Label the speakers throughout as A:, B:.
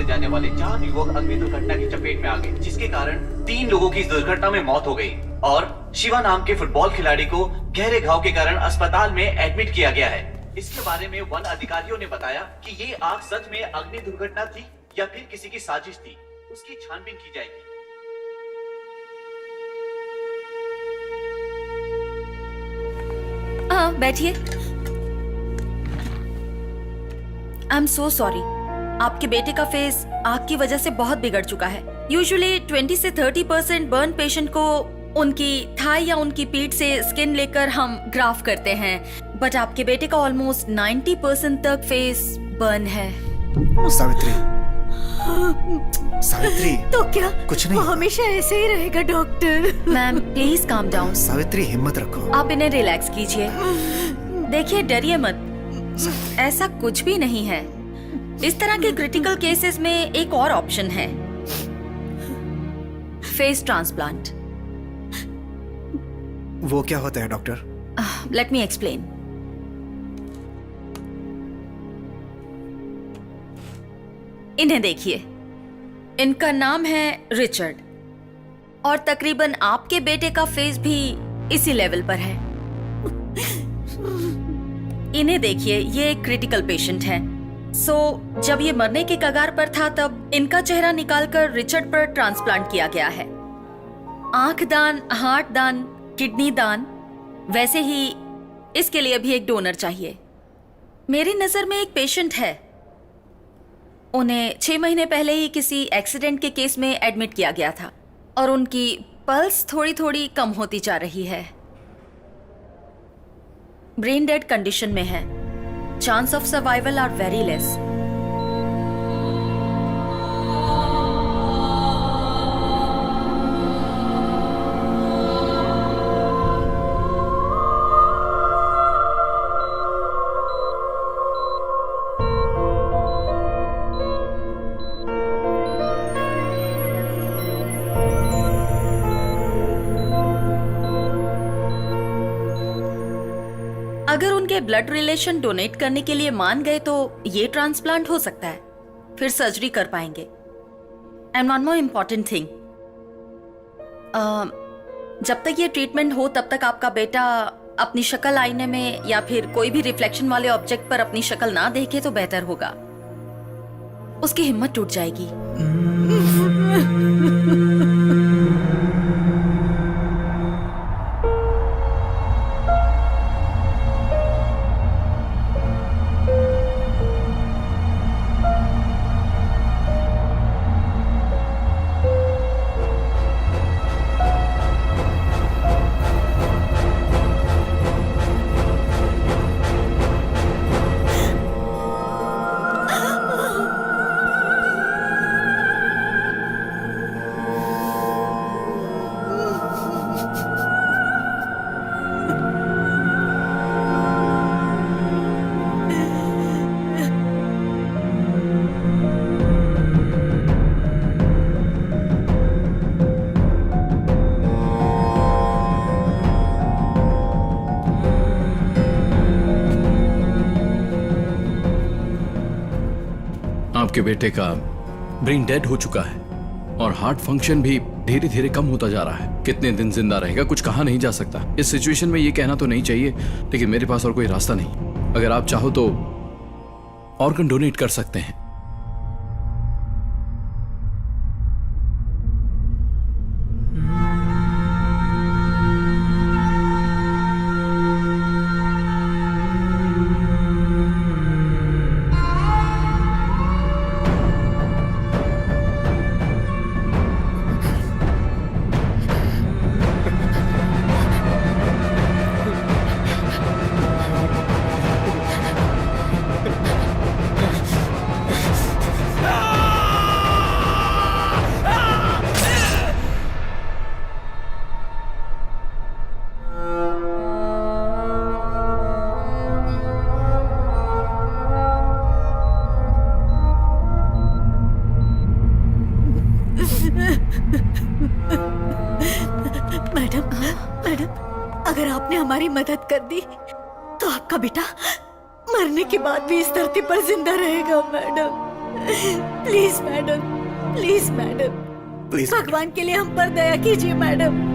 A: से जाने वाले 4 युवक अग्नि दुर्घटना की चपेट में आ गए, जिसके कारण 3 लोगों की इस दुर्घटना में मौत हो गई और शिवा नाम के फुटबॉल खिलाड़ी को गहरे घाव के कारण अस्पताल में एडमिट किया गया है। इसके बारे में वन अधिकारियों ने बताया कि ये आग सच में अग्नि दुर्घटना थी या फिर किसी की साजिश थी, उसकी छानबीन की जाएगी।
B: बैठिए। आई एम सो सॉरी, आपके बेटे का फेस आग की वजह से बहुत बिगड़ चुका है। यूजुअली 20 से 30% बर्न पेशेंट को उनकी थाई या उनकी पीठ से स्किन लेकर हम ग्राफ करते हैं, बट आपके बेटे का ऑलमोस्ट 90% तक फेस बर्न है।
C: सावित्री, सावित्री,
D: तो क्या
C: कुछ नहीं,
D: वो हमेशा ऐसे ही रहेगा doctor.
B: Ma'am please calm down.
C: Savitri हिम्मत रखो।
B: आप इन्हें रिलैक्स कीजिए। देखिए डरिए मत, ऐसा कुछ भी नहीं है। इस तरह के क्रिटिकल केसेस में एक और ऑप्शन है, फेस ट्रांसप्लांट।
C: वो क्या होता है डॉक्टर?
B: Let me explain. इन्हें देखिए, इनका नाम है रिचर्ड और तकरीबन आपके बेटे का फेस भी इसी लेवल पर है। इन्हें देखिए, ये एक क्रिटिकल पेशेंट है। जब ये मरने के कगार पर था तब इनका चेहरा निकालकर रिचर्ड पर ट्रांसप्लांट किया गया है। आंख दान, हार्ट दान, किडनी दान, वैसे ही इसके लिए भी एक डोनर चाहिए। मेरी नजर में एक पेशेंट है, उन्हें 6 महीने पहले ही किसी एक्सीडेंट के केस में एडमिट किया गया था और उनकी पल्स थोड़ी थोड़ी कम होती जा रही है। ब्रेन डेड कंडीशन में है। Chance of survival are very less. अगर उनके ब्लड रिलेशन डोनेट करने के लिए मान गए तो ये ट्रांसप्लांट हो सकता है, फिर सर्जरी कर पाएंगे। And one more important thing, जब तक ये ट्रीटमेंट हो तब तक आपका बेटा अपनी शक्ल आईने में या फिर कोई भी रिफ्लेक्शन वाले ऑब्जेक्ट पर अपनी शक्ल ना देखे तो बेहतर होगा। उसकी हिम्मत टूट जाएगी।
E: आपके बेटे का ब्रेन डेड हो चुका है और हार्ट फंक्शन भी धीरे धीरे कम होता जा रहा है। कितने दिन जिंदा रहेगा कुछ कहा नहीं जा सकता। इस सिचुएशन में ये कहना तो नहीं चाहिए, लेकिन मेरे पास और कोई रास्ता नहीं। अगर आप चाहो तो ऑर्गन डोनेट कर सकते हैं।
D: अगर आपने हमारी मदद कर दी तो आपका बेटा मरने के बाद भी इस धरती पर जिंदा रहेगा madam. Please madam, please madam,
C: please
D: भगवान के लिए हम पर दया कीजिए madam.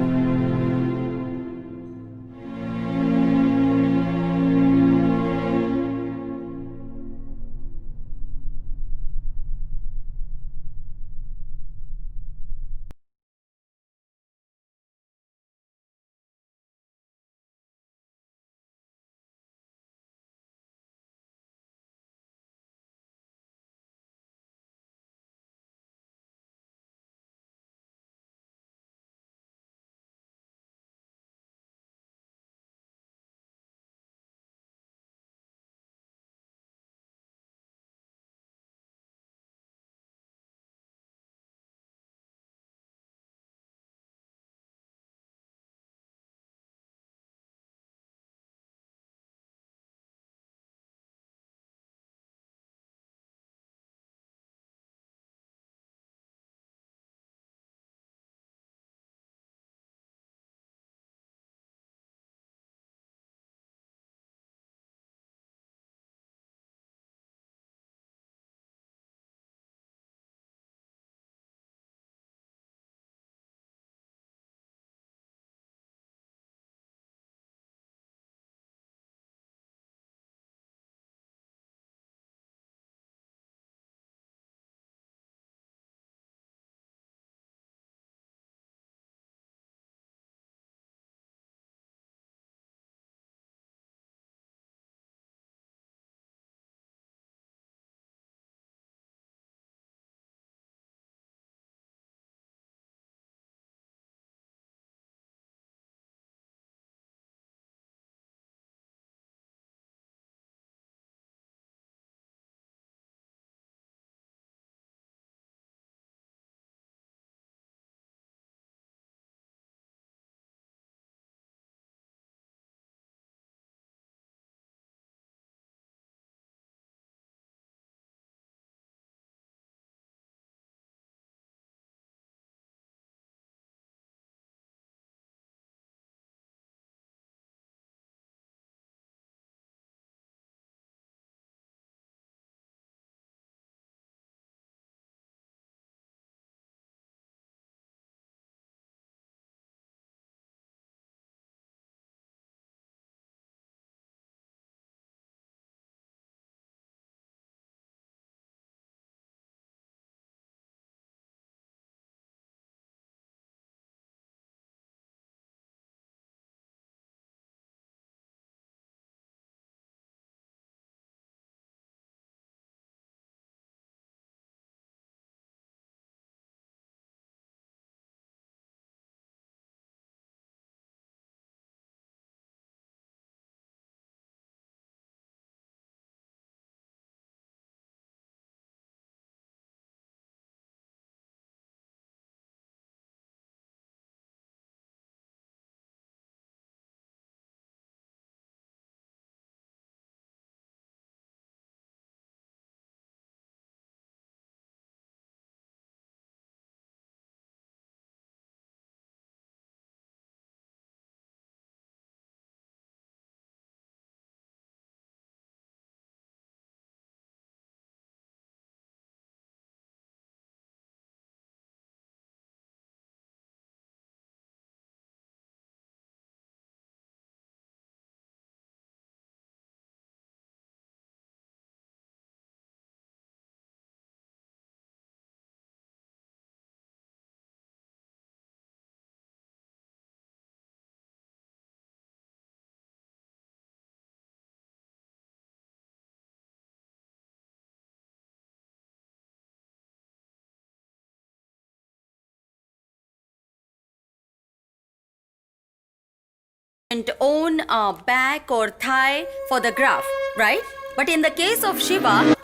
B: And own a back or thigh for the graph, right? But in the case of Shiva,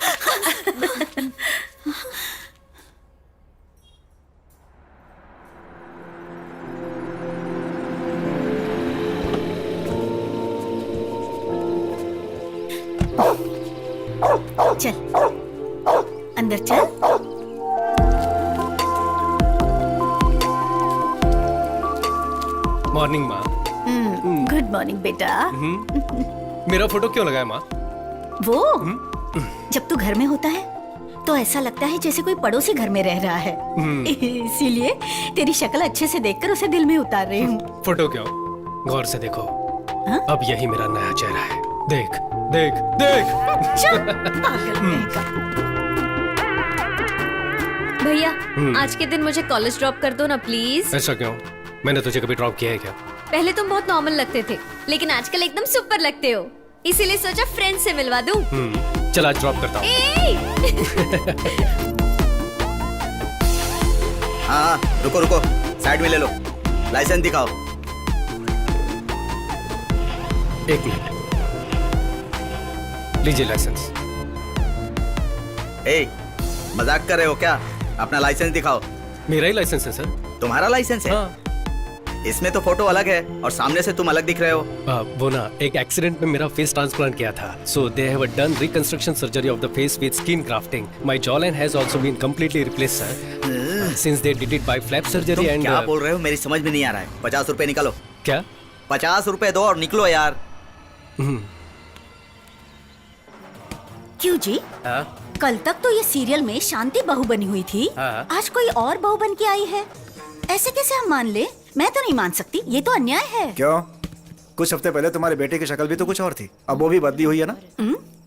D: चल अंदर चल।
F: मॉर्निंग माँ।
D: गुड मॉर्निंग बेटा।
F: मेरा फोटो क्यों लगाया माँ?
D: वो जब तू घर में होता है तो ऐसा लगता है जैसे कोई पड़ोसी घर में रह रहा है। इसीलिए तेरी शक्ल अच्छे से देखकर उसे दिल में उतार रही हूँ।
F: फोटो क्यों? गौर से देखो।
D: हाँ?
F: अब यही मेरा नया चेहरा है। देख देख देख।
D: पागल कहेगा।
G: भैया आज के दिन मुझे कॉलेज ड्रॉप कर दो ना प्लीज।
F: ऐसा क्यों? मैंने तुझे कभी ड्रॉप किया है क्या?
G: पहले तुम बहुत नॉर्मल लगते थे लेकिन आजकल एकदम सुपर लगते हो, इसीलिए सोचा फ्रेंड से मिलवा दूं।
F: चल आज ड्रॉप करता हूँ।
H: हाँ रुको रुको, साइड में ले लो, लाइसेंस दिखाओ।
F: एक मिनट, लीजिए लाइसेंस।
H: ए, मजाक कर रहे हो क्या? अपना लाइसेंस दिखाओ।
F: मेरा ही लाइसेंस है सर।
H: तुम्हारा लाइसेंस है?
F: हाँ।
H: इसमें तो फोटो अलग है और सामने से तुम अलग दिख रहे हो।
F: वो ना एक एक्सीडेंट में मेरा फेस ट्रांसप्लांट किया था, so they have done reconstruction surgery of the face with skin grafting. My jawline has also been completely replaced sir, since they did it by flap surgery
H: तुम
F: एंड।
H: क्या बोल रहे हो? मेरी समझ में नहीं आ रहा है। 50 रुपए निकालो।
F: क्या?
H: 50 रुपए दो और निकलो यार।
D: क्यों जी? कल तक तो ये सीरियल में शांति बहू बनी हुई थी, आज कोई और बहू बन के आई है। ऐसे कैसे हम मान ले? मैं तो नहीं मान सकती, ये तो अन्याय है।
C: क्यों? कुछ हफ्ते पहले तुम्हारे बेटे की शक्ल भी तो कुछ और थी, अब वो भी बदली हुई है ना।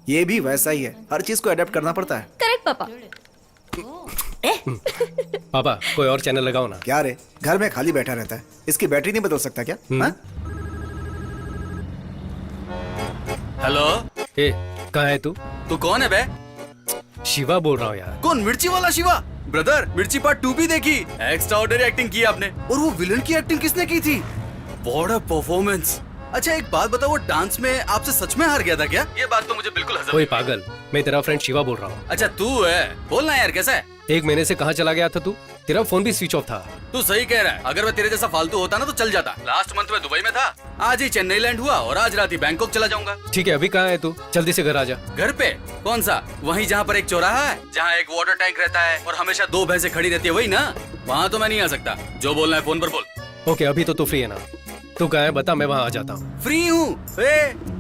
C: ये भी वैसा ही है, हर चीज को अडेप्ट करना पड़ता है।
G: करेक्ट पापा।
F: पापा कोई और चैनल लगाओ ना।
C: क्या रे, घर में खाली बैठा रहता है, इसकी बैटरी नहीं बदल सकता क्या? हाँ?
A: हेलो,
F: ए, कहाँ है तू?
A: तू कौन है बे?
F: शिवा बोल रहा हूँ यार।
A: कौन? मिर्ची वाला शिवा? ब्रदर, मिर्ची पार्ट 2 भी देखी? एक्स्ट्राऑर्डिनरी एक्टिंग की आपने। और वो विलन की एक्टिंग किसने की थी? What a performance. अच्छा एक बात बताओ, वो डांस में आपसे सच में हार गया था क्या? ये बात तो मुझे बिल्कुल हजम।
F: कोई पागल, मैं तेरा फ्रेंड शिवा बोल रहा हूँ।
A: अच्छा तू है, बोलना यार कैसा है?
F: 1 महीने से कहाँ चला गया था तू? तेरा फोन भी स्विच ऑफ था।
A: तू सही कह रहा है, अगर मैं तेरे जैसा फालतू होता ना तो चल जाता। लास्ट मंथ में दुबई में था, आज ही चेन्नई लैंड हुआ और आज रात ही बैंकॉक चला जाऊंगा।
F: ठीक है, अभी कहाँ है तू? जल्दी से घर आ जा।
A: घर पे? कौन सा? वहीं जहाँ पर एक चौराहा है, जहाँ एक वाटर टैंक रहता है और हमेशा 2 भैंसें खड़ी रहती है, वही ना? वहाँ तो मैं नहीं आ सकता। जो बोलना है फोन पर बोल।
F: ओके, अभी तो तू फ्री है ना? तू कहाँ है बता, मैं वहाँ आ जाता हूँ।
A: फ्री हूँ।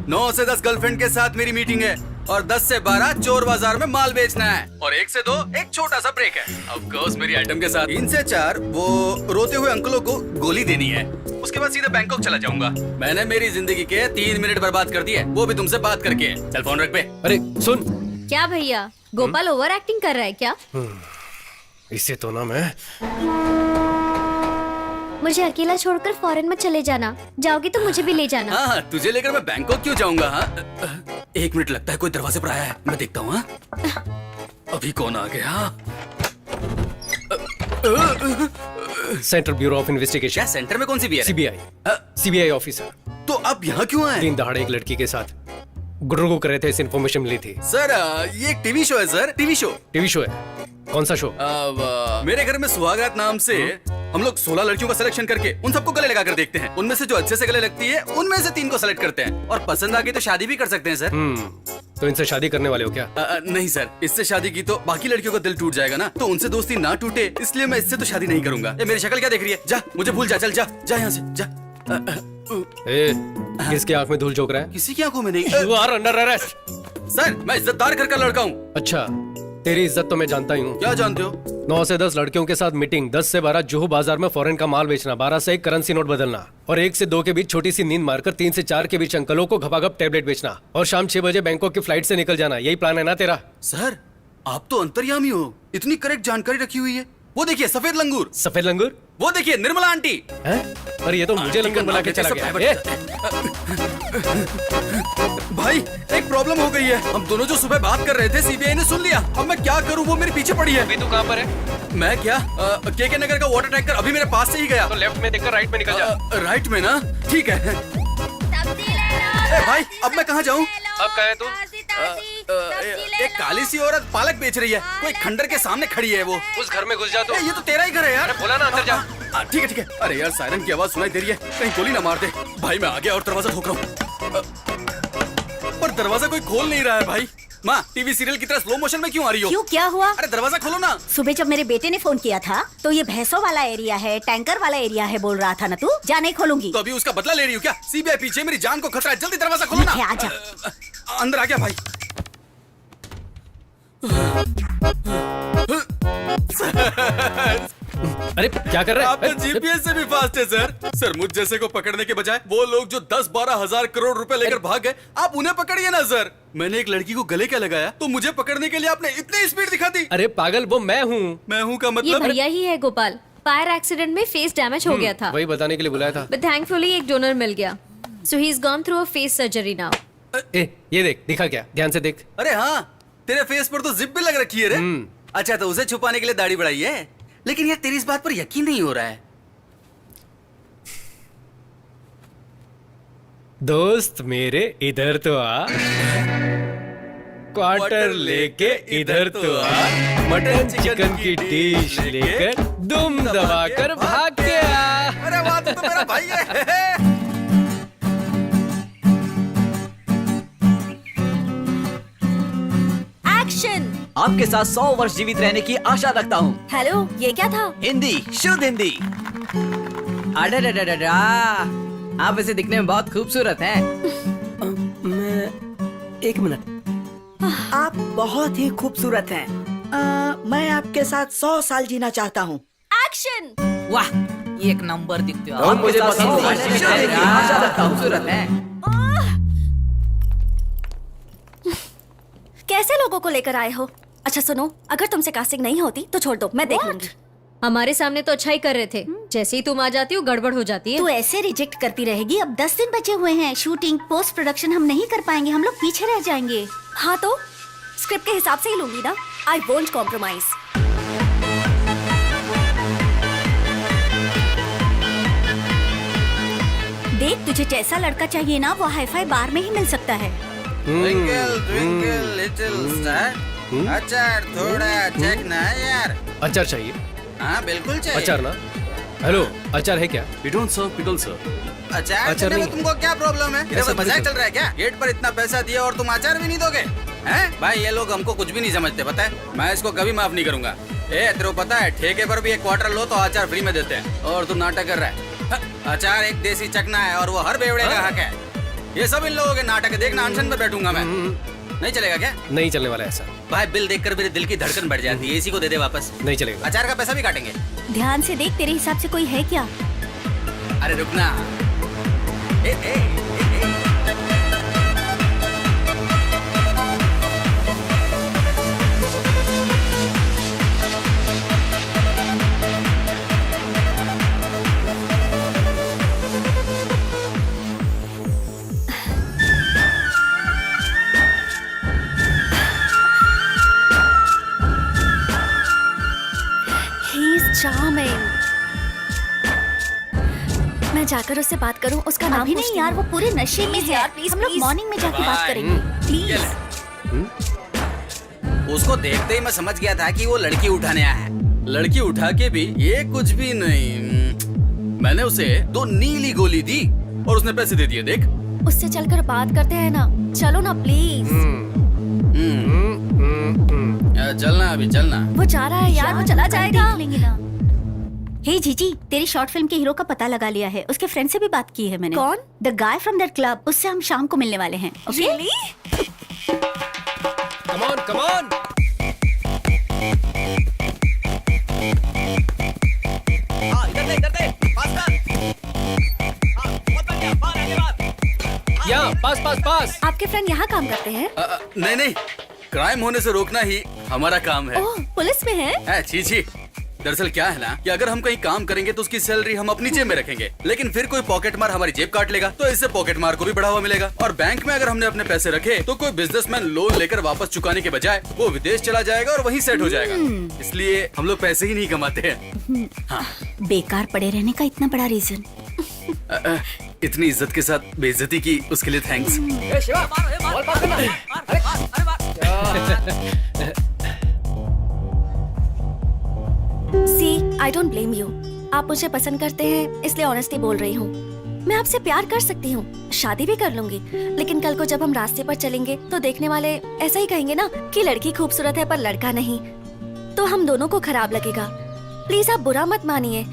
A: 9 से 10 गर्लफ्रेंड के साथ मेरी मीटिंग है और 10 से 12 चोर बाजार में माल बेचना है और 1 से 2 एक छोटा सा ब्रेक है। ऑफ कोर्स मेरी आइटम के साथ 3 से 4 वो रोते हुए अंकलों को गोली देनी है। उसके बाद सीधे बैंकॉक चला जाऊंगा। मैंने मेरी जिंदगी के 3 मिनट बर्बाद कर दिए, वो भी तुमसे बात करके। चल फोन रख पे।
F: अरे सुन।
G: क्या भैया, गोपाल ओवर एक्टिंग कर रहा है क्या?
F: इसे तो ना मैं।
G: मुझे अकेला छोड़कर फॉरेन में चले जाना, जाओगी तो मुझे भी ले जाना।
A: हाँ, तुझे लेकर मैं बैंकॉक क्यों जाऊंगा? हाँ 1 मिनट, लगता है कोई दरवाजे पर आया है, मैं देखता हूँ। अभी कौन आ गया?
F: Central bureau of investigation.
A: क्या सेंटर में कौन सी भी है?
F: सीबीआई। CBI officer.
A: तो अब यहाँ क्यों आए?
F: 3 दहाड़े एक लड़की के साथ गुडरुगु कर रहे थे, इस इन्फॉर्मेशन मिली थी।
A: सर ये एक टीवी शो है sir, TV show.
F: TV show है? कौन सा शो?
A: मेरे घर में सुहागरात नाम से हम लोग 16 लड़कियों का सिलेक्शन करके उन सबको गले लगा कर देखते हैं। उनमें से जो अच्छे से गले लगती है उनमें से 3 को सेलेक्ट करते हैं और पसंद आ गई तो शादी भी कर सकते हैं सर।
F: तो इनसे शादी करने वाले हो क्या?
A: नहीं सर, इससे शादी की तो बाकी लड़कियों का दिल टूट जाएगा ना, तो उनसे दोस्ती ना टूटे इसलिए मैं इससे तो शादी नहीं करूंगा। ये मेरी शक्ल क्या देख रही है? जा, मुझे भूल जा, चल जा जा यहाँ से जा।
F: किसकी आंख में धूल झोंक रहा है?
A: किसी की आंखों में नहीं।
F: You are under arrest।
A: Sir मैं इज्जतदार घर का लड़का हूँ।
F: अच्छा, तेरी इज्जत तो मैं जानता ही हूँ।
A: क्या जानते हो?
F: 9 से 10 लड़कियों के साथ मीटिंग, 10 से 12 जुहू बाजार में फॉरेन का माल बेचना, 12 से 1 करेंसी नोट बदलना और 1 से 2 के बीच छोटी सी नींद मारकर 3 से 4 के बीच अंकलों को घपाघप टैबलेट बेचना और शाम 6 बजे बैंकॉक की फ्लाइट से निकल जाना। यही प्लान है ना तेरा?
A: सर आप तो अंतर्यामी हो, इतनी करेक्ट जानकारी रखी हुई है। वो देखिए सफेद लंगूर।
F: सफेद लंगूर?
A: वो देखिए निर्मला आंटी।
F: हैं? अरे ये तो मुझे लंगूर बना के चला गया।
A: भाई एक प्रॉब्लम हो गई है, हम दोनों जो सुबह बात कर रहे थे सीबीआई ने सुन लिया। अब मैं क्या करूं? वो मेरे पीछे पड़ी है।
F: अभी तू कहाँ पर है?
A: मैं क्या के नगर का वाटर टैंकर अभी मेरे पास से ही गया।
F: तो लेफ्ट में देखकर राइट में निकल जा।
A: राइट में ना? ठीक है। भाई अब मैं कहाँ जाऊँ?
F: अब कहाँ है तू?
A: एक काली सी औरत पालक बेच रही है, कोई खंडर के सामने खड़ी है। वो
F: उस घर में घुस जा। तो
A: ये तो तेरा ही घर है यार।
F: बोला ना अंदर जा।
A: ठीक है ठीक है। अरे यार सायरन की आवाज सुनाई दे रही है, कहीं गोली ना मार दे। भाई मैं आ गया और दरवाजा ठोक रहा हूँ, पर दरवाजा कोई खोल नहीं रहा है। भाई माँ, टीवी सीरियल की तरह स्लो मोशन में क्यों आ रही हो?
D: क्यों, क्या हुआ?
A: अरे दरवाजा खोलो ना।
D: सुबह जब मेरे बेटे ने फोन किया था तो ये भैंसों वाला एरिया है, टैंकर वाला एरिया है बोल रहा था ना तू? जा, नहीं खोलूंगी।
A: तो अभी उसका बदला ले रही हो क्या? सीबीआई पीछे, मेरी जान को खतरा है, जल्दी दरवाजा खोलो ना।
D: आजा।
A: अंदर आ गया भाई।
F: अरे क्या कर रहे
I: आपका
F: हैं?
I: जीपीएस से भी फास्ट है सर। सर मुझ जैसे को पकड़ने के बजाय वो लोग जो 10-12 हजार करोड़ रुपए लेकर भाग गए, आप उन्हें पकड़िए ना सर। मैंने एक लड़की को गले क्या लगाया तो मुझे पकड़ने के लिए आपने इतनी स्पीड दिखा दी।
F: अरे पागल, वो मैं हूँ।
I: मैं हूँ का
G: ये
I: मतलब?
G: भैया ही है गोपाल। फायर एक्सीडेंट में फेस डैमेज हो गया था,
F: वही बताने के लिए बुलाया था।
G: बट थैंकफुली एक डोनर मिल गया, so he is gone through a face surgery now.
F: ए, ये देख, दिखा क्या? ध्यान से देख।
I: अरे हाँ, तेरे फेस पर तो जिप भी लग रखी है रे। अच्छा, तो उसे छुपाने के लिए दाढ़ी बढ़ाई है। लेकिन यार तेरी इस बात पर यकीन नहीं हो रहा है।
F: दोस्त मेरे इधर तो आ, क्वार्टर लेके इधर तो आ, मटन चिकन की डिश लेकर दुम दबाकर भाग के आ।
I: अरे वाह, तू तो मेरा भाई है।
G: एक्शन।
A: आपके साथ 100 वर्ष जीवित रहने की आशा रखता हूँ।
G: हेलो, ये क्या था?
A: हिंदी, शुद्ध हिंदी।
J: अडडडडडा, आप वैसे दिखने में बहुत खूबसूरत हैं।
K: एक मिनट, आप बहुत ही खूबसूरत हैं। मैं आपके साथ 100 साल जीना चाहता हूँ।
G: एक्शन।
J: वाह, एक नंबर दिखते हो।
A: और मुझे पसंद है।
J: खूबसूरत हैं।
D: कैसे लोगों को लेकर आए हो? अच्छा सुनो, अगर तुमसे कास्टिंग नहीं होती तो छोड़ दो, मैं देख लूंगी।
G: हमारे सामने तो अच्छा ही कर रहे थे, जैसे ही तुम आ जाती हो गड़बड़ हो जाती है।
D: तू ऐसे रिजेक्ट करती रहेगी। अब 10 दिन बचे हुए हैं। शूटिंग, पोस्ट प्रोडक्शन हम नहीं कर पाएंगे, हम लोग पीछे रह जाएंगे। हाँ तो स्क्रिप्ट के हिसाब से ही लूंगी ना। I won't compromise. देख, तुझे जैसा लड़का चाहिए ना वो हाईफाई बार में ही मिल सकता है।
H: ट्विंकल ट्विंकल लिटिल स्टार, अचार थोड़ा चेक ना यार।
F: अचार चाहिए?
H: हाँ बिल्कुल चाहिए।
F: अचार ना? हेलो, अचार है क्या?
E: We don't serve pickle, sir.
H: अचार
F: अचार
H: देने में
F: नहीं।
H: तुमको क्या प्रॉब्लम है? इधर
F: ऐसा
H: मजाक
F: थोड़ी
H: चल रहा है क्या? गेट पर इतना पैसा दिया और तुम अचार भी नहीं दोगे? हैं? भाई ये लोग हमको कुछ भी नहीं समझते, पता है? मैं इसको कभी माफ नहीं करूंगा। तेरे को पता है ठेके पर भी एक क्वार्टर लो तो अचार फ्री में देते हैं, और तू नाटक कर रहा है। अचार एक देसी चकना है और वो हर बेवड़े का हक है। ये सब इन लोगों के नाटक है। देखना, अनशन पे बैठूंगा मैं। नहीं चलेगा क्या?
F: नहीं चलने वाला ऐसा।
H: भाई बिल देखकर मेरे दिल की धड़कन बढ़ जाती है। इसी को दे दे वापस।
F: नहीं चलेगा।
H: अचार का पैसा भी काटेंगे।
D: ध्यान से देख, तेरे हिसाब से कोई है क्या?
H: अरे रुकना।
D: He is charming. मैं जाकर उससे बात करूं, उसका नाम अभी नहीं यार, वो पूरे नशे में है। यार प्लीज, हम लोग मॉर्निंग में जाके बात करेंगे प्लीज।
H: उसको देखते ही मैं समझ गया था कि वो लड़की उठाने आया है। लड़की उठा के भी ये कुछ भी नहीं। मैंने उसे 2 नीली गोली दी और उसने पैसे दे दिए। देख,
D: उससे चलकर बात करते हैं ना। चलो ना प्लीज।
H: चलना अभी चलना।
D: वो जा रहा है यार, वो चला जाएगा। देख लेंगे ना। हे जीजी, तेरी शॉर्ट फिल्म के हीरो का पता लगा लिया है। उसके फ्रेंड से भी बात की है मैंने। कौन? The guy from that club. उससे हम शाम को मिलने वाले हैं। Okay?
F: Come on, come on. यहाँ पास पास पास।
D: आपके फ्रेंड यहाँ काम करते हैं?
H: नहीं नहीं, क्राइम होने से रोकना ही हमारा काम है।
D: ओह, पुलिस में है?
H: छी छी। दरअसल क्या है ना कि अगर हम कहीं काम करेंगे तो उसकी सैलरी हम अपनी जेब में रखेंगे, लेकिन फिर कोई पॉकेट मार हमारी जेब काट लेगा, तो इससे पॉकेट मार को भी बढ़ावा मिलेगा। और बैंक में अगर हमने अपने पैसे रखे तो कोई बिजनेसमैन लोन लेकर वापस चुकाने के बजाय वो विदेश चला जाएगा और वहीं सेट हो जाएगा। इसलिए हम लोग पैसे ही नहीं कमाते हैं। हाँ।
D: बेकार पड़े रहने का इतना बड़ा रीजन।
H: इतनी इज्जत के साथ बेइज्जती की उसके लिए thanks.
D: See, I don't blame you. आप मुझे पसंद करते हैं इसलिए ऑनेस्टली बोल रही हूँ। मैं आपसे प्यार कर सकती हूँ, शादी भी कर लूंगी, लेकिन कल को जब हम रास्ते पर चलेंगे तो देखने वाले ऐसा ही कहेंगे ना कि लड़की खूबसूरत है पर लड़का नहीं, तो हम दोनों को खराब लगेगा। प्लीज आप बुरा मत मानिए,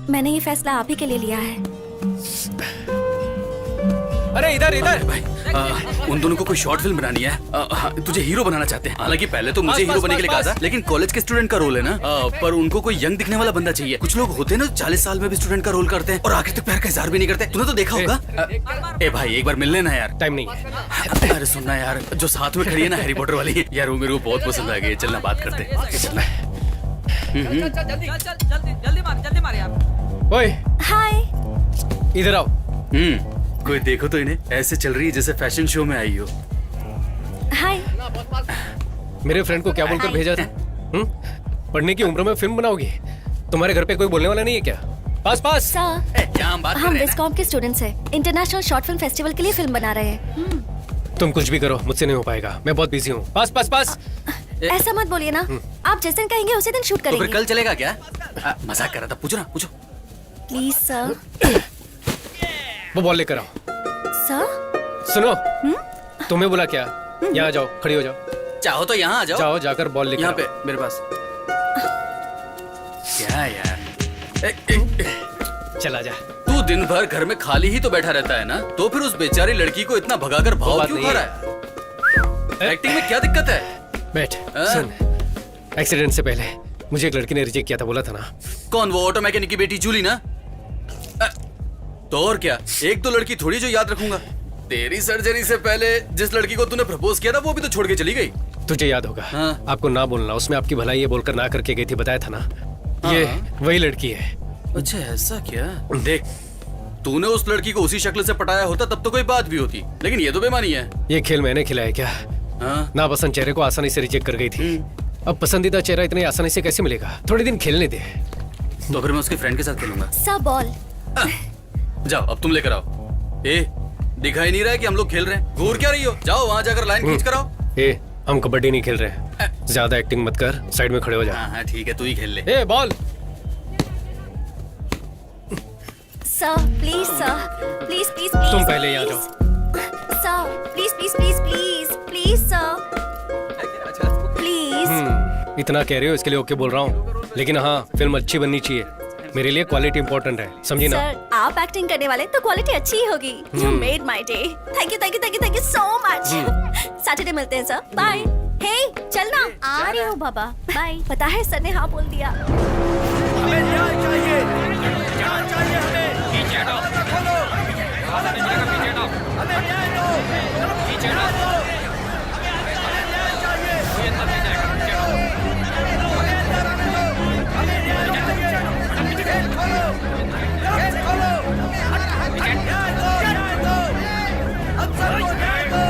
D: मैंने ये फैसला आप ही के लिए लिया है।
F: अरे इधर इधर
I: भाई उन दोनों को कोई शॉर्ट फिल्म बनानी है। हाँ, तुझे हीरो बनाना चाहते हैं। हालांकि पहले तो मुझे
F: बस,
I: हीरो
F: बस,
I: बनने के लिए कहा
F: बस,
I: था, लेकिन कॉलेज के स्टूडेंट का रोल है ना। पर उनको कोई यंग दिखने वाला बंदा चाहिए। कुछ लोग होते हैं ना 40 साल में भी स्टूडेंट का रोल करते हैं और आखिर तक पैर का इज़हार भी नहीं करते। तूने तो देखा होगा। ए भाई एक बार मिल लेना यार।
F: टाइम नहीं है।
I: अरे सुनना यार, जो साथ में खड़ी है ना हैरी पॉटर वाली यार, वो मेरे को बहुत पसंद आ गई। चलना बात करते हैं। चलना।
J: जल्दी मार यार।
F: ओए
D: हाय।
F: इधर आओ।
I: कोई देखो तो इन्हें ऐसे चल रही है जैसे फैशन शो में आई हो।
D: हाय।
F: मेरे फ्रेंड को क्या बोलकर भेजा था? पढ़ने की उम्र में फिल्म बनाओगी? तुम्हारे घर पे कोई बोलने वाला नहीं है क्या? पास पास।
G: सर
I: क्या हम बात कर
G: हम
I: रहे हैं ना?
G: विस्कॉम के स्टूडेंट्स हैं। इंटरनेशनल शॉर्ट फिल्म फेस्टिवल के लिए फिल्म बना रहे हैं।
F: तुम कुछ भी करो, मुझसे नहीं हो पाएगा। मैं बहुत बिजी हूँ। पास पास पास।
G: ऐसा मत बोलिए ना। आप जिस दिन कहेंगे उसी दिन शूट
I: तो फिर
G: करेंगे।
I: कल चलेगा क्या? मजाक कर रहा था। पूछो ना, पूछो।
G: Please sir.
F: वो बॉल लेकर आओ।
G: सर
F: सुनो, तुम्हें बोला क्या? यहाँ जाओ, खड़ी हो जाओ।
I: चाहो तो यहाँ आ जाओ।
F: जाओ जाकर बॉल लेकर
I: यहाँ
F: आओ।
I: पे मेरे पास। क्या यार,
F: चला जा।
I: तू दिन भर घर में खाली ही तो बैठा रहता है ना, तो फिर उस बेचारी लड़की को इतना भगाकर भाव
F: बात
I: क्यों
F: नहीं
I: खा रहा है? एक्टिंग में क्या दिक्कत है?
F: बैठ। सुन, एक्सीडेंट से पहले मुझे एक लड़की ने रिजेक्ट किया था, बोला था ना।
I: कौन? वो ऑटो मैकेनिक की बेटी जूली ना? तो और क्या, एक तो लड़की थोड़ी जो याद रखूंगा। तेरी सर्जरी से पहले जिस लड़की को तूने प्रपोज किया था वो भी तो छोड़ के चली गई।
F: तुझे याद होगा।
I: हाँ।
F: आपको ना बोलना, उसमें आपकी भलाई है बोलकर ना करके गई थी, बताया था ना। ये वही लड़की है।
I: अच्छा ऐसा क्या? देख, तूने उस लड़की को उसी शक्ल से पटाया होता तब तो कोई बात भी होती, लेकिन ये तो बेमानी है।
F: ये खेल मैंने खिलाया क्या?
I: हाँ?
F: नापसंद चेहरे को आसानी से रिजेक्ट कर गई थी। अब पसंदीदा चेहरा इतनी आसानी से कैसे मिलेगा? थोड़े दिन खेलने दे।
I: तो फिर मैं उसके फ्रेंड के साथ खेलूंगा।
G: Sir ball.
I: जाओ अब तुम लेकर आओ। ए, दिखाई नहीं रहा है कि हम लोग खेल रहे हैं? घूर क्या रही हो? जाओ वहां जाकर लाइन खींच कर आओ।
F: ए, हम कबड्डी नहीं खेल रहे हैं। ज्यादा एक्टिंग मत कर, साइड में खड़े हो जा।
I: हाँ ठीक है, तू ही खेल ले।
F: ए ball.
G: Sir please sir, please please please.
F: तुम पहले यहाँ जाओ।
G: Sir please please please please please sir please.
F: इतना कह रहे हो इसके लिए ओके बोल रहा हूँ, लेकिन हाँ फिल्म अच्छी बननी चाहिए। मेरे लिए क्वालिटी इंपॉर्टेंट है, समझी ना?
G: सर आप एक्टिंग करने वाले तो क्वालिटी अच्छी ही होगी। You made my day. Thank you thank you thank you thank you so much. Saturday मिलते हैं सर, बाय। हे चलना। आ रही हूँ बाबा, बाय। पता है सर ने हाँ बोल दिया।
K: हमें न्याय चाहिए, न्याय चाहिए हमें। हमें न्याय दो।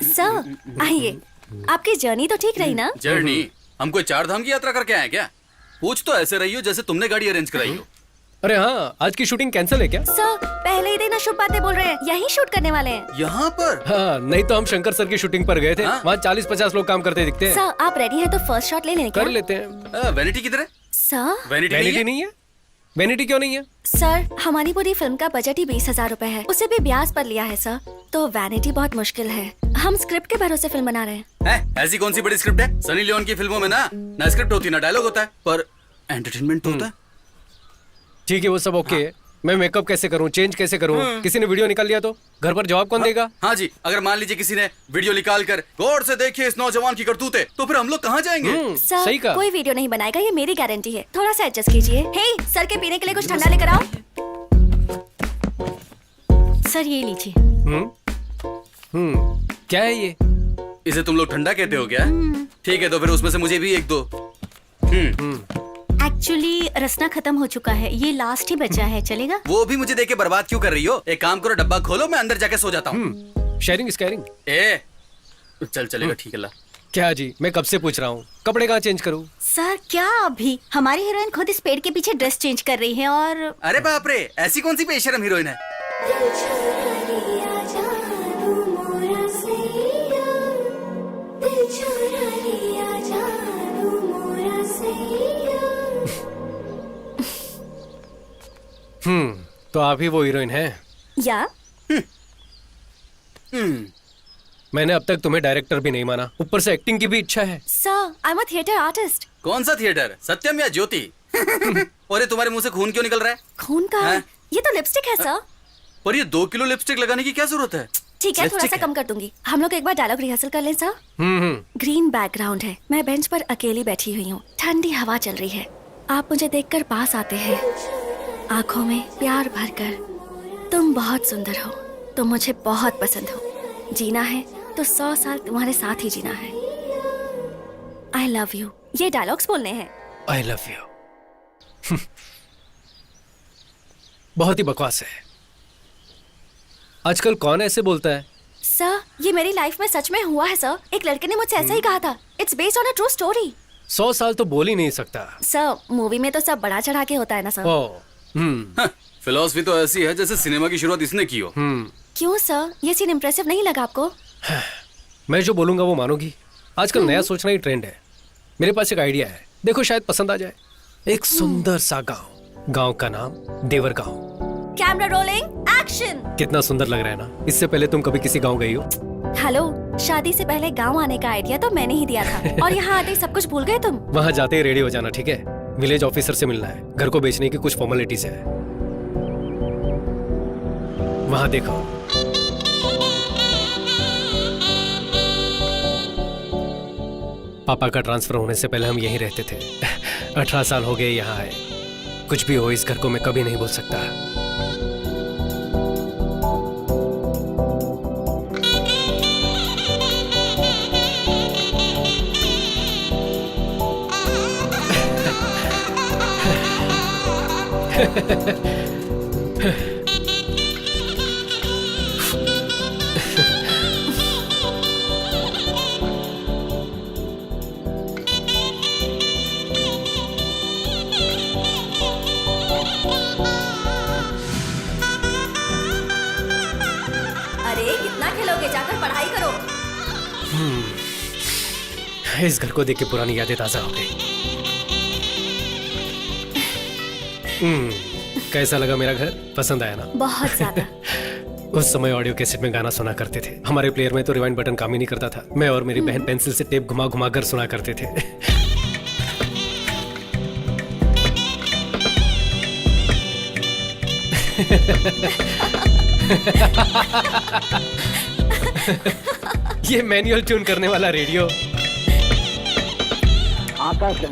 G: सर आइए। आपकी जर्नी तो ठीक रही ना?
I: जर्नी? हम कोई 4 धाम की यात्रा करके आए क्या? पूछ तो ऐसे रही हो जैसे तुमने गाड़ी अरेंज कराई हो।
F: अरे हाँ, आज की शूटिंग कैंसिल है क्या?
G: सर पहले ही दिन अशुभ बातें बोल रहे हैं, यही शूट करने वाले हैं।
I: यहाँ पर?
F: हाँ, नहीं तो हम शंकर सर की शूटिंग पर गए थे।
I: हाँ?
F: वहाँ 40-50 लोग काम करते दिखते हैं।
G: सर आप रेडी हैं तो फर्स्ट शॉट ले लें क्या?
F: कर लेते हैं।
I: वैनिटी किधर है?
G: सर
I: वैनिटी
F: वैनिटी नहीं है? वैनिटी क्यों नहीं है?
G: सर हमारी पूरी फिल्म का बजट ही 20,000 रुपए है, उसे भी ब्याज पर लिया है सर, तो वैनिटी बहुत मुश्किल है। हम स्क्रिप्ट के भरोसे फिल्म बना रहे हैं।
I: ऐसी कौन सी बड़ी स्क्रिप्ट है? सनी लियोन की फिल्मों में ना स्क्रिप्ट होती ना डायलॉग होता है, पर एंटरटेनमेंट तो होता है।
F: ठीक है वो सब ओके। मैं मेकअप कैसे करूँ, चेंज कैसे करूँ? किसी ने वीडियो निकाल लिया तो घर पर जवाब कौन देगा?
I: हाँ जी, अगर मान लीजिए किसी ने वीडियो निकाल कर गौर से देखिए इस नौजवान की करतूतें, तो फिर हम लोग कहाँ जाएंगे?
G: सर
F: सही कहा।
G: कोई वीडियो नहीं बनाएगा, ये मेरी गारंटी है। थोड़ा सा एडजस्ट कीजिए। हे सर के पीने के लिए कुछ ठंडा लेकर आओ।
D: सर ये लीजिए।
F: क्या है ये?
I: इसे तुम लोग ठंडा कहते हो क्या? ठीक है, तो फिर उसमें से मुझे भी एक दो।
D: एक्चुअली रसना खत्म हो चुका है, ये लास्ट ही बचा है, चलेगा?
H: वो भी मुझे देके बर्बाद क्यों कर रही हो? एक काम करो, डब्बा खोलो, मैं अंदर जाके सो जाता हूँ।
F: Sharing is caring.
H: ए चल चलेगा, ठीक है ला।
F: क्या जी, मैं कब से पूछ रहा हूँ, कपड़े कहाँ चेंज करूँ?
D: सर क्या अभी? हमारी हीरोइन खुद इस पेड़ के पीछे ड्रेस चेंज कर रही है और
H: अरे बाप रे, ऐसी कौन सी बेशरम हीरोइन है?
F: तो आप ही वो हीरोइन हैं?
G: या
F: मैंने अब तक तुम्हें डायरेक्टर भी नहीं माना, ऊपर से एक्टिंग की भी इच्छा है।
G: Sir, I am a theatre artist.
H: कौन सा थिएटर, सत्यम या ज्योति? और ये तुम्हारे मुंह से खून क्यों निकल रहा है?
G: खून का है?
H: हैं?
G: ये तो लिपस्टिक है सर।
H: पर ये 2 किलो लिपस्टिक लगाने की क्या जरूरत है?
G: ठीक है, थोड़ा
H: लिपस्टिक
G: सा
H: है।
G: कम कर दूंगी। हम लोग एक बार डायलॉग रिहर्सल कर लें सर। ग्रीन बैकग्राउंड है, मैं बेंच पर अकेली बैठी हुई हूँ, ठंडी हवा चल रही है, आप मुझे देखकर पास आते हैं, आंखों में प्यार भरकर। तुम बहुत सुंदर हो, तुम मुझे बहुत पसंद हो, जीना है तो 100 साल तुम्हारे साथ ही जीना है। आई लव यू, ये डायलॉग्स बोलने हैं।
F: I love you. बहुत ही बकवास है। आजकल कौन ऐसे बोलता है?
G: सर, ये मेरी लाइफ में सच में हुआ है सर। एक लड़के ने मुझसे ऐसा ही कहा था। It's based on a true story.
F: 100 साल तो बोल ही नहीं सकता।
G: सर, मूवी में तो सब बड़ा चढ़ा के होता है ना सर।
F: ओ,
H: फिलॉसफी तो ऐसी है जैसे सिनेमा की शुरुआत इसने की हो।
G: क्यों सर, ये सीन इम्प्रेसिव नहीं लगा आपको?
F: मैं जो बोलूंगा वो मानोगी? आजकल नया सोचना ही ट्रेंड है। मेरे पास एक आइडिया है, देखो शायद पसंद आ जाए। एक सुंदर सा गांव, गांव का नाम देवर गांव।
G: Camera rolling, action.
F: कितना सुंदर लग रहा है ना? इससे पहले तुम कभी किसी गांव गई हो?
G: हेलो, शादी से पहले गांव आने का आइडिया तो मैंने ही दिया था और यहाँ आते ही सब कुछ भूल गए तुम।
F: वहां जाते ही रेडी हो जाना, ठीक है? विलेज ऑफिसर से मिलना है, घर को बेचने की कुछ फॉर्मेलिटीज है। वहां देखो, पापा का ट्रांसफर होने से पहले हम यहीं रहते थे। 18 साल हो गए यहाँ आए। कुछ भी हो, इस घर को मैं कभी नहीं भूल सकता।
G: अरे कितना खेलोगे, जाकर पढ़ाई करो।
F: इस घर को देख के पुरानी यादें ताजा हो गई। कैसा लगा मेरा घर? पसंद आया ना?
G: बहुत ज्यादा।
F: उस समय ऑडियो कैसेट में गाना सुना करते थे। हमारे प्लेयर में तो रिवाइंड बटन काम ही नहीं करता था। मैं और मेरी बहन पेंसिल से टेप घुमा घुमा कर सुना करते थे। ये मैनुअल ट्यून करने वाला रेडियो।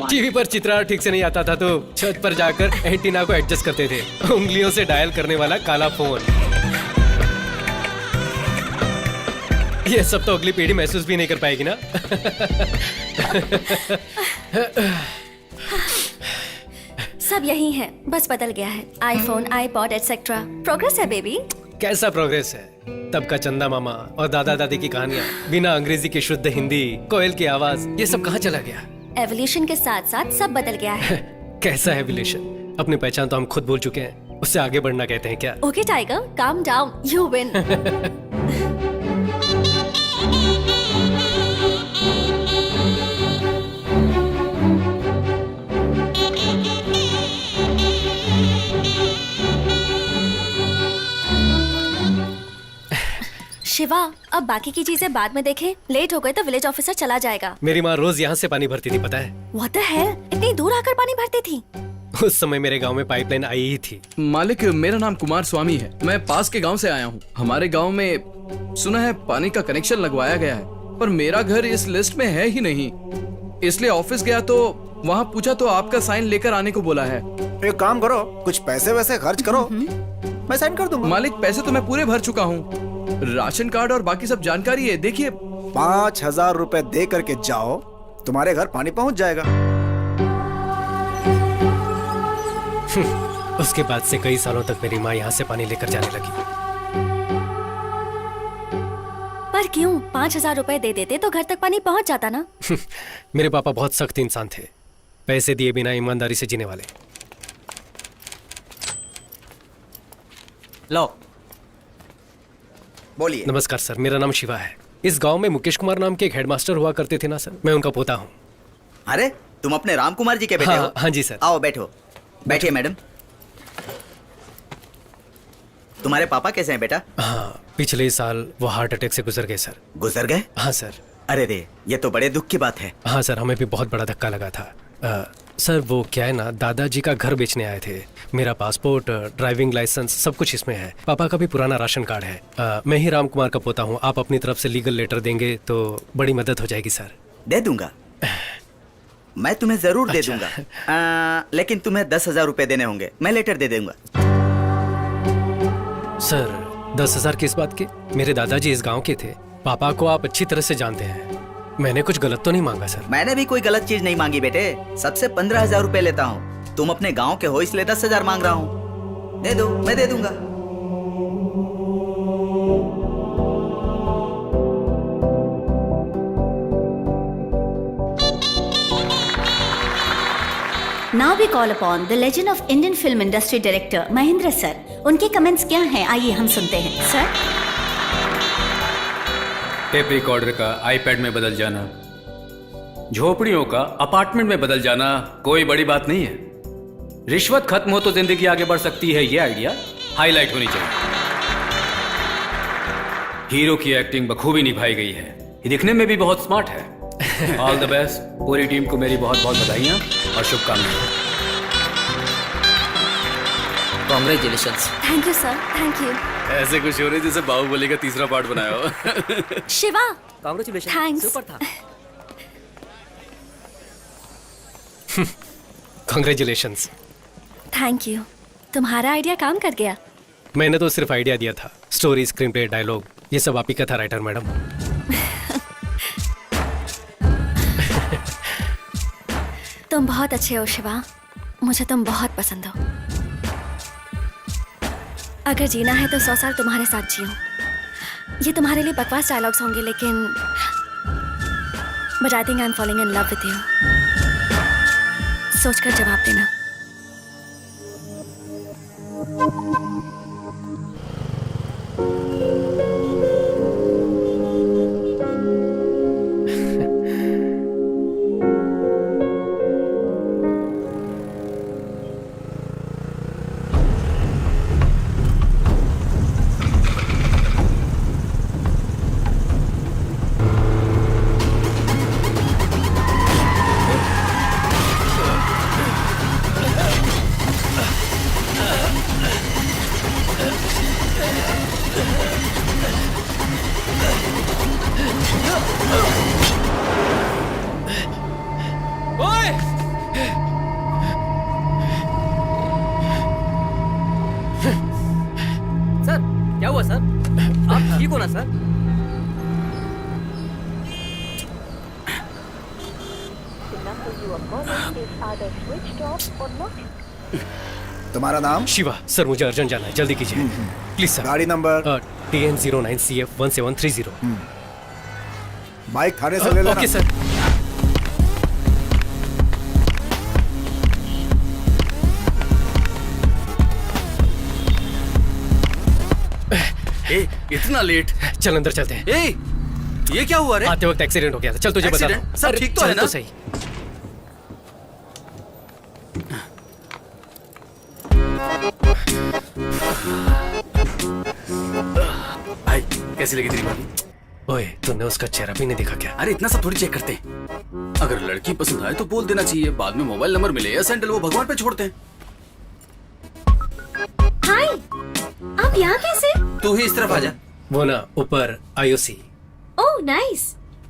F: टीवी पर चित्रण ठीक से नहीं आता था तो छत पर जाकर एंटीना को एडजस्ट करते थे। उंगलियों से डायल करने वाला काला फोन। ये सब तो अगली पीढ़ी महसूस भी नहीं कर पाएगी ना।
G: सब यही है, बस बदल गया है। IPhone, iPod etcetera. प्रोग्रेस है बेबी।
F: कैसा प्रोग्रेस है? तब का चंदा मामा और दादा दादी की कहानियां, बिना अंग्रेजी की शुद्ध हिंदी, कोयल की आवाज, ये सब कहाँ चला गया?
G: एवोल्यूशन के साथ साथ सब बदल गया है।
F: कैसा एवोल्यूशन? अपनी पहचान तो हम खुद भूल चुके हैं, उससे आगे बढ़ना कहते हैं क्या?
G: Okay tiger, calm down, you win. Shiva, अब बाकी की चीजें बाद में देखें। लेट हो गए तो विलेज ऑफिसर चला जाएगा।
F: मेरी माँ रोज यहाँ से पानी भरती थी, पता है?
G: What the hell? इतनी दूर आकर पानी भरती थी?
F: उस समय मेरे गांव में पाइपलाइन आई ही थी।
E: मालिक, मेरा नाम कुमार स्वामी है। मैं पास के गांव से आया हूँ। हमारे गांव में सुना है पानी का कनेक्शन लगवाया गया है, पर मेरा घर इस लिस्ट में है ही नहीं। इसलिए ऑफिस गया तो वहाँ पूछा तो आपका साइन लेकर आने को बोला है।
C: एक काम करो, कुछ पैसे वैसे खर्च करो, मैं साइन कर दूंगा।
E: मालिक, पैसे तो मैं पूरे भर चुका हूँ। राशन कार्ड और बाकी सब जानकारी है, देखिए।
C: 5,000 रुपए दे करके जाओ, तुम्हारे घर पानी पहुंच जाएगा।
F: उसके बाद से कई सालों तक मेरी माँ यहाँ से पानी लेकर जाने लगी।
G: पर क्यों 5,000 रुपए दे देते तो घर तक पानी पहुंच जाता ना।
F: मेरे पापा बहुत सख्त इंसान थे, पैसे दिए बिना ईमानदारी से जीने वाले।
H: लो बोलिए।
F: नमस्कार सर, मेरा नाम शिवा है। इस गांव में मुकेश कुमार नाम के एक हेडमास्टर हुआ करते थे ना सर, मैं उनका पोता हूँ।
H: अरे तुम अपने राम कुमार जी के बेटे हो?
F: हाँ जी सर।
H: आओ बैठो। बैठिए मैडम। तुम्हारे पापा कैसे हैं बेटा?
F: हाँ, पिछले साल वो हार्ट अटैक से गुजर गए सर।
H: गुजर गए?
F: हाँ सर।
H: अरे रे, ये तो बड़े दुख की बात है।
F: हाँ सर, हमें भी बहुत बड़ा धक्का लगा था। सर वो क्या है ना, दादाजी का घर बेचने आए थे। मेरा पासपोर्ट, ड्राइविंग लाइसेंस सब कुछ इसमें है। पापा का भी पुराना राशन कार्ड है। मैं ही राम कुमार का पोता हूँ। आप अपनी तरफ से लीगल लेटर देंगे तो बड़ी मदद हो जाएगी सर।
H: दे दूंगा, मैं तुम्हें जरूर दे दूंगा। लेकिन तुम्हें 10,000 रुपए देने होंगे। मैं लेटर दे दूंगा।
F: सर 10,000 किस बात के? मेरे दादाजी इस गांव के थे। पापा को आप अच्छी तरह से जानते हैं। मैंने कुछ गलत तो नहीं मांगा सर?
H: मैंने भी कोई गलत चीज नहीं मांगी बेटे। सबसे 15,000 रुपए लेता हूँ। तुम अपने गांव के हो इसलिए 10,000 मांग रहा हूँ। दे दो, मैं दे दूंगा।
D: Now we call upon the legend of Indian film industry director Mahendra sir. उनके कमेंट्स क्या हैं, आइए हम सुनते हैं सर।
L: टेप रिकॉर्डर का आईपैड में बदल जाना, झोपड़ियों का अपार्टमेंट में बदल जाना कोई बड़ी बात नहीं है। रिश्वत खत्म हो तो जिंदगी आगे बढ़ सकती है, ये आइडिया हाईलाइट होनी चाहिए। हीरो की एक्टिंग बखूबी निभाई गई है। ये दिखने में भी बहुत स्मार्ट है। All the best. पूरी टीम को मेरी बहुत बहुत बधाइयां और शुभकामनाएं।
H: Congratulations.
G: Thank you sir, thank you.
I: ऐसे खुश हो रहे जैसे बाहुबली का तीसरा पार्ट बनाया हो।
G: Shiva,
K: congratulation,
G: thanks.
K: सुपर था।
F: कांग्रेचुलेशंस।
G: थैंक यू, तुम्हारा आइडिया काम कर गया।
F: मैंने तो सिर्फ आइडिया दिया था। स्टोरी, स्क्रीन प्ले, डायलॉग ये सब आप ही का था राइटर मैडम।
G: तुम बहुत अच्छे हो शिवा, मुझे तुम बहुत पसंद हो। अगर जीना है तो 100 साल तुम्हारे साथ जियो। ये तुम्हारे लिए बकवास डायलॉग्स होंगे लेकिन but I think I am falling in love with you. सोचकर जवाब देना।
J: सर क्या हुआ सर? आप ठीक हो ना सर?
C: तुम्हारा नाम?
F: शिवा। सर मुझे अर्जेंट जाना है, जल्दी कीजिए प्लीज सर।
C: गाड़ी नंबर?
F: TN09CF 1730।
C: बाइक थाने से ले लेना।
F: Okay sir.
I: इतना लेट?
F: चल अंदर चलते हैं।
I: ये क्या हुआ रे?
F: आते वक्त एक्सीडेंट हो गया था। चल तुझे बता
I: एक्सीडेंट? सब ठीक तो है ना?
F: तो सही।
I: भाई कैसी लगी तेरी भाभी?
F: ओए तूने उसका चेहरा भी नहीं देखा क्या?
I: अरे इतना सब थोड़ी चेक करते हैं। अगर लड़की पसंद आए तो बोल देना चाहिए। बाद में मोबाइल नंबर मिले या सैंडल वो भगवान पे छोड़ते हैं।
G: हाय, आप यहाँ कैसे?
H: तू ही इस तरफ आ जा।
F: वो ना ऊपर IOC।
G: Oh nice.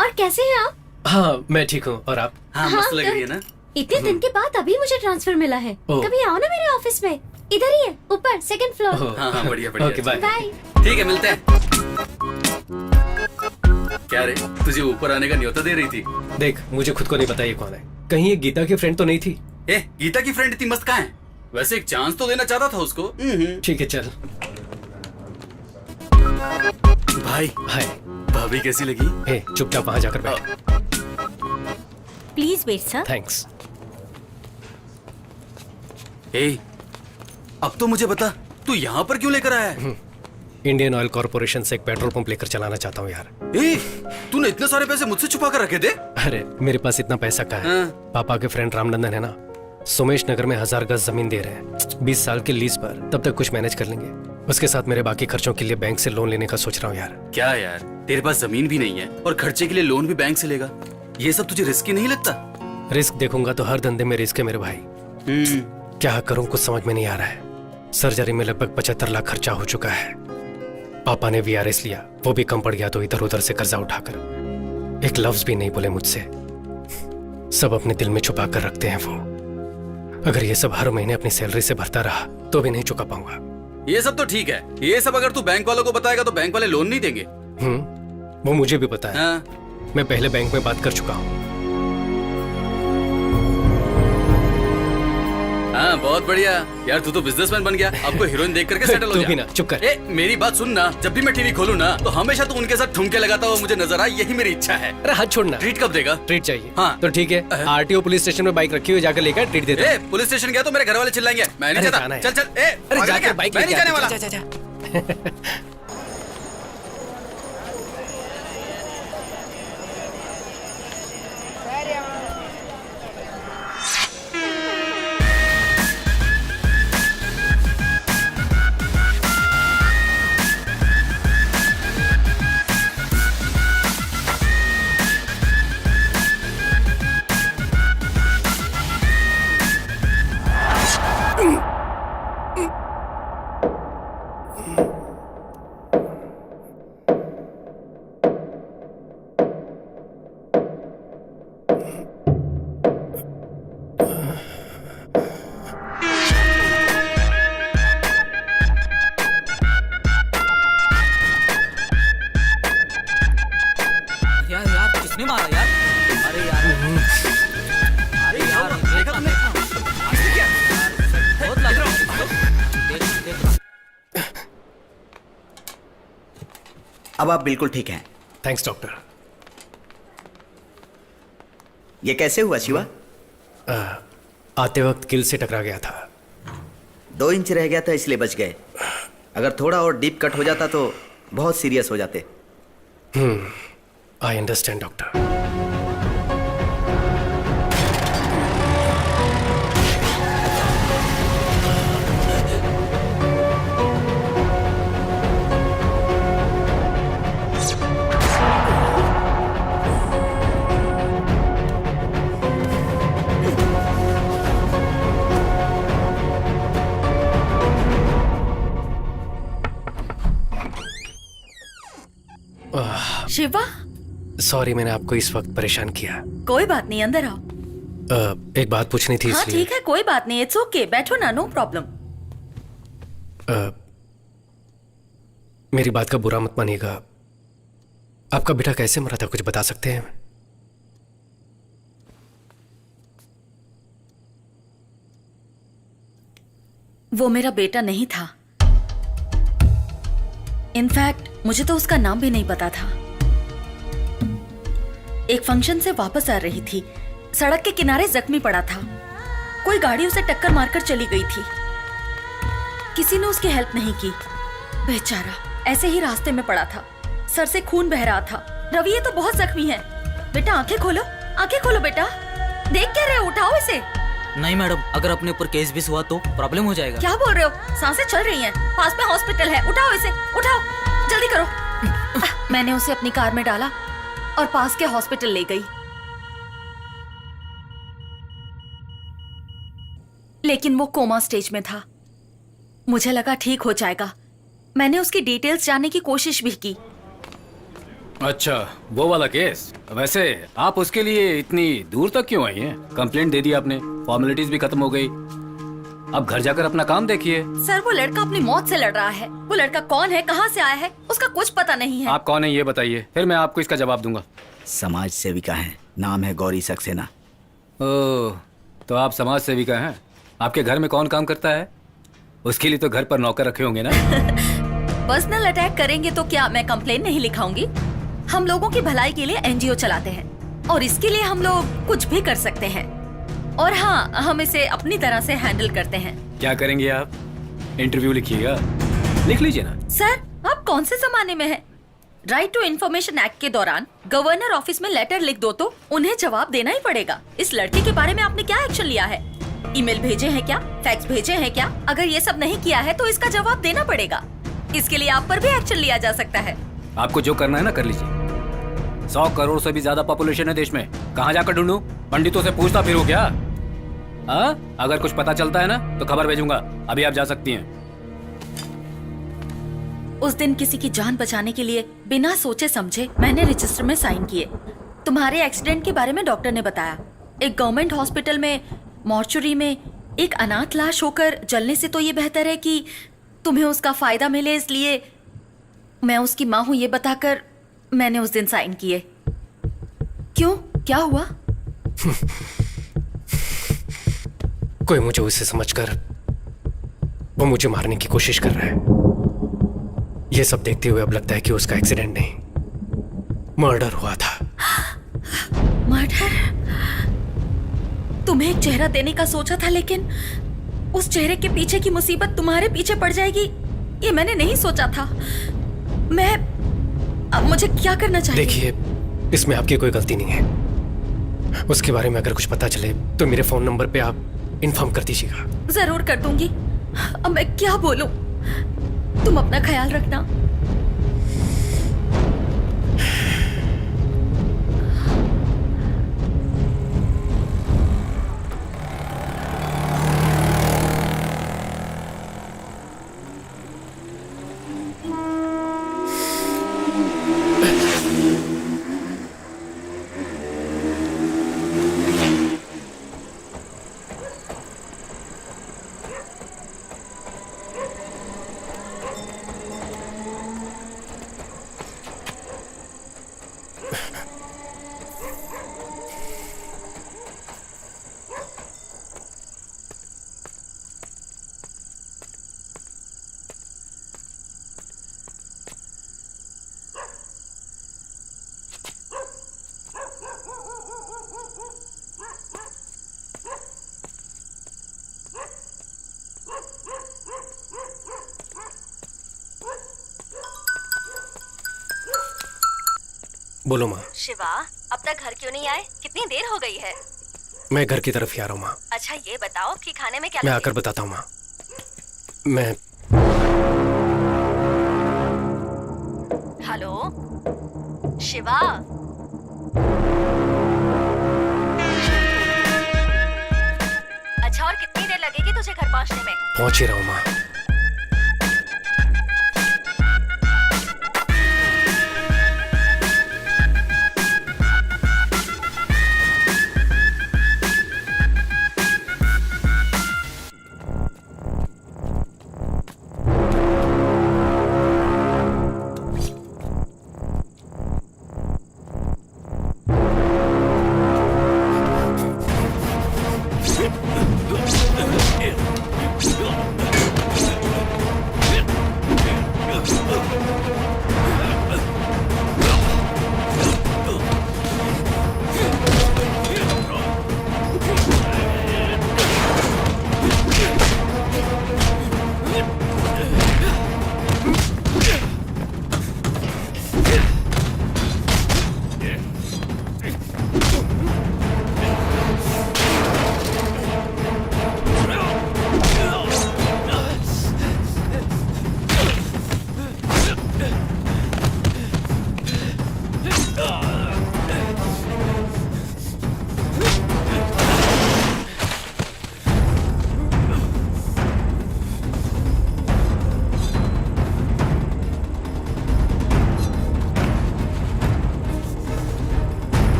G: और कैसे हैं आप?
F: हाँ मैं ठीक हूँ, और आप?
I: हाँ मस्त लग रही है ना?
G: इतने दिन के बाद अभी मुझे ट्रांसफर मिला है।
F: ओह।
G: कभी आओ ना मेरे ऑफिस में। इधर ही है, ऊपर सेकंड फ्लोर।
F: ओह,
I: हाँ हाँ बढ़िया बढ़िया।
F: Okay bye.
G: बाय।
H: ठीक है, मिलते हैं।
I: क्या रे, तुझे ऊपर आने का न्योता दे रही थी?
F: देख मुझे खुद को नहीं पता ये कौन है। कहीं ये गीता की फ्रेंड तो नहीं थी?
I: ए, गीता की फ्रेंड इतनी मस्त कहाँ है? वैसे एक चांस तो देना चाहता था उसको।
F: ठीक है चल।
I: भाई
F: हाय।
I: भाभी कैसी लगी?
F: हे चुपचाप वहां जाकर बैठ।
D: Please wait sir.
F: थैंक्स।
I: ए, अब तो मुझे बता तू यहाँ पर क्यों लेकर आया है?
F: इंडियन ऑयल कॉर्पोरेशन से एक पेट्रोल पंप लेकर चलाना चाहता हूँ यार।
I: ए, तूने इतने सारे पैसे मुझसे छुपा कर रखे थे?
F: अरे मेरे पास इतना पैसा कहाँ है। पापा के फ्रेंड रामनंदन है ना, सोमेश नगर में 1000 गज जमीन दे रहे हैं 20 साल के लीज पर। तब तक कुछ मैनेज कर लेंगे। उसके साथ मेरे बाकी खर्चों के लिए बैंक से लोन लेने का सोच रहा हूँ यार।
I: क्या यार, तेरे पास जमीन भी नहीं है और खर्चे के लिए लोन भी बैंक से लेगा? ये सब तुझे रिस्की नहीं लगता?
F: रिस्क देखूंगा तो हर धंधे में रिस्क है मेरे भाई। क्या करूं कुछ समझ में नहीं आ रहा है। सर्जरी में लगभग 75 लाख खर्चा हो चुका है। पापा ने VRS लिया, वो भी कम पड़ गया तो इधर उधर से कर्जा उठाकर। एक लफ्ज भी नहीं बोले मुझसे। सब अपने दिल में छुपा कर रखते हैं वो। अगर ये सब हर महीने अपनी सैलरी से भरता रहा तो भी नहीं चुका पाऊंगा।
I: ये सब तो ठीक है, ये सब अगर तू बैंक वालों को बताएगा तो बैंक वाले लोन नहीं देंगे।
F: वो मुझे भी पता है।
I: हाँ।
F: मैं पहले बैंक में बात कर चुका हूँ।
I: हाँ बहुत बढ़िया यार, तू तो बिजनेसमैन बन गया। आपको हीरोइन देख करके सेटल हो
F: तू
I: जा।
F: भी ना चुप कर।
I: ए, मेरी बात सुन ना, जब भी मैं टीवी खोलूं ना तो हमेशा तू उनके साथ ठुमके लगाता हुआ मुझे नजर आए, यही मेरी इच्छा है।
F: अरे हाथ छोड़ना।
I: ट्रीट कब देगा?
F: ट्रीट चाहिए।
I: हाँ।
F: तो ठीक है, RTO पुलिस स्टेशन में बाइक रखी हुई, जाकर लेकर ट्रीट दे दो।
I: ए, पुलिस स्टेशन गया तो मेरे घर वाले चिल्लाएंगे। मैं नहीं
F: अरे
I: जाता।
F: जाना है।
I: चल चल। ए,
F: अरे
I: पागल है
F: जाकर
I: क्या?
F: बाइक
I: मैं नहीं
F: लेके
I: जाने
F: आ।
I: वाला।
F: जा, जा, जा।
J: यार यार किसने मारा यार? अरे यार अरे यार देखा तुमने? बहुत लग रहा है। देख
K: अब आप बिल्कुल ठीक हैं।
F: Thanks doctor.
K: ये कैसे हुआ शिवा?
F: आते वक्त किल से टकरा गया था।
K: 2 इंच रह गया था इसलिए बच गए। अगर थोड़ा और डीप कट हो जाता तो बहुत सीरियस हो जाते।
F: I understand doctor.
B: Shiva,
F: sorry मैंने आपको इस वक्त परेशान किया।
B: कोई बात नहीं, अंदर आओ।
F: एक बात पूछनी थी
B: हाँ
F: इसलिए।
B: ठीक है, कोई बात नहीं, इट्स ओके, बैठो ना, नो प्रॉब्लम।
F: मेरी बात का बुरा मत मानिएगा। आपका बेटा कैसे मरा था, कुछ बता सकते हैं?
B: वो मेरा बेटा नहीं था। इनफैक्ट मुझे तो उसका नाम भी नहीं पता था। एक फंक्शन से वापस आ रही थी, सड़क के किनारे जख्मी पड़ा था। कोई गाड़ी उसे टक्कर मारकर चली गई थी। किसी ने उसकी हेल्प नहीं की। बेचारा ऐसे ही रास्ते में पड़ा था, सर से खून बह रहा था। रवि ये तो बहुत जख्मी है। बेटा आंखें खोलो बेटा। देख क्या रहे हो, उठाओ इसे।
J: नहीं मैडम, अगर अपने ऊपर केस भी हुआ तो प्रॉब्लम हो जाएगा।
B: क्या बोल रहे हो, सांसें चल रही हैं, पास में हॉस्पिटल है, उठाओ इसे, उठाओ, जल्दी करो। मैंने उसे अपनी कार में डाला और पास के हॉस्पिटल ले गई। लेकिन वो कोमा स्टेज में था। मुझे लगा ठीक हो जाएगा। मैंने उसकी डिटेल्स जानने की कोशिश भी की।
L: अच्छा, वो वाला केस। वैसे आप उसके लिए इतनी दूर तक क्यों आई हैं? कंप्लेंट दे दी आपने, फॉर्मेलिटीज भी खत्म हो गई। अब घर जाकर अपना काम देखिए।
B: सर वो लड़का अपनी मौत से लड़ रहा है। वो लड़का कौन है, कहाँ से आया है, उसका कुछ पता नहीं है।
L: आप कौन है ये बताइए, फिर मैं आपको इसका जवाब दूंगा।
K: समाज सेविका हैं, नाम है गौरी सक्सेना।
L: ओह, तो आप समाज सेविका हैं। आपके घर में कौन काम करता है? उसके लिए तो घर पर नौकर रखे होंगे ना?
B: पर्सनल अटैक करेंगे तो क्या मैं कंप्लेन नहीं लिखाऊंगी? हम लोगों की भलाई के लिए एनजीओ चलाते हैं और इसके लिए हम लोग कुछ भी कर सकते हैं। और हाँ, हम इसे अपनी तरह से हैंडल करते हैं।
L: क्या करेंगे आप? इंटरव्यू लिखिएगा। लिख लीजिए ना।
B: सर, आप कौन से जमाने में हैं? राइट टू इन्फॉर्मेशन एक्ट के दौरान गवर्नर ऑफिस में लेटर लिख दो तो उन्हें जवाब देना ही पड़ेगा। इस लड़के के बारे में आपने क्या एक्शन लिया है? ईमेल भेजे हैं क्या? फैक्स भेजे हैं क्या? अगर ये सब नहीं किया है तो इसका जवाब देना पड़ेगा। इसके लिए आप पर भी एक्शन लिया जा सकता है।
L: आपको जो करना है ना कर लीजिए। 100 करोड़ से भी ज्यादा पॉपुलेशन है देश में। कहाँ जाकर ढूंढूं? पंडितों से पूछता फिरूं क्या? हाँ, अगर कुछ पता चलता है ना तो खबर भेजूंगा। अभी आप जा सकती हैं।
B: उस दिन किसी की जान बचाने के लिए बिना सोचे समझे मैंने रजिस्टर में साइन किए। तुम्हारे एक्सीडेंट के बारे में डॉक्टर ने बताया। एक गवर्नमेंट हॉस्पिटल में मॉर्चुरी में एक अनाथ लाश होकर जलने से तो ये बेहतर है कि तुम्हें उसका फायदा मिले, इसलिए मैं उसकी माँ हूं ये बताकर मैंने उस दिन साइन किए। क्यों, क्या हुआ?
F: कोई मुझे उसे समझकर वो मुझे मारने की कोशिश कर रहा है। ये सब देखते हुए अब लगता है कि उसका एक्सीडेंट नहीं, मर्डर हुआ था।
B: मर्डर? तुम्हें एक चेहरा देने का सोचा था, लेकिन उस चेहरे के पीछे की मुसीबत तुम्हारे पीछे पड़ जाएगी, ये मैंने नहीं सोचा था। अब मुझे क्या करना चाहिए?
F: देखिए, इसमें आपकी कोई गलती नहीं है। उसके बारे में अगर कुछ पता चले तो मेरे फोन नंबर पे आप इन्फॉर्म कर दीजिएगा।
B: जरूर कर दूंगी। अब मैं क्या बोलूं? तुम अपना ख्याल रखना।
F: बोलो माँ।
G: शिवा, अब तक घर क्यों नहीं आए? कितनी देर हो गई है?
F: मैं घर की तरफ ही आ रहा हूँ माँ।
G: अच्छा ये बताओ कि खाने में क्या
F: मैं
G: लगे?
F: आकर बताता हूँ माँ। मैं
G: हेलो शिवा, अच्छा और कितनी देर लगेगी तुझे घर पहुँचने में?
F: पहुँच ही रहा हूँ माँ।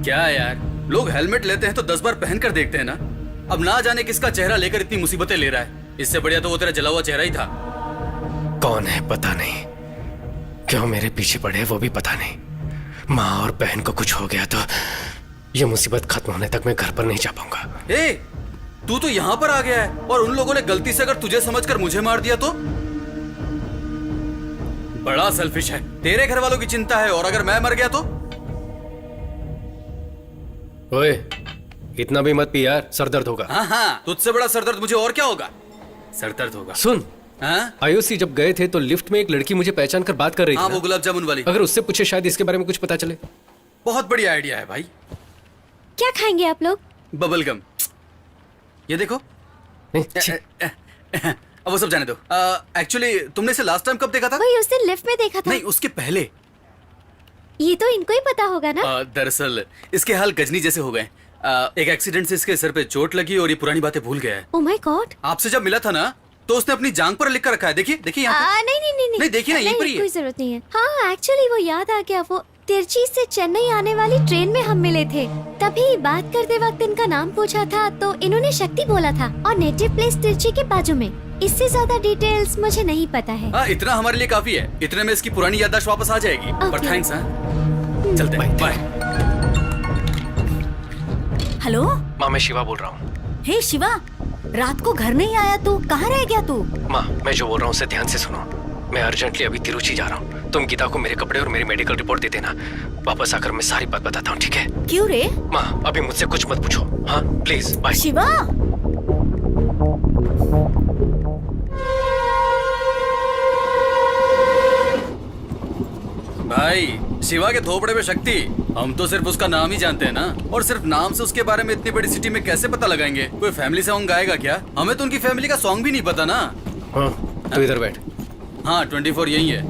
I: क्या यार, लोग हेलमेट लेते हैं तो 10 बार पहन कर देखते हैं ना। अब ना जाने किसका चेहरा लेकर इतनी मुसीबतें ले रहा है। इससे बढ़िया तो वो तेरा जला हुआ चेहरा ही था।
F: कौन है पता नहीं, क्यों मेरे पीछे पड़े वो भी पता नहीं। माँ और बहन को कुछ हो गया तो ये मुसीबत खत्म होने तक मैं घर पर नहीं जा पाऊंगा।
I: ए, तू तो यहाँ पर आ गया है और उन लोगों ने गलती से अगर तुझे समझकर मुझे मार दिया तो? बड़ा सेल्फिश है। तेरे घर वालों की चिंता है और अगर मैं मर गया तो?
F: ओए, इतना भी मत पी यार, सर दर्द होगा।
I: हाँ, तुझसे बड़ा सरदर्द मुझे और क्या होगा? सरदर्द होगा।
F: सुन,
I: हाँ?
F: आईओसी जब गए थे तो लिफ्ट में एक लड़की मुझे पहचान कर बात कर रही थी।
I: हाँ,
F: ना?
I: वो गुलाब जामुन वाली।
F: अगर उससे पूछे शायद इसके बारे में कुछ पता चले।
I: बहुत बढ़िया आइडिया है भाई।
G: क्या खाएंगे आप लोग?
I: Bubble gum. ये देखो।
F: नहीं, छी।
I: अब वो सब जाने दो। एक्चुअली तुमने इसे लास्ट टाइम कब देखा था?
G: वही उस दिन लिफ्ट में देखा था।
I: नहीं, उसके पहले।
G: ये तो इनको ही पता होगा ना।
I: दरअसल इसके हाल गजनी जैसे हो गए। एक एक्सीडेंट से इसके सर पे चोट लगी और ये पुरानी बातें भूल गया है।
G: Oh my God.
I: आपसे जब मिला था ना तो उसने अपनी जांघ पर लिख कर रखा है। देखिए देखिए यहाँ पे। नहीं, देखिए ना, यहीं पर ही है।
G: कोई जरूरत नहीं है। हाँ, एक्चुअली वो याद आ गया। वो तिरची से चेन्नई आने वाली ट्रेन में हम मिले थे। तभी बात करते वक्त इनका नाम पूछा था तो इन्होंने शक्ति बोला था और नेटिव प्लेस तिरची के बाजू में। इससे ज्यादा डिटेल्स मुझे नहीं पता है।
I: हाँ, इतना हमारे लिए काफी है। इतने में इसकी पुरानी याददाश्त वापस आ जाएगी। पर
G: Okay.
I: थैंक्स। हाँ, चलते हैं। बाय।
D: हेलो,
F: माँ, मैं शिवा बोल रहा हूँ।
D: हे शिवा, रात को घर नहीं आया तू, कहाँ रह गया तू?
F: माँ, मैं जो बोल रहा हूँ उसे ध्यान से सुनो। मैं अर्जेंटली अभी तिरुचि जा रहा हूँ। तुम गीता को मेरे कपड़े और मेरी मेडिकल रिपोर्ट दे देना। वापस आकर मैं सारी बात बताता हूँ, ठीक है?
D: क्यों रे?
F: माँ, अभी मुझसे कुछ मत पूछो। हाँ, प्लीज, बाय।
D: शिवा,
I: भाई, शिवा के थोपड़े में शक्ति। हम तो सिर्फ उसका नाम ही जानते हैं ना, और सिर्फ नाम से उसके बारे में इतनी बड़ी सिटी में कैसे पता लगाएंगे? कोई फैमिली सॉन्ग गाएगा क्या? हमें तो उनकी फैमिली का सॉन्ग भी नहीं पता ना।
F: हाँ, तो इधर बैठ।
I: हाँ, 24 यही है।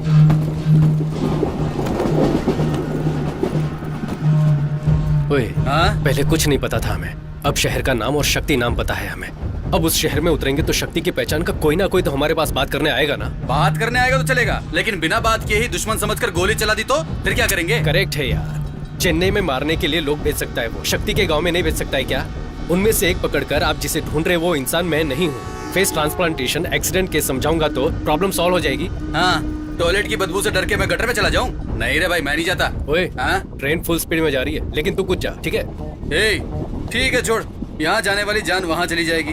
F: ओए,
I: हाँ?
F: पहले कुछ नहीं पता था हमें। अब शहर का नाम और शक्ति नाम पता है हमें। अब उस शहर में उतरेंगे तो शक्ति की पहचान का कोई ना कोई तो हमारे पास बात करने आएगा ना।
I: बात करने आएगा तो चलेगा, लेकिन बिना बात किए ही दुश्मन समझकर गोली चला दी तो फिर क्या करेंगे?
F: करेक्ट है यार। चेन्नई में मारने के लिए लोग भेज सकता है वो, शक्ति के गांव में नहीं भेज सकता है क्या? उनमें से एक पकड़कर आप जिसे ढूंढ रहे वो इंसान मैं नहीं हूँ। फेस ट्रांसप्लांटेशन एक्सीडेंट केस समझाऊंगा तो प्रॉब्लम सॉल्व हो जाएगी।
I: हाँ, टॉयलेट की बदबू से डर के मैं गटर में चला जाऊँ? नहीं रे भाई, मैं नहीं जाता।
F: ओए,
I: हाँ?
F: ट्रेन फुल स्पीड में जा रही है, लेकिन तू कुछ जा, ठीक है?
I: ए, ठीक है, छोड़। यहाँ जाने वाली जान वहाँ चली जाएगी।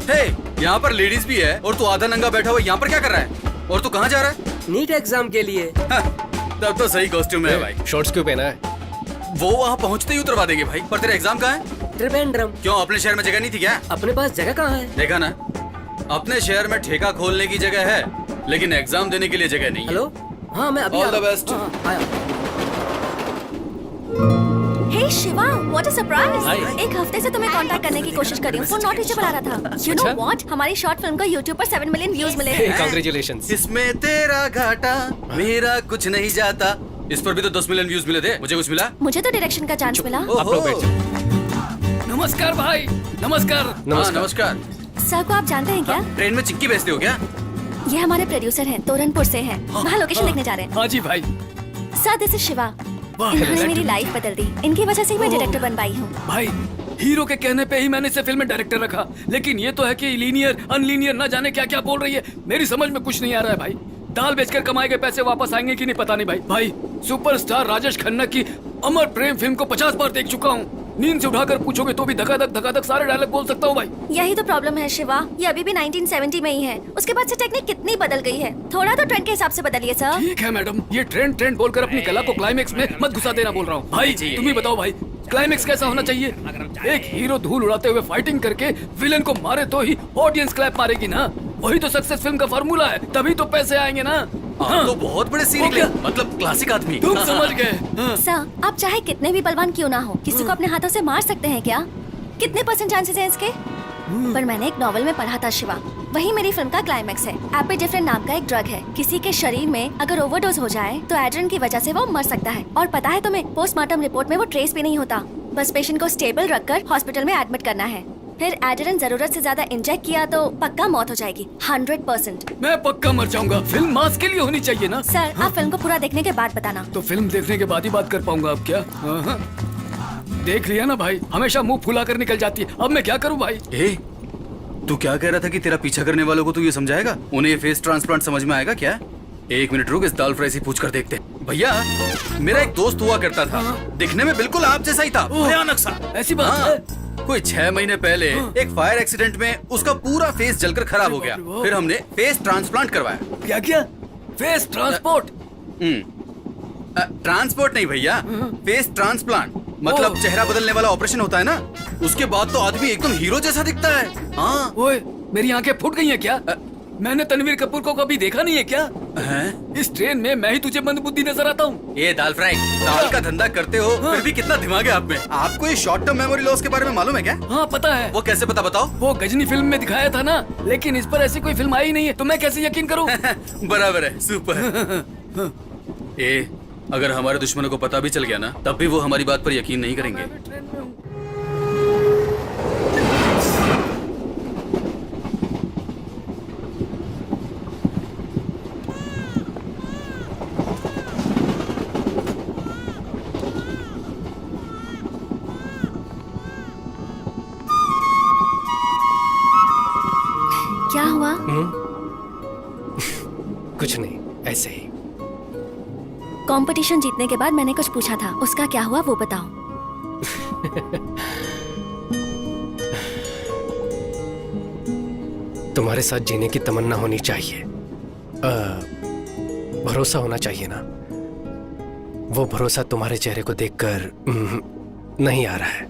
I: हे, यहाँ पर लेडीज भी है और तू आधा नंगा बैठा हुआ यहाँ पर क्या कर रहा है? और तू कहाँ जा रहा है?
J: नीट एग्जाम के लिए।
I: तब तो सही कॉस्ट्यूम है भाई।
F: शॉर्ट्स क्यों पहना है?
I: वो वहाँ पहुँचते ही उतरवा देंगे भाई। पर तेरा एग्जाम कहाँ है?
J: त्रिवेंद्रम।
I: क्यों, अपने शहर में जगह नहीं थी क्या?
J: अपने पास जगह कहाँ है?
I: देखा ना, अपने शहर में ठेका खोलने की जगह है, लेकिन एग्जाम देने के लिए जगह नहीं है।
J: हेलो, हाँ मैं अभी
I: All
J: आ रहा
I: the
J: हूँ।
I: best.
J: हाँ, आया।
G: Hey Shiva, what a surprise.
F: Hi.
G: एक हफ्ते से तुम्हें कांटेक्ट करने की कोशिश कर रही हूँ, फोन नॉट रीचेबल आ रहा था। यू नो
F: अच्छा?
G: व्हाट, हमारी शॉर्ट फिल्म को YouTube पर 7 मिलियन व्यूज मिले हैं।
F: कांग्रेचुलेशंस।
I: इसमें तेरा घाटा, मेरा कुछ नहीं जाता। इस पर भी तो 10 मिलियन व्यूज मिले थे। मुझे कुछ मिला?
G: मुझे तो डायरेक्शन का चांस मिला।
F: आप लोग बैठ जाओ।
L: नमस्कार भाई, नमस्कार।
I: हाँ, नमस्कार।
G: सर को आप जानते हैं क्या?
I: ट्रेन में चिक्की बेचते हो क्या?
G: ये हमारे प्रोड्यूसर हैं, तोरनपुर से हैं। वहाँ लोकेशन देखने जा रहे हैं।
L: हाँ जी भाई।
G: Sir, this is Shiva. इन्होंने मेरी लाइफ बदल दी। इनकी वजह से ही मैं डायरेक्टर बन पाई हूँ।
L: भाई, हीरो के कहने पे ही मैंने इसे फिल्म में डायरेक्टर रखा, लेकिन ये तो है कि लीनियर अनलीनियर न जाने क्या क्या बोल रही है। मेरी समझ में कुछ नहीं आ रहा है भाई। दाल बेचकर कमाए गए पैसे वापस आएंगे कि नहीं पता नहीं भाई। भाई, सुपरस्टार राजेश खन्ना की अमर प्रेम फिल्म को 50 बार देख चुका हूँ। नींद से उठाकर पूछोगे तो भी धकाधक सारे डायलॉग बोल सकता हूँ भाई।
G: यही तो प्रॉब्लम है शिवा, ये अभी भी 1970 में ही है। उसके बाद से टेक्निक कितनी बदल गई है। थोड़ा तो ट्रेंड के हिसाब से बदलिए सर।
L: ठीक है मैडम, ये ट्रेंड बोलकर अपनी कला को क्लाइमेक्स में मत घुसा देना बोल रहा हूँ। भाई तुम ही बताओ भाई, क्लाइमेक्स कैसा होना चाहिए? एक हीरो धूल उड़ाते हुए फाइटिंग करके विलेन को मारे तो ही ऑडियंस क्लैप मारेगी ना। वही तो सक्सेस फिल्म का फार्मूला है, तभी तो पैसे आएंगे ना।
I: हाँ, तो बहुत बड़े सीन निकले, मतलब क्लासिक आदमी।
L: तुम समझ गए।
G: सर, आप चाहे कितने भी बलवान क्यों ना हो, किसी को अपने हाथों से मार सकते हैं क्या? कितने % चांसेस हैं इसके? पर मैंने एक नॉवेल में पढ़ा था शिवा, वही मेरी फिल्म का क्लाइमेक्स है। एपिडिफ्रेन नाम का एक ड्रग है, किसी के शरीर में अगर ओवरडोज हो जाए तो एड्रेन की वजह से वो मर सकता है। और पता है तुम्हें, पोस्टमार्टम रिपोर्ट में वो ट्रेस भी नहीं होता। बस पेशेंट को स्टेबल रखकर हॉस्पिटल में एडमिट करना है। फिर एड्रेनलिन जरूरत से ज्यादा इंजेक्ट किया तो पक्का मौत हो जाएगी 100%।
L: मैं पक्का मर जाऊंगा। फिल्म मास के लिए होनी चाहिए ना।
G: सर आप फिल्म को पूरा देखने के बाद बताना।
L: तो फिल्म देखने के बाद ही बात कर पाऊंगा अब क्या? हाँ। देख लिया ना भाई, हमेशा मुंह फुला कर निकल जाती है। अब मैं क्या करूं भाई?
H: ए, तू क्या कह रहा था कि तेरा पीछा करने वालों को तू ये समझाएगा? उन्हें फेस ट्रांसप्लांट समझ में आएगा क्या? एक मिनट रुक, इस दाल फ्राई से पूछ कर देखते हैं। भैया, मेरा एक दोस्त हुआ करता था, दिखने में बिल्कुल आप जैसा ही था, भयानक सा।
L: ऐसी बात
H: हाँ,
L: है?
H: कोई 6 महीने पहले एक फायर एक्सीडेंट में उसका पूरा फेस जलकर खराब हो गया। फिर हमने फेस ट्रांसप्लांट करवाया।
L: क्या किया? Face transport?
H: ट्रांसपोर्ट नहीं भैया, फेस ट्रांसप्लांट मतलब चेहरा बदलने वाला ऑपरेशन होता है ना। उसके बाद तो आदमी एकदम हीरो जैसा दिखता है। हाँ।
L: ओए, मेरी आंखें फूट गई हैं क्या? मैंने तनवीर कपूर को कभी देखा नहीं है क्या? इस ट्रेन में मैं ही तुझे मंदबुद्धि नजर आता हूँ।
H: ये दाल फ्राई, दाल का धंधा करते हो फिर भी कितना दिमाग है आप में। आपको ये शॉर्ट टर्म मेमोरी लॉस के बारे में मालूम है क्या?
L: हाँ पता है।
H: वो कैसे पता, बताओ।
L: वो गजनी फिल्म में दिखाया था ना, लेकिन इस पर ऐसी कोई फिल्म आई नहीं है, तो मैं कैसे यकीन करूँ?
H: बराबर है, सुपर। ए, अगर हमारे दुश्मनों को पता भी चल गया ना, तब भी वो हमारी बात पर यकीन नहीं करेंगे।
G: क्या हुआ?
F: कुछ नहीं, ऐसे ही।
G: कंपटीशन जीतने के बाद मैंने कुछ पूछा था, उसका क्या हुआ वो बताओ।
F: तुम्हारे साथ जीने की तमन्ना होनी चाहिए, भरोसा होना चाहिए ना। वो भरोसा तुम्हारे चेहरे को देखकर नहीं आ रहा है।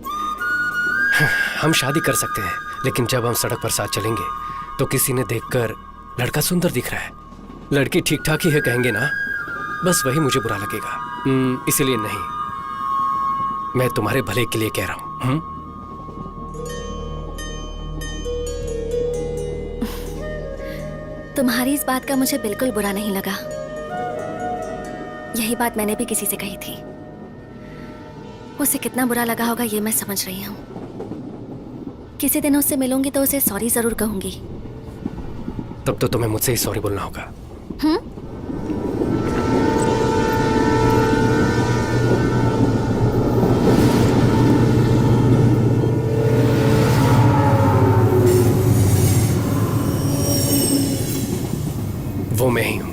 F: हम शादी कर सकते हैं, लेकिन जब हम सड़क पर साथ चलेंगे तो किसी ने देखकर लड़का सुंदर दिख रहा है, लड़की ठीक ठाक ही है कहेंगे ना, बस वही मुझे बुरा लगेगा। इसीलिए नहीं, मैं तुम्हारे भले के लिए कह रहा हूं।
G: तुम्हारी इस बात का मुझे बिल्कुल बुरा नहीं लगा। यही बात मैंने भी किसी से कही थी। उसे कितना बुरा लगा होगा ये मैं समझ रही हूँ। किसी दिन उससे मिलूंगी तो उसे सॉरी जरूर कहूंगी।
F: तब तो तुम्हें मुझसे ही सॉरी बोलना होगा। वो मैं ही हूं।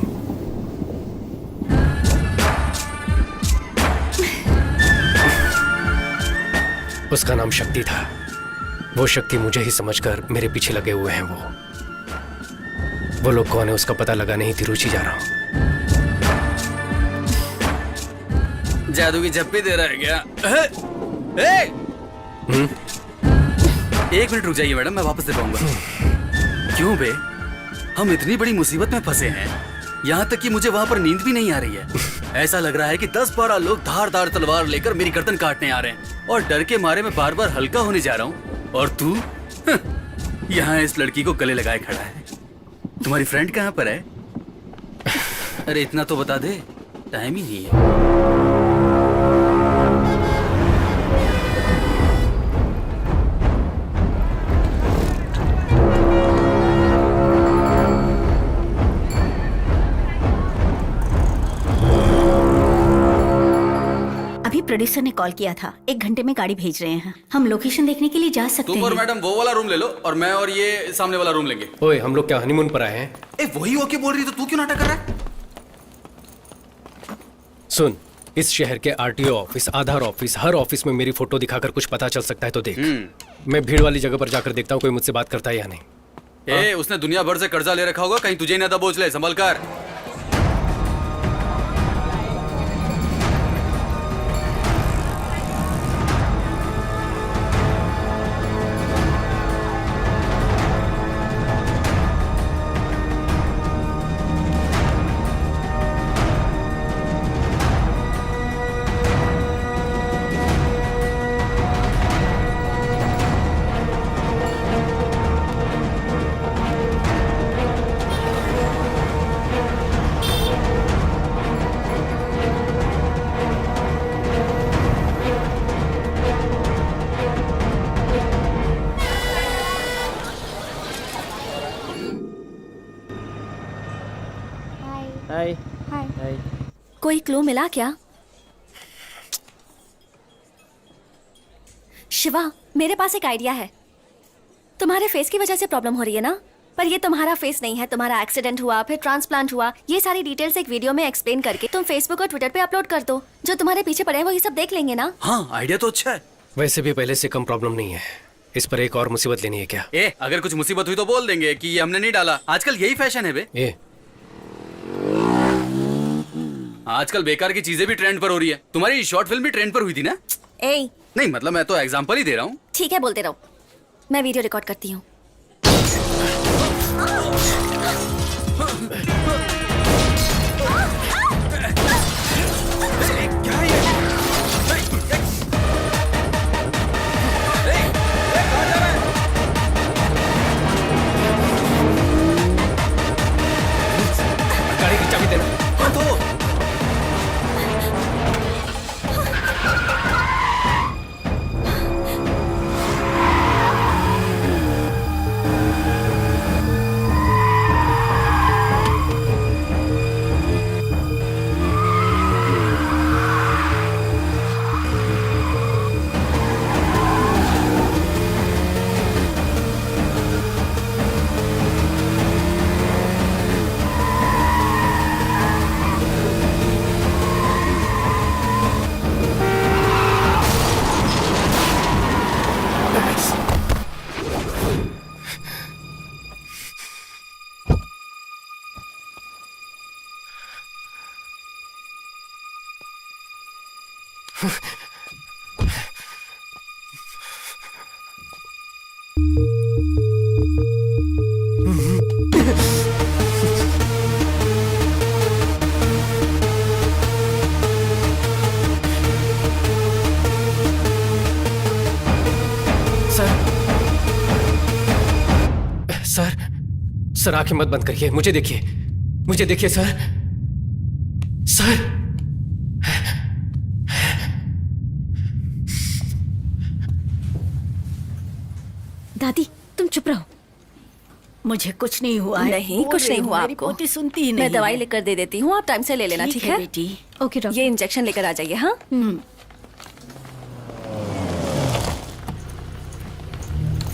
F: उसका नाम शक्ति था। वो शक्ति मुझे ही समझकर मेरे पीछे लगे हुए हैं। वो लोग कौन है उसका पता लगाने ही रुचि जा रहा हूं।
H: जादू की झप्पी दे रहा है क्या? एक मिनट रुक जाइए मैडम, मैं वापस दे पाऊंगा। क्यों बे, हम इतनी बड़ी मुसीबत में फंसे हैं, यहाँ तक कि मुझे वहाँ पर नींद भी नहीं आ रही है। ऐसा लग रहा है कि 10-12 लोग धारदार तलवार लेकर मेरी गर्दन काटने आ रहे हैं, और डर के मारे मैं बार बार हल्का होने जा रहा हूँ, और तू यहाँ इस लड़की को गले लगाए खड़ा है। तुम्हारी फ्रेंड कहाँ पर है? अरे इतना तो बता दे, टाइम ही नहीं है।
D: प्रोड्यूसर ने कॉल किया था, 1 घंटे में गाड़ी भेज रहे हैं। हम लोकेशन देखने के लिए जा सकते हैं।
H: तुम और मैडम वो वाला रूम ले लो, और मैं और ये सामने वाला रूम लेंगे।
F: ओए, हम लोग क्या हनीमून पर आए हैं?
H: वही ओके बोल रही तो तू क्यों नाटक कर रहा है?
F: सुन, इस शहर के आरटीओ ऑफिस, आधार ऑफिस, हर ऑफिस में मेरी फोटो दिखाकर कुछ पता चल सकता है तो देख। मैं भीड़ वाली जगह पर जाकर देखता हूँ कोई मुझसे बात करता है या नहीं।
H: उसने दुनिया भर से कर्जा ले रखा होगा, कहीं तुझे ना दबोच ले, संभल कर।
J: हाय
G: हाय। कोई क्लू मिला क्या? शिवा, मेरे पास एक आइडिया है। तुम्हारे फेस की वजह से प्रॉब्लम हो रही है ना, पर ये तुम्हारा फेस नहीं है। तुम्हारा एक्सीडेंट हुआ, फिर ट्रांसप्लांट हुआ, ये सारी डिटेल्स एक वीडियो में एक्सप्लेन करके तुम फेसबुक और ट्विटर पे अपलोड कर दो। जो तुम्हारे पीछे पड़े हैं वो ये सब देख लेंगे ना।
H: हाँ, आइडिया तो अच्छा है।
F: वैसे भी पहले से कम प्रॉब्लम नहीं है, इस पर एक और मुसीबत लेनी है क्या?
H: अगर कुछ मुसीबत हुई तो बोल देंगे कि ये हमने नहीं डाला। आजकल यही फैशन है बे। आजकल बेकार की चीजें भी ट्रेंड पर हो रही है। तुम्हारी शॉर्ट फिल्म भी ट्रेंड पर हुई थी ना? नहीं मतलब मैं तो एग्जांपल ही दे रहा हूँ।
G: ठीक है, बोलते रहो। मैं वीडियो रिकॉर्ड करती हूँ।
F: गाड़ी की चाबी देना। सर आंखें मत बंद करिए, मुझे देखिए सर।
D: दादी तुम चुप रहो, मुझे कुछ नहीं हुआ है।
G: नहीं, कुछ नहीं हुआ आपको।
D: पोती सुनती ही नहीं।
G: मैं दवाई लिख कर दे देती हूँ, आप टाइम से ले लेना, ठीक है
D: बेटी?
G: Okay doctor. ये इंजेक्शन लेकर आ जाइए। हाँ,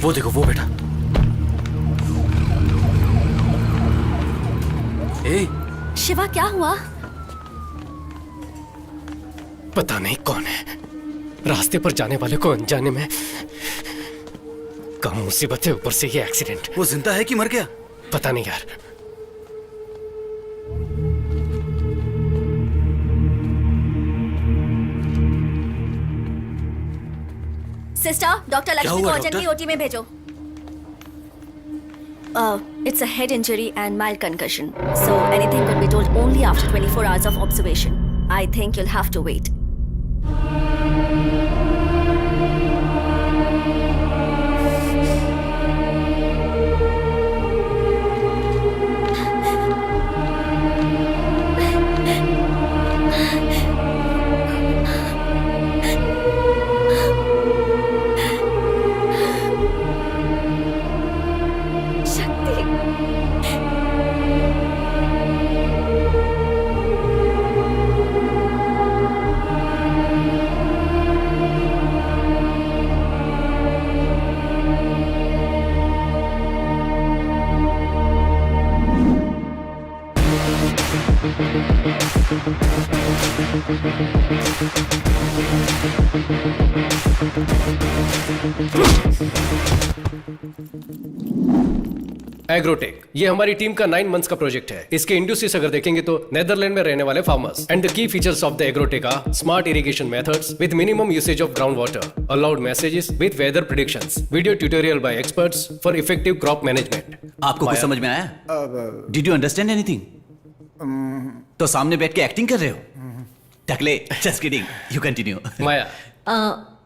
F: वो देखो, वो बेटा।
G: शिवा, क्या हुआ?
F: पता नहीं कौन है, रास्ते पर जाने वाले को अनजाने में कम मुसीबत है, ऊपर से ये एक्सीडेंट।
H: वो जिंदा है कि मर गया?
F: पता नहीं यार।
G: सिस्टर, डॉक्टर लक्ष्मी को अर्जेंटली ओटी में भेजो। It's a head injury and mild concussion, so anything could be told only after 24 hours of observation. I think you'll have to wait.
F: Agrotech, ये हमारी टीम का 9 मंथ्स का प्रोजेक्ट है। इसके industries अगर देखेंगे तो नेदरलैंड में रहने वाले farmers. And the key features of the agrotech are smart irrigation methods with minimum usage of ground water, aloud messages with weather predictions, video tutorial by experts for effective crop management.
A: आपको कुछ समझ में आया? Did you understand anything? तो सामने बैठ के acting कर रहे हो? टकले, just kidding, you continue.
F: Maya,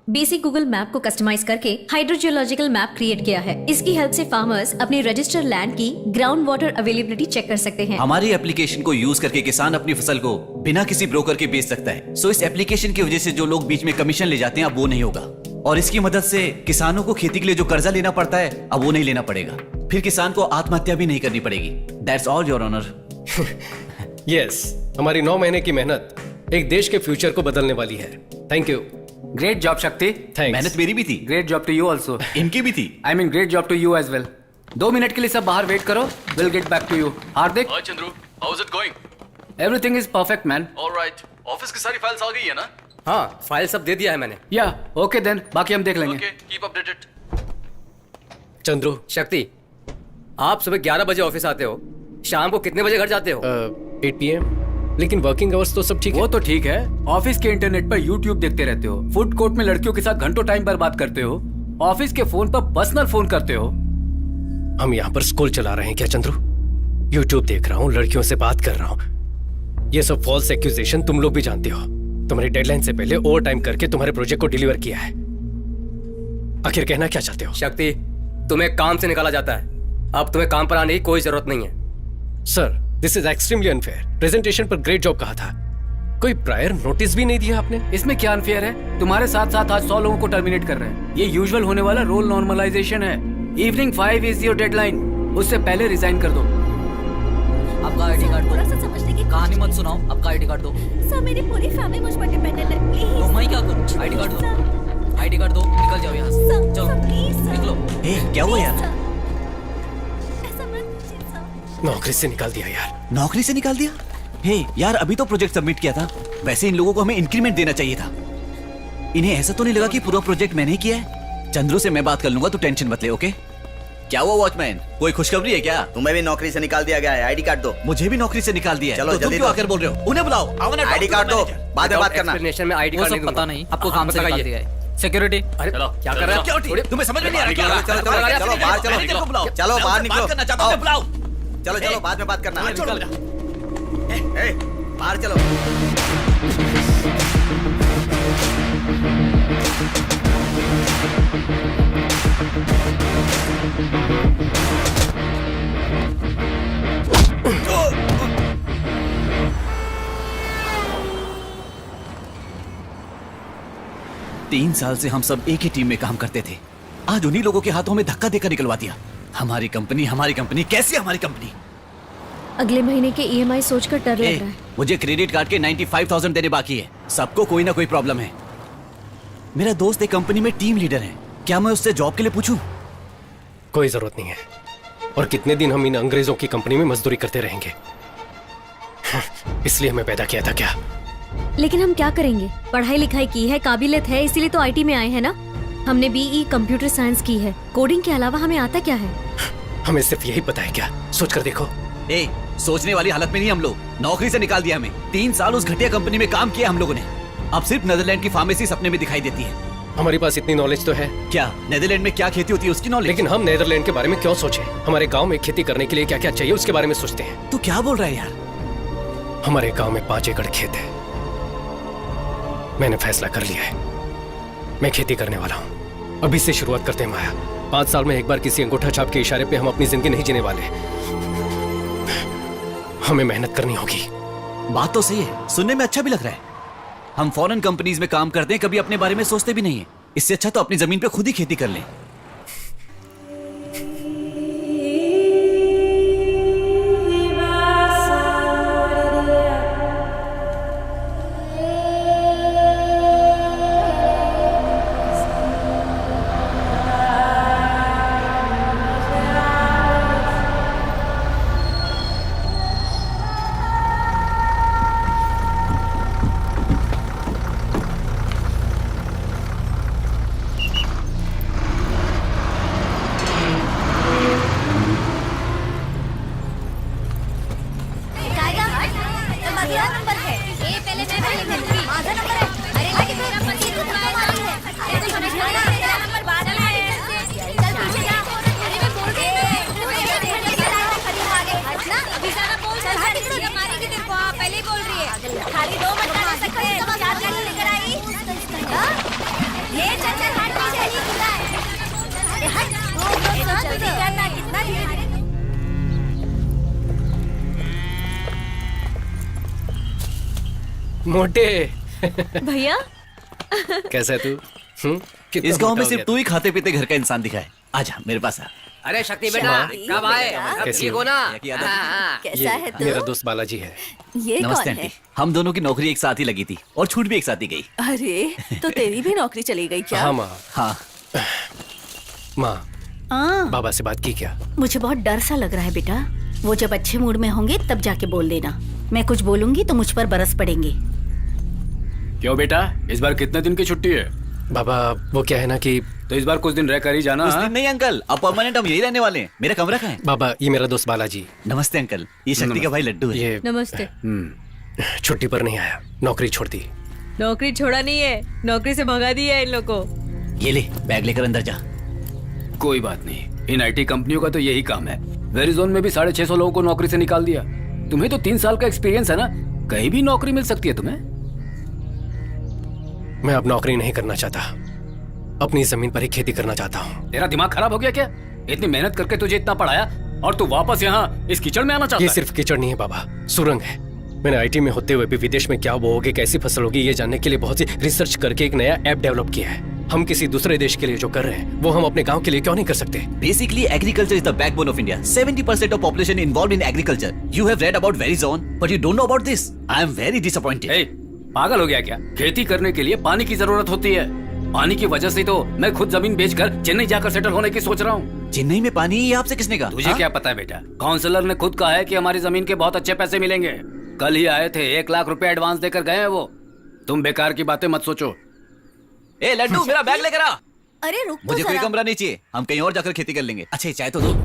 M: basic Google map को कस्टमाइज करके हाइड्रोजियोलॉजिकल मैप क्रिएट किया है। इसकी हेल्प से फार्मर्स अपने रजिस्टर लैंड की ग्राउंड वाटर अवेलेबिलिटी चेक कर सकते हैं।
A: हमारी एप्लीकेशन को यूज करके किसान अपनी फसल को बिना किसी ब्रोकर के बेच सकता है। सो इस एप्लीकेशन की वजह से जो लोग बीच में कमीशन ले जाते हैं अब वो नहीं होगा, और इसकी मदद से किसानों को खेती के लिए जो कर्जा लेना पड़ता है अब वो नहीं लेना पड़ेगा। फिर किसान को आत्महत्या भी नहीं करनी पड़ेगी। That's all your honour.
F: Yes, हमारी 9 महीने की मेहनत एक देश के फ्यूचर को बदलने वाली है। Thank you.
L: Great job Shakti.
F: Thanks.
A: मेहनत मेरी भी थी,
L: great job to you also.
A: इनकी भी थी।
L: I mean great job to you as well. 2 minute के लिए सब बाहर वेट करो, will get back to you. Hardik,
I: hi Chandru, how is it going?
L: Everything is perfect man.
I: Alright, office की सारी फाइल्स आ गई है ना?
F: हाँ, फाइल सब दे दिया है मैंने।
L: या ओके देन, बाकी हम देख लेंगे।
I: Okay, keep updated.
F: चंद्रू,
J: शक्ति, आप सुबह 11 बजे ऑफिस आते हो, शाम को कितने बजे घर जाते हो?
F: 8 PM, लेकिन वर्किंग आवर्स तो सब ठीक है।
L: वो तो ठीक है, ऑफिस के इंटरनेट पर यूट्यूब देखते रहते हो, फूड कोर्ट में लड़कियों के साथ घंटों टाइम बर्बाद करते हो, ऑफिस के फोन पर पर्सनल फोन करते हो।
F: हम यहाँ पर स्कूल चला रहे हैं क्या चंद्रू? यूट्यूब देख रहा हूँ, लड़कियों से बात कर रहा हूँ। ये सब फॉल्स एक्यूजेशन तुम लोग भी जानते हो। तुम्हारी डेडलाइन से पहले ओवर टाइम करके तुम्हारे प्रोजेक्ट को डिलीवर किया है। आखिर कहना क्या चाहते हो?
J: शक्ति, तुम्हें काम से निकाला जाता है, अब तुम्हें काम पर आने की कोई जरूरत नहीं है।
F: Sir, this is extremely unfair. Presentation पर ग्रेट जॉब कहा था, कोई प्रायर नोटिस भी नहीं दिया आपने।
L: इसमें क्या अनफेयर है? तुम्हारे साथ साथ आज 100 लोगों को टर्मिनेट कर रहे हैं। ये यूजुअल होने वाला रोल नॉर्मलाइजेशन है। इवनिंग 5 इज योर डेडलाइन, उससे पहले रिजाइन कर दो।
J: आपका आईडी कार्ड
G: थोड़ा सा समझने की
J: कहानी मत सुनाओ, आपका आईडी कार्ड दो।
G: सर, मेरी पूरी फैमिली मुझ पर डिपेंडेंट है, प्लीज।
J: तो मैं क्या करूं? आईडी कार्ड दो, आईडी कार्ड दो, निकल जाओ यहाँ से।
G: सर,
J: चलो,
G: प्लीज सर।
J: निकलो।
A: ए, क्या हुआ यार?
G: ऐसा मत कीजिए सर।
F: नौकरी से निकाल दिया यार।
A: नौकरी से निकाल दिया? हे यार, अभी तो प्रोजेक्ट सबमिट किया था। वैसे इन लोगों को हमें इंक्रीमेंट देना चाहिए था। इन्हें ऐसा तो नहीं लगा कि पूरा प्रोजेक्ट मैंने ही किया है? चंद्रू से मैं बात कर लूंगा, तू टेंशन मत ले, ओके? क्या हुआ वॉचमैन, कोई खुशखबरी है क्या?
N: तुम्हें भी नौकरी से निकाल दिया गया है, आईडी कार्ड दो।
A: मुझे भी नौकरी से निकाल दिया है।
N: चलो,
A: तो तुम
N: जल्दी
A: क्यों
N: दो।
A: आकर बोल रहे हो? उन्हें बुलाओ।
N: आईडी कार्ड दो, बाद में बात करना।
J: एक्सप्लेनेशन में आईडी कार्ड नहीं दूंगा।
L: पता नहीं,
J: आपको काम से निकाल दिया है।
L: सिक्योरिटी।
J: अरे क्या कर रहे हो?
A: क्या तुम्हें समझ में नहीं आ रहा?
N: चलो चलो चलो चलो बाहर चलो,
A: मैनेजर को बुलाओ।
N: चलो बाहर निकलो।
A: बात करना चाहता हूं, बुलाओ।
N: चलो चलो बाद में बात करना।
A: छोड़ो मुझे।
N: ए, बाहर चलो।
A: तीन साल से हम सब एक ही टीम में काम करते थे। आज उन्हीं लोगों के हाथों में धक्का देकर निकलवा दिया। हमारी कंपनी, कैसे हमारी कंपनी?
M: अगले महीने के EMI सोचकर डर लग रहा है।
A: मुझे क्रेडिट कार्ड के 95,000 देने बाकी है। सबको कोई ना कोई प्रॉब्लम है। मेरा दोस्त एक कंपनी में टीम लीडर है, क्या मैं उससे जॉब के लिए पूछूं?
F: कोई जरूरत नहीं है। और कितने दिन हम इन अंग्रेजों की कंपनी में मजदूरी करते रहेंगे? इसलिए हमें पैदा किया था क्या?
M: लेकिन हम क्या करेंगे? पढ़ाई लिखाई की है, काबिलियत है, इसीलिए तो IT में आए हैं ना। हमने BE कंप्यूटर साइंस की है, कोडिंग के अलावा हमें आता क्या है?
F: हमें सिर्फ यही पता है क्या? सोच कर देखो।
A: ए, सोचने वाली हालत में नहीं हम लोग। नौकरी से निकाल दिया हमें। 3 साल उस घटिया कंपनी में काम किया हम लोगों ने। अब सिर्फ नेदरलैंड की फार्मेसी सपने में दिखाई देती है।
F: हमारे पास इतनी नॉलेज तो है।
A: क्या नेदरलैंड में क्या खेती होती है उसकी नॉलेज?
F: लेकिन हम नेदरलैंड के बारे में क्यों सोचें? हमारे गांव में खेती करने के लिए क्या क्या चाहिए उसके बारे में सोचते हैं।
A: तू क्या बोल रहा है यार?
F: हमारे गांव में 5 एकड़ खेत है। मैंने फैसला कर लिया है, मैं खेती करने वाला हूं। अभी से शुरुआत करते हैं माया। 5 साल में एक बार किसी अंगूठा छाप के इशारे पे हम अपनी जिंदगी नहीं जीने वाले। हमें मेहनत करनी होगी।
A: बात तो सही है, सुनने में अच्छा भी लग रहा है। हम फॉरेन कंपनीज में काम करते हैं, कभी अपने बारे में सोचते भी नहीं है। इससे अच्छा तो अपनी जमीन पे खुद ही खेती कर लें।
F: मोटे
M: भैया
F: कैसा है तू?
A: इस गांव में सिर्फ तू ही खाते पीते घर का इंसान दिखा है। आजा मेरे पास आ।
J: अरे शक्ति बेटा कब आए? सब
F: कैसी
J: ठीक
F: हो?
J: हो ना?
A: यादव?
J: हाँ,
G: कैसा है तू?
F: मेरा दोस्त बालाजी है।
G: ये
A: नमस्ते
G: कौन
A: आंटी।
G: है?
A: हम दोनों की नौकरी एक साथ ही लगी थी और छूट भी एक साथ ही गई।
G: अरे तो तेरी भी नौकरी चली गई क्या?
F: हाँ माँ।
A: हाँ
F: माँ, बाबा से बात की क्या?
D: मुझे बहुत डर सा लग रहा है बेटा। वो जब अच्छे मूड में होंगे तब जाके बोल देना। मैं कुछ बोलूंगी तो मुझ पर बरस पड़ेंगे।
L: क्यों बेटा, इस बार कितने दिन की छुट्टी है?
F: बाबा वो क्या है ना कि
L: तो इस बार कुछ दिन रह कर ही जाना।
A: कुछ
L: हाँ?
A: दिन नहीं अंकल, अब परमानेंट हम यही रहने वाले हैं। मेरा कमरा कहाँ है?
F: बाबा ये मेरा दोस्त बालाजी।
A: नमस्ते अंकल, ये शक्ति का भाई लड्डू है।
F: ये
M: नमस्ते।
F: छुट्टी पर नहीं आया, नौकरी छोड़ दी।
M: नौकरी छोड़ा नहीं है, नौकरी से भगा दिया है इन लोगों को।
A: ये ले बैग लेकर अंदर जा।
L: कोई बात नहीं, इन आईटी कंपनियों का तो यही काम है। वेरिजोन में भी 650 लोगों को नौकरी से निकाल दिया। तुम्हें तो 3 साल का एक्सपीरियंस है ना, कहीं भी नौकरी मिल सकती है तुम्हें।
F: मैं अब नौकरी नहीं करना चाहता, अपनी जमीन पर ही खेती करना चाहता हूँ।
L: तेरा दिमाग खराब हो गया क्या? इतनी मेहनत करके तुझे इतना पढ़ाया और तू वापस यहाँ इस कीचड़ में आना चाहता
F: ये
L: है?
F: सिर्फ कीचड़ नहीं है बाबा, सुरंग है। मैंने आईटी में होते हुए भी विदेश में क्या बोओगे, कैसी फसल होगी, ये जानने के लिए बहुत सी रिसर्च करके एक नया ऐप डेवलप किया है। हम किसी दूसरे देश के लिए जो कर रहे हैं वो हम अपने गांव के लिए क्यों नहीं कर सकते?
A: Basically, agriculture is the backbone of India. 70% of population involved in agriculture. You have read about Verizon, but you don't know about this. I am very disappointed.
L: ए, पागल हो गया क्या? खेती करने के लिए पानी की जरूरत होती है। पानी की वजह से तो मैं खुद जमीन बेचकर चेन्नई जाकर सेटल होने की सोच रहा हूँ।
A: चेन्नई में पानी ये आपसे किसने कहा?
L: तुझे क्या पता है बेटा? काउंसलर ने खुद कहा है कि हमारी जमीन के बहुत अच्छे पैसे मिलेंगे। कल ही आए थे, 1 लाख रुपए एडवांस देकर गए हैं वो। तुम बेकार की बातें मत सोचो।
A: ए लड्डू, मेरा बैग लेकर आ।
G: अरे रुक तो
A: मुझे कोई
G: जरा।
A: कमरा नहीं चाहिए, हम कहीं और जाकर खेती कर लेंगे। अच्छा चाय तो दो।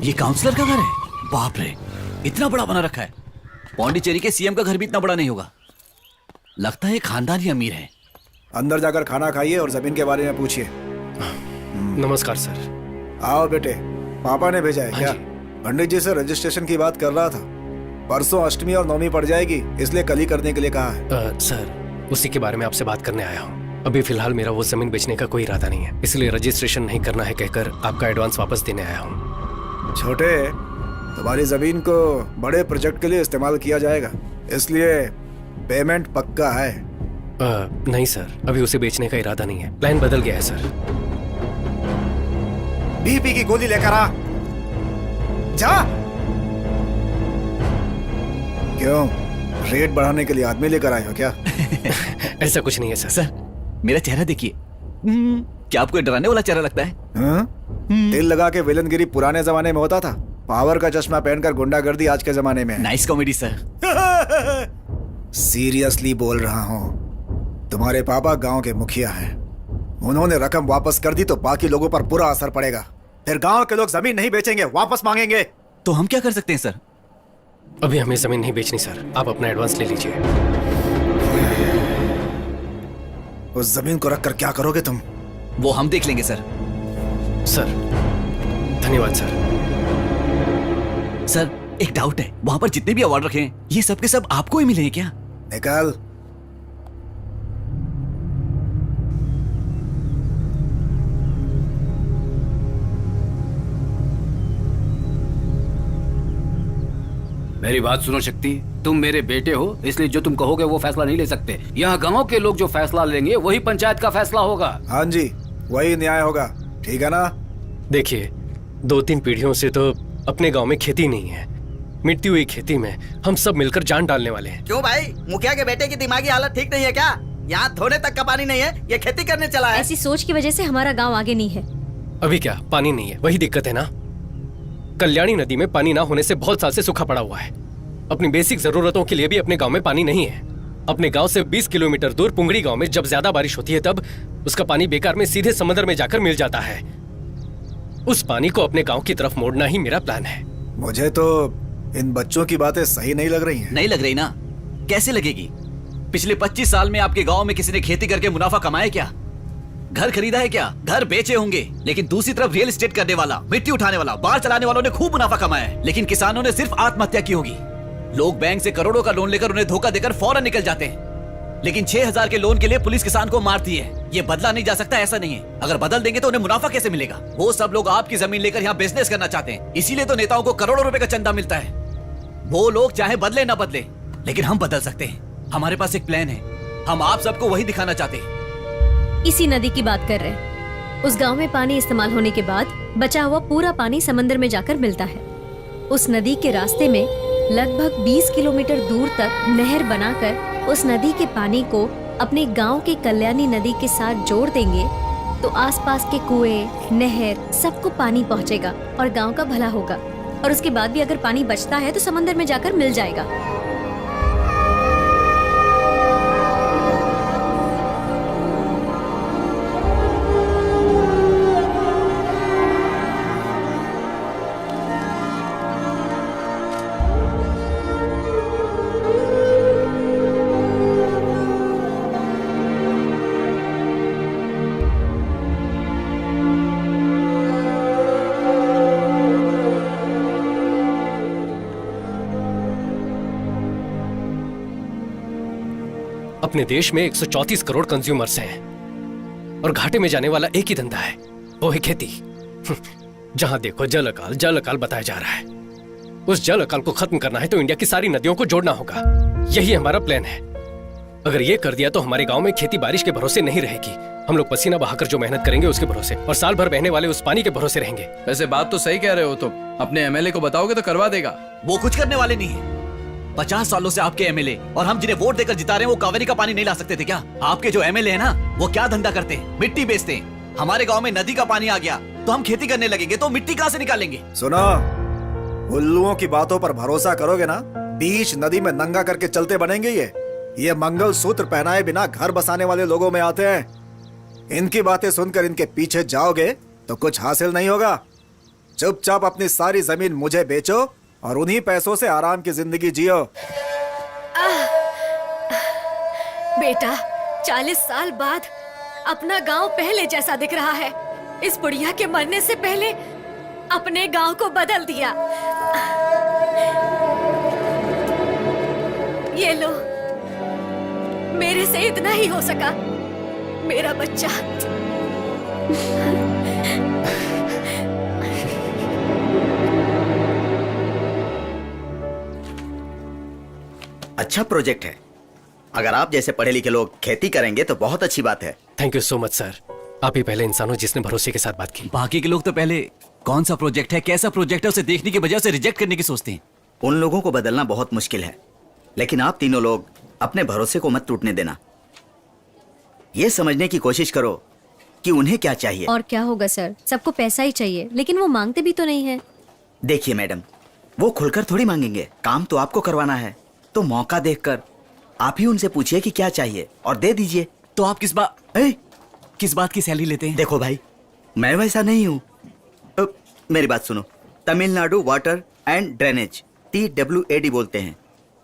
A: ये काउंसलर का घर है? बाप रे, इतना बड़ा बना रखा है। पौंडीचेरी के सीएम का घर भी इतना बड़ा नहीं होगा। लगता है खानदानी अमीर है।
C: अंदर जाकर खाना खाइए और जमीन के बारे में पूछिए।
F: नमस्कार सर।
C: आओ बेटे, पापा ने भेजा है
F: हाँ
C: क्या?
F: जी।
C: पंडित जी से रजिस्ट्रेशन की बात कर रहा था। परसों अष्टमी और नवमी पड़ जाएगी, इसलिए कल ही करने के लिए कहा है।
F: सर उसी के बारे में आपसे बात करने आया हूँ। अभी फिलहाल मेरा वो जमीन बेचने का कोई इरादा नहीं है, इसलिए रजिस्ट्रेशन नहीं करना है कहकर आपका एडवांस वापस देने आया हूँ।
C: छोटे, तुम्हारी जमीन को बड़े प्रोजेक्ट के लिए इस्तेमाल किया जाएगा, इसलिए पेमेंट पक्का है।
F: नहीं सर, अभी उसे बेचने का इरादा नहीं है, प्लान बदल गया है सर।
C: बीपी की गोली लेकर आ जा। क्यों, रेट बढ़ाने के लिए आदमी लेकर आए हो क्या?
F: ऐसा कुछ नहीं है सर।
A: सर मेरा चेहरा देखिए। क्या आपको डराने वाला चेहरा लगता है?
C: हाँ? दिल लगा के विलनगिरी पुराने जमाने में होता था, पावर का चश्मा पहनकर गुंडागर्दी आज के जमाने में है।
A: Nice comedy sir.
C: सीरियसली बोल रहा हूँ, तुम्हारे पापा गांव के मुखिया हैं। उन्होंने रकम वापस कर दी तो बाकी लोगों पर बुरा असर पड़ेगा। फिर गांव के लोग जमीन नहीं बेचेंगे, वापस मांगेंगे।
A: तो हम क्या कर सकते हैं सर?
F: अभी हमें जमीन नहीं बेचनी सर, आप अपना एडवांस ले लीजिए।
C: उस जमीन को रखकर क्या करोगे तुम?
A: वो हम देख लेंगे सर।
F: सर धन्यवाद सर।
A: सर एक डाउट है, वहां पर जितने भी अवार्ड रखे हैं ये सब के सब आपको ही मिले हैं क्या?
C: निकाल।
L: मेरी बात सुनो शक्ति, तुम मेरे बेटे हो, इसलिए जो तुम कहोगे वो फैसला नहीं ले सकते। यहाँ गांव के लोग जो फैसला लेंगे वही पंचायत का फैसला होगा।
C: हाँ जी, वही न्याय होगा, ठीक है ना?
F: देखिए 2-3 पीढ़ियों से तो अपने गांव में खेती नहीं है। मिटती हुई खेती में हम सब मिलकर जान डालने वाले हैं।
K: क्यों भाई, मुखिया के बेटे की दिमागी हालत ठीक नहीं है क्या? यहाँ धोने तक का पानी नहीं है, ये खेती करने चला है।
M: ऐसी सोच की वजह से हमारा गांव आगे नहीं है।
F: अभी क्या पानी नहीं है, वही दिक्कत है ना। कल्याणी नदी में पानी ना होने से बहुत साल से सूखा पड़ा हुआ है। अपनी बेसिक जरूरतों के लिए भी अपने गांव में पानी नहीं है। अपने गांव से 20 किलोमीटर दूर पुंगड़ी गांव में जब ज्यादा बारिश होती है तब उसका पानी बेकार में सीधे समंदर में जाकर मिल जाता है। उस पानी को अपने गांव की तरफ मोड़ना ही मेरा प्लान है।
C: मुझे तो इन बच्चों की बातें सही नहीं लग रही हैं।
A: नहीं लग रही ना? कैसे लगेगी? पिछले 25 साल में आपके गांव में किसी ने खेती करके मुनाफा कमाया क्या? घर खरीदा है क्या? घर बेचे होंगे, लेकिन दूसरी तरफ रियल एस्टेट करने वाला, मिट्टी उठाने वाला, बार चलाने वालों ने खूब मुनाफा कमाया है, लेकिन किसानों ने सिर्फ आत्महत्या की होगी। लोग बैंक से करोड़ों का लोन लेकर उन्हें धोखा देकर फौरन निकल जाते हैं। लेकिन 6,000 के लोन के लिए पुलिस किसान को मारती है। ये बदला नहीं जा सकता, ऐसा नहीं है। अगर बदल देंगे तो उन्हें मुनाफा कैसे मिलेगा? वो सब लोग आपकी जमीन लेकर यहाँ बिजनेस करना चाहते हैं, इसीलिए तो नेताओं को करोड़ों रुपए का चंदा मिलता है। वो लोग चाहे बदले ना बदले, लेकिन हम बदल सकते हैं। हमारे पास एक प्लान है, हम आप सबको वही दिखाना चाहते हैं।
M: इसी नदी की बात कर रहे हैं। उस गांव में पानी इस्तेमाल होने के बाद बचा हुआ पूरा पानी समंदर में जाकर मिलता है। उस नदी के रास्ते में लगभग 20 किलोमीटर दूर तक नहर बनाकर उस नदी के पानी को अपने गांव के कल्याणी नदी के साथ जोड़ देंगे तो आसपास के कुएं, नहर सबको पानी पहुंचेगा और गांव का भला होगा। और उसके बाद भी अगर पानी बचता है तो समंदर में जाकर मिल जाएगा।
F: अपने देश में 134 करोड़ कंज्यूमर्स हैं और घाटे में जाने वाला एक ही धंधा है, वो है खेती। जहां देखो जल अकाल बताया जा रहा है। उस जल अकाल को खत्म करना है तो इंडिया की सारी नदियों को जोड़ना होगा। यही हमारा प्लान है। अगर ये कर दिया तो हमारे गांव में खेती बारिश के भरोसे नहीं रहेगी। हम लोग पसीना बहाकर जो मेहनत करेंगे उसके भरोसे, और साल भर बहने वाले उस पानी के भरोसे रहेंगे।
E: वैसे बात तो सही कह रहे हो तुम। अपने एमएलए को बताओगे तो करवा देगा।
A: वो कुछ करने वाले नहीं है। 50 सालों से आपके एमएलए और हम जिन्हें वोट देकर जिता रहे हैं वो कावेरी का पानी नहीं ला सकते थे क्या? आपके जो एमएलए है ना, वो क्या धंधा करते हैं? मिट्टी बेचते हैं। हमारे गांव में नदी का पानी आ गया तो हम खेती करने लगेंगे, तो मिट्टी कहां से निकालेंगे?
C: सुनो, उल्लुओं की बातों पर भरोसा करोगे ना, बीच नदी में नंगा करके चलते बनेंगे। ये मंगल सूत्र पहनाए बिना घर बसाने वाले लोगों में आते हैं। इनकी बातें सुनकर इनके पीछे जाओगे तो कुछ हासिल नहीं होगा। चुपचाप अपनी सारी जमीन मुझे बेचो और उन्हीं पैसों से आराम की जिंदगी जियो।
B: बेटा, 40 साल बाद अपना गांव पहले जैसा दिख रहा है। इस बुढ़िया के मरने से पहले अपने गांव को बदल दिया। ये लो, मेरे से इतना ही हो सका। मेरा बच्चा।
N: अच्छा प्रोजेक्ट है। अगर आप जैसे पढ़े लिखे लोग खेती करेंगे तो बहुत अच्छी बात है।
F: Thank you so much sir. आप ही पहले इंसान हो जिसने भरोसे के साथ बात की।
A: बाकी के लोग तो पहले कौन सा प्रोजेक्ट है, कैसा प्रोजेक्ट है, उसे देखने की बजाय उसे रिजेक्ट करने की सोचते हैं।
N: उन लोगों को बदलना बहुत मुश्किल है, लेकिन आप तीनों लोग अपने भरोसे को मत टूटने देना। ये समझने की कोशिश करो कि उन्हें क्या चाहिए।
M: और क्या होगा सर, सबको पैसा ही चाहिए, लेकिन वो मांगते भी तो नहीं है।
N: देखिए मैडम, वो खुलकर थोड़ी मांगेंगे। काम तो आपको करवाना है, तो मौका देखकर आप ही उनसे पूछिए कि क्या चाहिए और दे दीजिए।
A: तो आप किस बात की सैलरी लेते हैं?
N: देखो भाई, मैं वैसा नहीं हूँ। मेरी बात सुनो। Tamil Nadu water and drainage, TWAD बोलते हैं।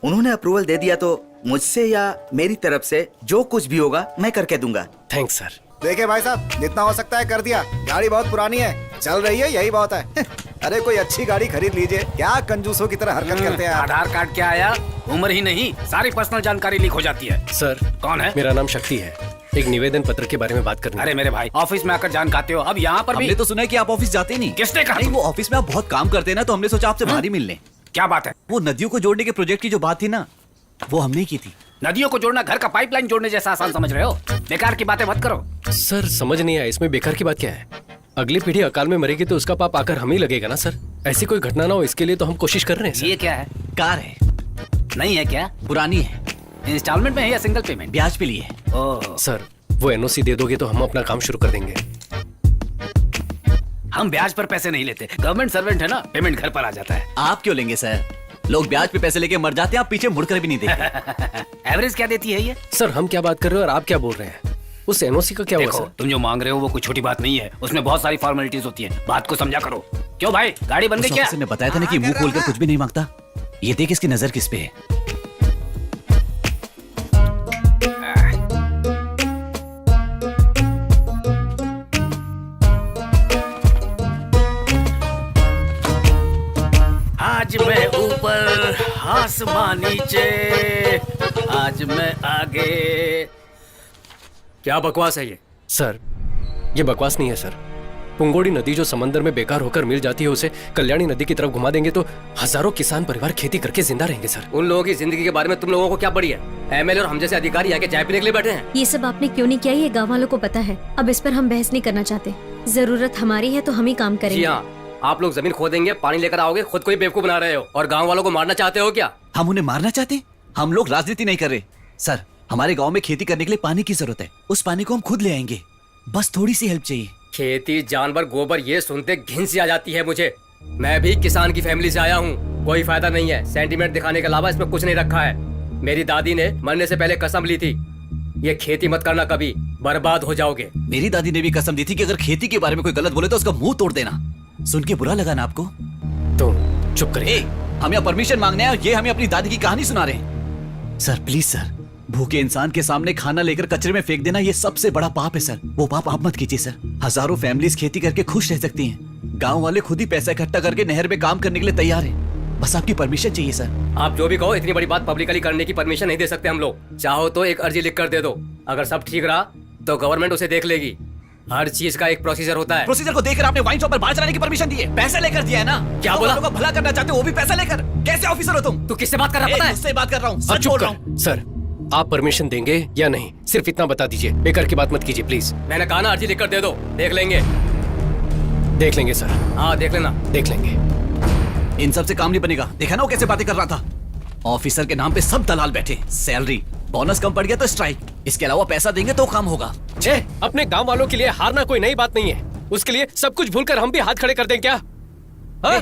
N: उन्होंने अप्रूवल दे दिया तो मुझसे या मेरी तरफ से जो कुछ भी होगा मैं करके दूंगा।
F: Thanks sir.
C: देखिए भाई साहब, जितना हो सकता है कर दिया। गाड़ी बहुत पुरानी है, चल रही है, यही बहुत है। अरे कोई अच्छी गाड़ी खरीद लीजिए। क्या कंजूसों की तरह हरकत करते हैं आप?
L: आधार कार्ड क्या आया? उम्र ही नहीं, सारी पर्सनल जानकारी लीक हो जाती है।
F: सर
L: कौन है?
F: मेरा नाम शक्ति है। एक निवेदन पत्र के बारे में बात करनी।
L: अरे मेरे भाई, ऑफिस में आकर जान खाते हो, अब यहाँ पर भी।
A: हमने तो सुना है कि आप ऑफिस जाते नहीं।
L: किसने कहा?
A: नहीं, वो ऑफिस में आप बहुत काम करते हैं ना, तो हमने सोचा आपसे बाहर ही मिल लें।
L: क्या बात है?
A: वो नदियों को जोड़ने के प्रोजेक्ट की जो बात थी ना, वो हमने की थी।
L: नदियों को जोड़ना घर का पाइपलाइन जोड़ने जैसा आसान समझ रहे हो? बेकार की बातें मत करो।
F: सर समझ नहीं आया, इसमें बेकार की बात क्या है? अगली पीढ़ी अकाल में मरेगी तो उसका पाप आकर हम ही लगेगा ना सर। ऐसी कोई घटना ना हो, इसके लिए तो हम कोशिश कर रहे हैं सर।
L: ये क्या है?
A: कार है।
L: नहीं है क्या?
A: पुरानी है।
L: इंस्टॉलमेंट में है या सिंगल पेमेंट?
A: ब्याज पे लिए है।
L: ओह
F: सर, वो NOC दे दोगे तो हम अपना काम शुरू कर देंगे।
L: हम ब्याज पर पैसे नहीं लेते, गवर्नमेंट सर्वेंट है ना, पेमेंट घर पर आ जाता है।
A: आप क्यों लेंगे सर? लोग ब्याज पे पैसे लेके मर जाते हैं, आप पीछे मुड़कर भी नहीं देखते।
L: एवरेज क्या देती है ये?
F: सर हम क्या बात कर रहे हो और आप क्या बोल रहे हैं? उस NOC का क्या हुआ
L: देखो,
F: सर?
L: तुम जो मांग रहे हो वो कोई छोटी बात नहीं है, उसमें बहुत सारी फॉर्मेलिटीज होती है। बात को समझा करो। क्यों भाई, गाड़ी बन गई क्या?
A: ने बताया था ना कि मुंह खोलकर कुछ भी नहीं मांगता। ये देख इसकी नजर किस पे है।
L: आज मैं ऊपर आसमां नीचे, आज मैं आगे। क्या बकवास है ये?
F: सर ये बकवास नहीं है सर। पुंगोड़ी नदी जो समंदर में बेकार होकर मिल जाती है, उसे कल्याणी नदी की तरफ घुमा देंगे तो हजारों किसान परिवार खेती करके जिंदा रहेंगे सर।
L: उन लोगों की जिंदगी के बारे में तुम लोगों को क्या पड़ी है? एमएलए और हम जैसे अधिकारी आके चाय पीने के लिए बैठे हैं।
M: ये सब आपने क्यों नहीं किया ये गाँव वालों को पता है। अब इस पर हम बहस नहीं करना चाहते। जरूरत हमारी है तो हम ही काम
L: जी
M: करेंगे।
L: हाँ, आप लोग जमीन खोदेंगे, पानी लेकर आओगे, खुद को ही बेवकूफ बना रहे हो और गाँव वालों को मारना चाहते हो क्या?
A: हम उन्हें मारना चाहते? हम लोग राजनीति नहीं कर रहे सर। हमारे गांव में खेती करने के लिए पानी की जरूरत है। उस पानी को हम खुद ले आएंगे, बस थोड़ी सी हेल्प चाहिए।
L: खेती, जानवर, गोबर, ये सुनते घिन सी आ जाती है मुझे। मैं भी किसान की फैमिली से आया हूँ। कोई फायदा नहीं है, सेंटीमेंट दिखाने के अलावा इसमें कुछ नहीं रखा है। मेरी दादी ने मरने से पहले कसम ली थी, ये खेती मत करना, कभी बर्बाद हो जाओगे।
A: मेरी दादी ने भी कसम दी थी कि अगर खेती के बारे में कोई गलत बोले तो उसका मुंह तोड़ देना। सुन के बुरा लगा ना आपको?
F: तो चुप करिए।
A: हम यहाँ परमिशन मांगने हैं और ये हमें अपनी दादी की कहानी सुना रहे हैं। सर प्लीज सर, भूखे इंसान के सामने खाना लेकर कचरे में फेंक देना ये सबसे बड़ा पाप है सर। वो पाप आप मत कीजिए सर। हजारों फैमिलीज खेती करके खुश रह सकती हैं। गांव वाले खुद ही पैसा इकट्ठा करके नहर में काम करने के लिए तैयार हैं। बस आपकी परमिशन चाहिए सर।
L: आप जो भी कहो, इतनी बड़ी बात पब्लिकली करने की परमिशन नहीं दे सकते हम लोग। चाहो तो एक अर्जी लिख कर दे दो, अगर सब ठीक रहा तो गवर्नमेंट उसे देख लेगी। हर चीज का एक प्रोसीजर होता है।
A: प्रोसीजर को देखकर आपने वाइन शॉप पर बाहर चलाने की परमिशन दी है, पैसे लेकर दिया है ना?
L: क्या बोला?
A: लोगों का भला करना चाहते हो, वो भी पैसा लेकर। कैसे ऑफिसर हो तुम?
L: तू किससे बात कर रहा पता है?
A: मुझसे बात कर रहा हूँ,
F: अब
A: सच
F: चुप
A: बोल रहा
F: कर।
A: हूँ।
F: सर आप परमिशन देंगे या नहीं, सिर्फ इतना बता दीजिए। बेकार की बात मत कीजिए प्लीज।
L: मैंने कहा ना, अर्जी लिख कर दे दो, देख लेंगे।
F: देख लेंगे सर।
L: हाँ देख लेना।
F: देख लेंगे।
A: इन सब से काम नहीं बनेगा। देखा ना वो कैसे बातें कर रहा था? ऑफिसर के नाम पे सब दलाल बैठे। सैलरी, बोनस कम पड़ गया तो स्ट्राइक, इसके अलावा पैसा देंगे तो काम होगा।
F: छे, अपने गांव वालों के लिए हारना कोई नई बात नहीं है। उसके लिए सब कुछ भूलकर हम भी हाथ खड़े कर दें क्या? हाँ?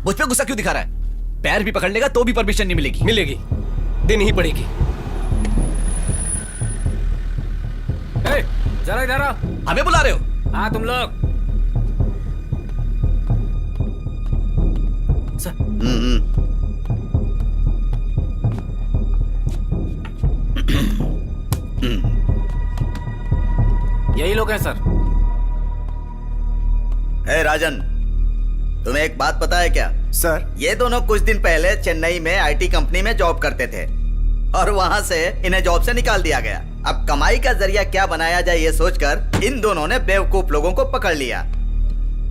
A: मुझ पे गुस्सा क्यों दिखा रहा है? पैर भी पकड़ लेगा तो भी परमिशन नहीं मिलेगी।
F: मिलेगी, देनी ही पड़ेगी।
L: जरा इधर आओ।
A: हमें बुला रहे हो?
L: हाँ तुम लोग। यही लोग हैं सर।
N: हे राजन, तुम्हें एक बात पता है क्या?
C: सर
N: ये दोनों कुछ दिन पहले चेन्नई में आईटी कंपनी में जॉब करते थे और वहां से इन्हें जॉब से निकाल दिया गया। अब कमाई का जरिया क्या बनाया जाए ये सोचकर इन दोनों ने बेवकूफ लोगों को पकड़ लिया।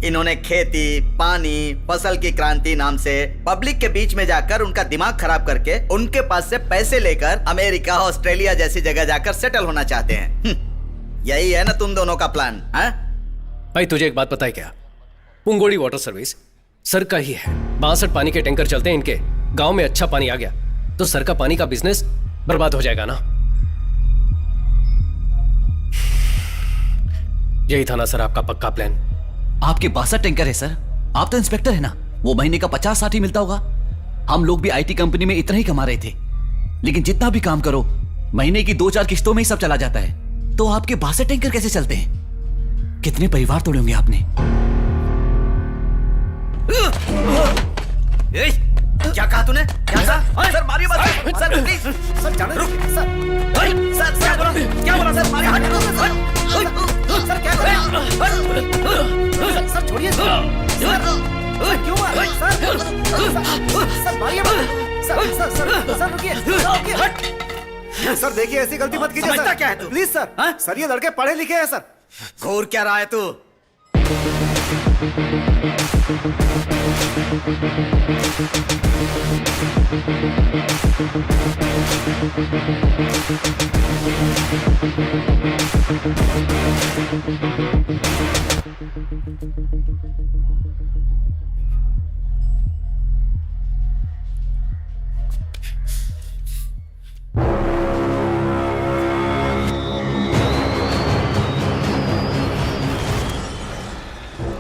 N: इन्होंने खेती, पानी, फसल की क्रांति नाम से पब्लिक के बीच में जाकर उनका दिमाग खराब करके उनके पास से पैसे लेकर अमेरिका, ऑस्ट्रेलिया जैसी जगह जाकर सेटल होना चाहते हैं। यही है ना तुम दोनों का प्लान?
F: भाई तुझे एक बात पता है क्या? पुंगोड़ी वाटर सर्विस सर का ही है। 62 पानी के टैंकर चलते हैं इनके। गांव में अच्छा पानी आ गया तो सर का पानी का बिजनेस बर्बाद हो जाएगा ना। यही था ना सर आपका पक्का प्लान?
A: आपके 62 टैंकर है सर। आप तो इंस्पेक्टर है ना, वो महीने का 50-60 ही मिलता होगा। हम लोग भी आईटी कंपनी में इतना ही कमा रहे थे, लेकिन जितना भी काम करो महीने की 2-4 किस्तों में ही सब चला जाता है। तो आपके 62 टैंकर कैसे चलते हैं? कितने परिवार तोड़े होंगे आपने?
N: क्या कहा तूने? क्या कहा? सर मारिए मत। Sir please. सर जाने रुक। सर क्या बोला? क्या बोला सर? मारिए मत। सर क्या बोला? सर छोड़िए। सर क्यों मार? सर मारिए मत। सर रुकिए।
C: सर देखिए, ऐसी गलती मत कीजिए
N: समझता
C: सर।
N: क्या है तू?
C: Please sir. सर ये लड़के पढ़े लिखे हैं सर।
N: घूर क्या रहा है तू?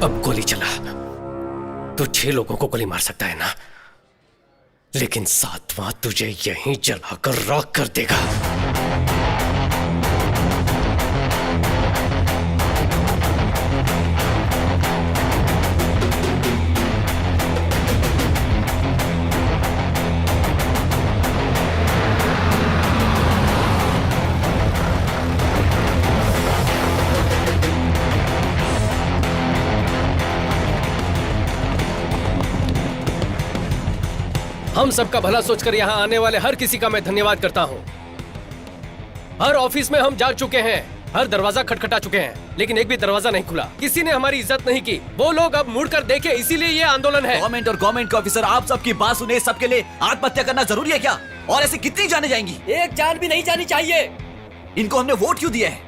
F: अब गोली चला तो 6 लोगों को गोली मार सकता है ना, लेकिन 7वां तुझे यहीं जलाकर राख कर देगा। हम सबका भला सोचकर यहाँ आने वाले हर किसी का मैं धन्यवाद करता हूँ। हर ऑफिस में हम जा चुके हैं, हर दरवाजा खटखटा चुके हैं, लेकिन एक भी दरवाजा नहीं खुला। किसी ने हमारी इज्जत नहीं की। वो लोग अब मुड़कर देखे, इसीलिए ये आंदोलन है।
A: गवर्नमेंट और गवर्नमेंट के ऑफिसर आप सबकी बात सुने, सबके लिए आत्महत्या करना जरूरी है क्या? और ऐसे कितनी जाने जाएंगी?
F: एक जान भी नहीं जानी चाहिए।
A: इनको हमने वोट क्यों दिया है?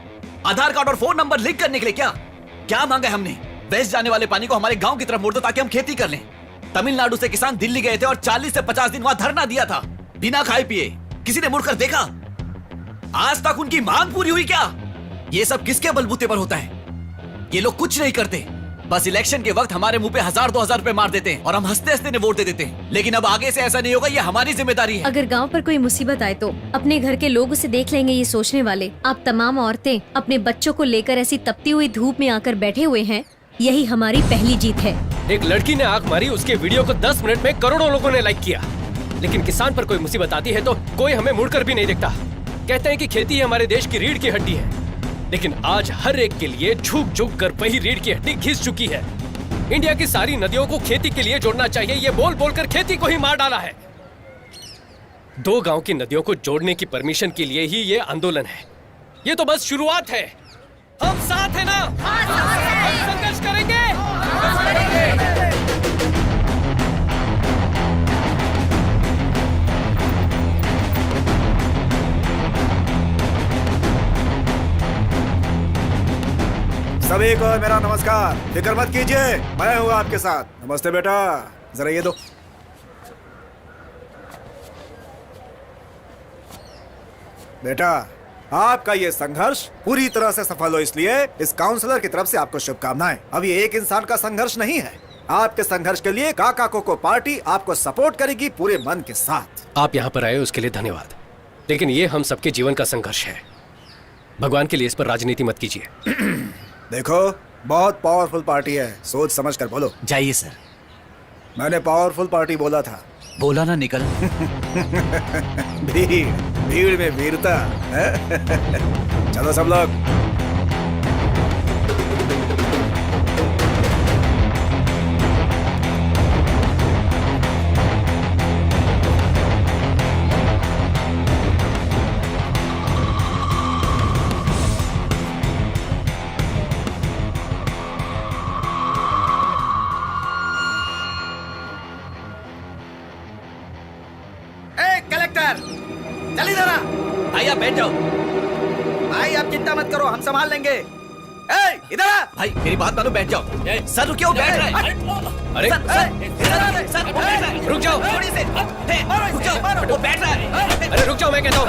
A: आधार कार्ड और फोन नंबर लिंक करने के लिए क्या? क्या मांगा है हमने? वेस्ट जाने वाले पानी को हमारे गांव की तरफ मोड़ दो ताकि हम खेती कर लें। तमिलनाडु से किसान दिल्ली गए थे और 40 से 50 दिन वहां धरना दिया था, बिना खाए पिए। किसी ने मुड़कर देखा? आज तक उनकी मांग पूरी हुई क्या? ये सब किसके बलबूते पर होता है? ये लोग कुछ नहीं करते, बस इलेक्शन के वक्त हमारे मुंह पे 1000-2000 रुपए मार देते हैं और हम हंसते हंसते वोट दे देते हैं। लेकिन अब आगे से ऐसा नहीं होगा, ये हमारी जिम्मेदारी है।
M: अगर गांव पर कोई मुसीबत आए तो अपने घर के लोग उसे देख लेंगे, ये सोचने वाले आप तमाम औरतें अपने बच्चों को लेकर ऐसी तपती हुई धूप में आकर बैठे हुए हैं, यही हमारी पहली जीत है।
F: एक लड़की ने आंख मारी, उसके वीडियो को 10 मिनट में करोड़ों लोगों ने लाइक किया। लेकिन किसान पर कोई मुसीबत आती है तो कोई हमें मुड़कर भी नहीं देखता। कहते हैं कि खेती हमारे देश की रीढ़ की हड्डी है, लेकिन आज हर एक के लिए झुक झुक कर वही रीढ़ की हड्डी घिस चुकी है। इंडिया की सारी नदियों को खेती के लिए जोड़ना चाहिए, ये बोल बोलकर खेती को ही मार डाला है। 2 गांव की नदियों को जोड़ने की परमिशन के लिए ही ये आंदोलन है। ये तो बस शुरुआत है। हम साथ हैं ना? हम संघर्ष करेंगे।
C: सभी को मेरा नमस्कार। फिक्र मत कीजिए, मैं हूँ आपके साथ। नमस्ते बेटा, जरा ये दो। बेटा, आपका ये संघर्ष पूरी तरह से सफल हो, इसलिए इस काउंसलर की तरफ से आपको शुभकामनाएं। अब ये एक इंसान का संघर्ष नहीं है। आपके संघर्ष के लिए काका कोको पार्टी आपको सपोर्ट करेगी पूरे मन के साथ।
F: आप यहाँ पर आए उसके लिए धन्यवाद, लेकिन ये हम सबके जीवन का संघर्ष है। भगवान के लिए इस पर राजनीति मत कीजिए।
C: देखो, बहुत पावरफुल पार्टी है, सोच समझ कर बोलो।
A: जाइए सर।
C: मैंने पावरफुल पार्टी बोला था।
A: बोला ना निकल।
C: भीड़, भीड़ में वीरता। चलो सब लोग।
N: कलेक्टर, चल इधर आ।
A: भाई आप बैठ जाओ।
N: भाई आप चिंता मत करो, हम संभाल लेंगे। इधर आ।
A: भाई मेरी बात मानो, बैठ जाओ। सर रुकिए, वो बैठ रहा है।
F: अरे
A: सर वो बैठ रहा है।
F: रुक जाओ,
A: थोड़ी से रुक जाओ, वो बैठ रहा है।
F: अरे रुक जाओ, मैं कहता हूँ।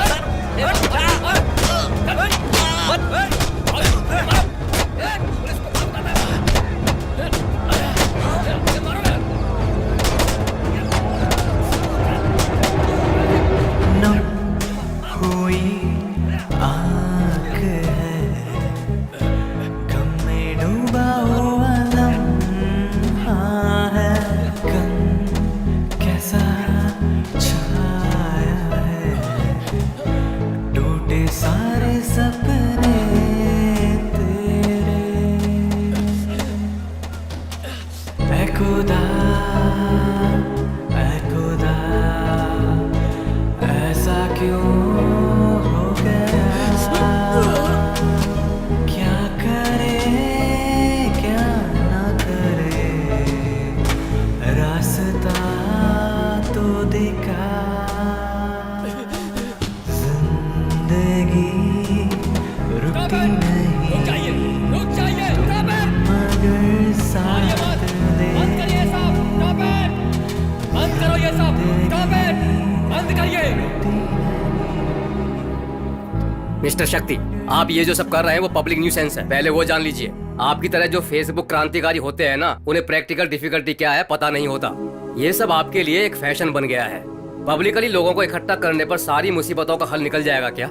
F: मिस्टर शक्ति, आप ये जो सब कर रहे हैं वो पब्लिक न्यूसेंस है, पहले वो जान लीजिए। आपकी तरह जो फेसबुक क्रांतिकारी होते हैं ना, उन्हें प्रैक्टिकल डिफिकल्टी क्या है पता नहीं होता। ये सब आपके लिए एक फैशन बन गया है। पब्लिकली लोगों को इकट्ठा करने पर सारी मुसीबतों का हल निकल जाएगा क्या?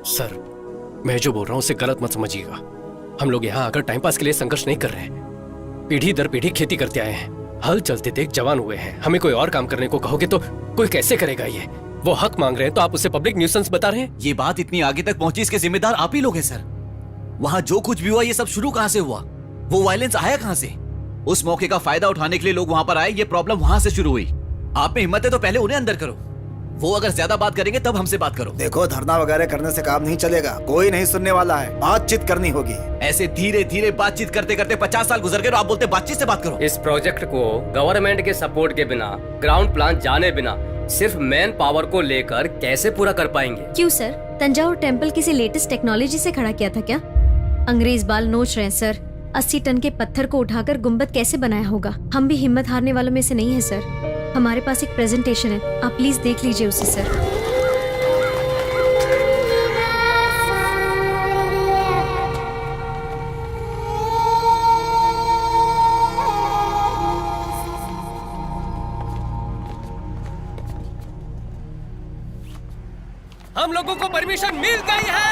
F: सर, मैं जो बोल रहा हूँ उसे गलत मत समझिएगा। हम लोग यहाँ आकर टाइम पास के लिए संघर्ष नहीं कर रहे हैं। पीढ़ी दर पीढ़ी खेती करते आए हैं, हल चलते देख जवान हुए हैं। हमें कोई और काम करने को कहोगे तो कोई कैसे करेगा? ये वो हक मांग रहे हैं तो आप उसे पब्लिक न्यूसेंस बता रहे हैं।
A: ये बात इतनी आगे तक पहुंची, इसके जिम्मेदार आप ही लोग हैं सर। वहां जो कुछ भी हुआ, ये सब शुरू कहां से हुआ? वो वायलेंस आया कहां से? उस मौके का फायदा उठाने के लिए लोग वहां पर आए, ये प्रॉब्लम वहां से शुरू हुई। आप में हिम्मत है तो पहले उन्हें अंदर करो। वो अगर ज्यादा बात करेंगे तब हमसे बात करो।
C: देखो, धरना वगैरह करने से काम नहीं चलेगा, कोई नहीं सुनने वाला है, बातचीत करनी होगी।
A: ऐसे धीरे धीरे बातचीत करते करते 50 साल गुजर गए और आप बोलते बातचीत से बात करो।
F: इस प्रोजेक्ट को गवर्नमेंट के सपोर्ट के बिना, ग्राउंड प्लान जाने बिना, सिर्फ मैन पावर को लेकर कैसे पूरा कर पाएंगे?
M: क्यों सर, तंजावुर टेम्पल किसी लेटेस्ट टेक्नोलॉजी से खड़ा किया था क्या? अंग्रेज बाल नोच रहे हैं सर। 80 टन के पत्थर को उठाकर गुम्बद कैसे बनाया होगा? हम भी हिम्मत हारने वालों में से नहीं है सर। हमारे पास एक प्रेजेंटेशन है, आप प्लीज देख लीजिए उसे सर।
F: हम लोगों को परमिशन मिल गई है।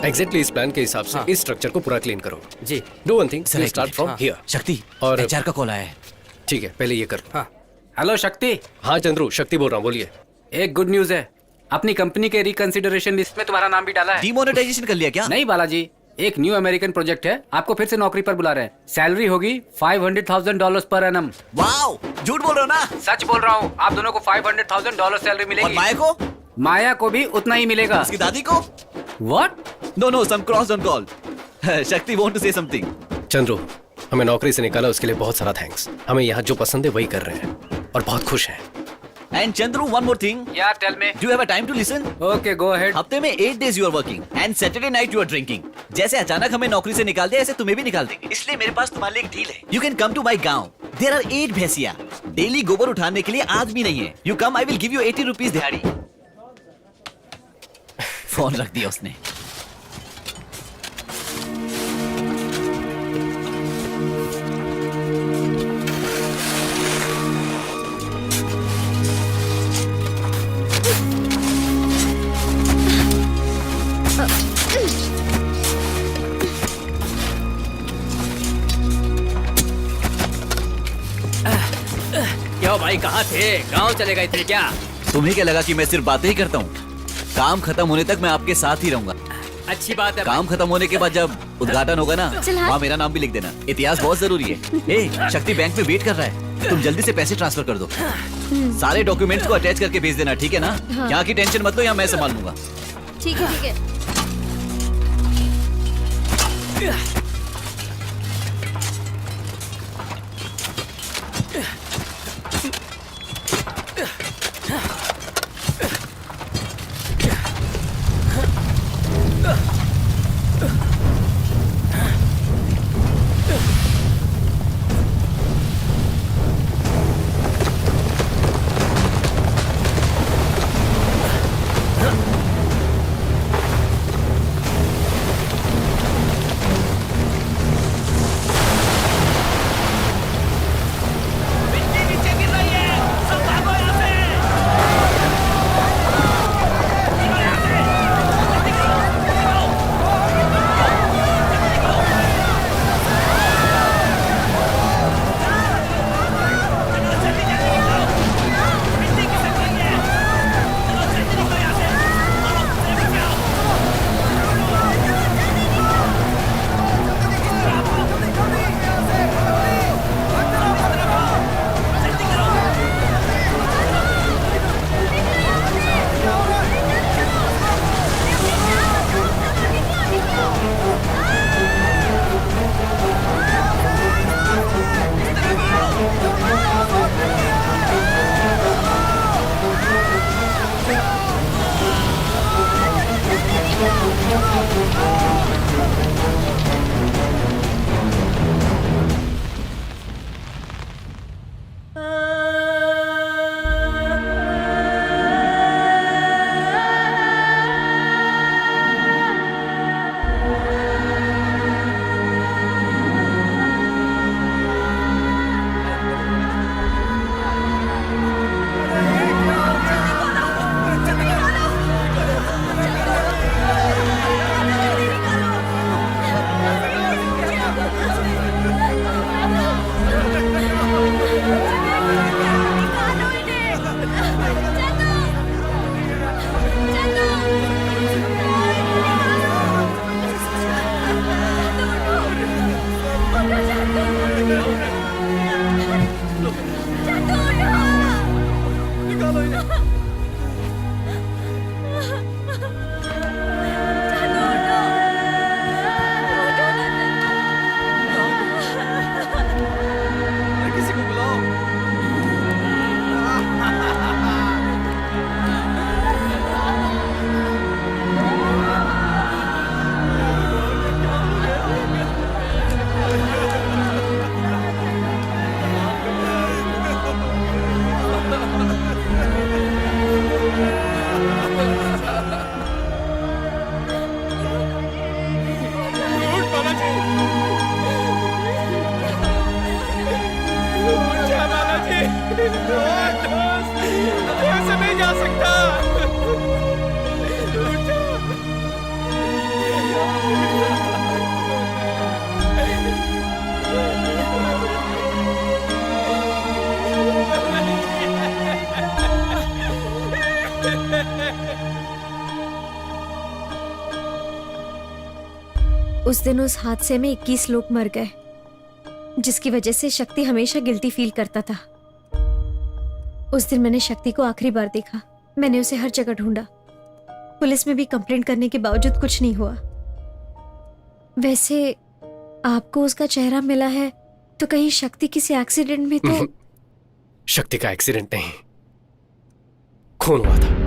F: एग्जैक्टली इस प्लान के हिसाब से इस स्ट्रक्चर को पूरा क्लीन करो। जी, do one thing, start from here.
A: Shakti,
F: और
A: एचआर का कॉल आया है।
F: ठीक है, पहले ये कर।
L: हाँ, हेलो शक्ति।
F: हाँ चंद्रू, शक्ति बोल रहा हूँ, बोलिए।
L: एक गुड न्यूज है, अपनी कंपनी के रिकंसिडरेशन लिस्ट में तुम्हारा नाम भी डाला है।
A: डिमोनेटाइजेशन कर लिया क्या?
L: नहीं बालाजी, एक न्यू अमेरिकन प्रोजेक्ट है, आपको फिर से नौकरी पर बुला रहे हैं। सैलरी होगी $500,000 पर एनम।
A: वाओ, झूठ बोल रहे हो ना?
L: सच बोल रहा हूँ, आप दोनों को $500,000 सैलरी मिलेगी।
A: और माया को?
L: माया को भी उतना ही मिलेगा।
A: उसकी दादी को?
L: What?
A: No, some cross don't call. शक्ति want to say something.
F: Chandru, हमें नौकरी से निकाला उसके लिए बहुत सारा थैंक्स। हमें यहाँ जो पसंद है वही कर रहे हैं और बहुत खुश हैं।
A: And Chandru, one more thing.
L: Yeah, tell me.
A: Do you have a time to listen?
L: Okay, go ahead.
A: हफ्ते में 8 days you are working and Saturday night you are drinking. जैसे अचानक हमें नौकरी से निकाल दिया, ऐसे तुम्हें भी निकाल देंगे। इसलिए मेरे पास तुम्हारे लिए एक डील है। You can come to my गांव. There are 8 भैंसिया। डेली गोबर उठाने के लिए आदमी नहीं है। You come, I will give you 80 rupees दिहाड़ी। फोन रख दिया उसने।
J: क्यों भाई, कहाँ थे? गांव चले गए थे क्या?
A: तुम्हें क्या लगा कि मैं सिर्फ बातें ही करता हूँ? काम खत्म होने तक मैं आपके साथ ही रहूंगा।
J: अच्छी बात है।
A: काम खत्म होने के बाद जब उद्घाटन होगा ना, वहाँ मेरा नाम भी लिख देना। इतिहास बहुत जरूरी है। ए, शक्ति बैंक में वेट कर रहा है, तुम जल्दी से पैसे ट्रांसफर कर दो। सारे डॉक्यूमेंट्स को अटैच करके भेज देना, ठीक है ना? यहाँ की टेंशन मत लो, यहाँ मैं संभाल लूंगा।
M: ठीक है, ठीक है। उस दिन उस हादसे में 21 लोग मर गए, जिसकी वजह से शक्ति हमेशा गिल्टी फील करता था। उस दिन मैंने शक्ति को आखिरी बार देखा। मैंने उसे हर जगह ढूंढा, पुलिस में भी कंप्लेंट करने के बावजूद कुछ नहीं हुआ। वैसे आपको उसका चेहरा मिला है तो कहीं शक्ति किसी एक्सीडेंट में तो?
F: शक्ति का एक्सीडेंट नहीं, खून हुआ था।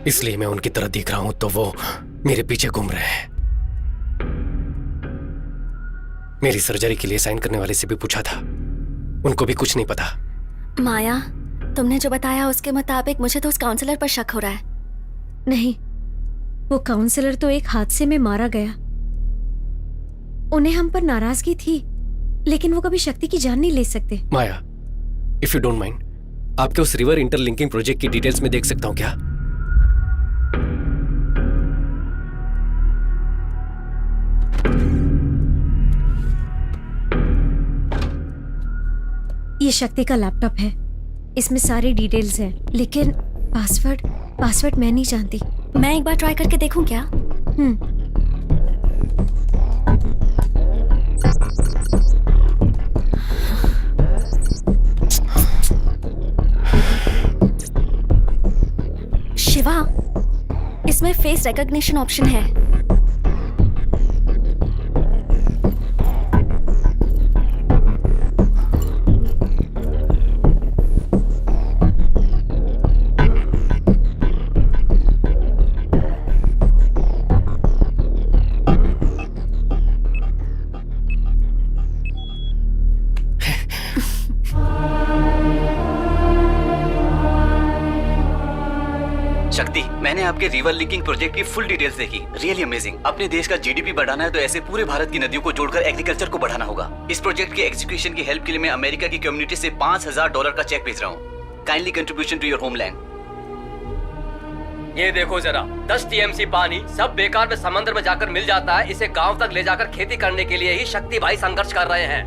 F: इसलिए मैं उनकी तरह दिख रहा हूं तो वो मेरे पीछे घूम रहे हैं। मेरी सर्जरी के लिए साइन करने वाले से भी पूछा था, उनको भी कुछ नहीं पता।
G: माया, तुमने जो बताया उसके मुताबिक मुझे तो उस काउंसलर पर शक हो रहा है।
M: नहीं, वो काउंसलर तो एक हादसे में मारा गया। उन्हें हम पर नाराजगी थी, लेकिन वो कभी शक्ति की जान नहीं ले सकते।
F: माया, इफ यू डोंट माइंड, आपके उस रिवर इंटरलिंकिंग प्रोजेक्ट की डिटेल्स में देख सकता हूं क्या?
M: ये शक्ति का लैपटॉप है, इसमें सारी डिटेल्स हैं, लेकिन पासवर्ड मैं नहीं जानती।
G: मैं एक बार ट्राई करके देखूं क्या? शिवा, इसमें फेस रिकॉग्निशन ऑप्शन है।
A: शक्ति, मैंने आपके रिवर लिंकिंग प्रोजेक्ट की फुल डिटेल्स देखी। Really amazing. अपने देश का जीडीपी बढ़ाना है तो ऐसे पूरे भारत की नदियों को जोड़कर एग्रीकल्चर को बढ़ाना होगा। इस प्रोजेक्ट के एग्जीक्यूशन की हेल्प के लिए मैं अमेरिका की कम्युनिटी से $5000 का चेक भेज रहा हूँ। Kindly contribution to your homeland.
F: ये देखो जरा, 10 टीएमसी पानी सब बेकार में समंदर में जाकर मिल जाता है। इसे गांव तक ले जाकर खेती करने के लिए ही शक्ति भाई संघर्ष कर रहे हैं।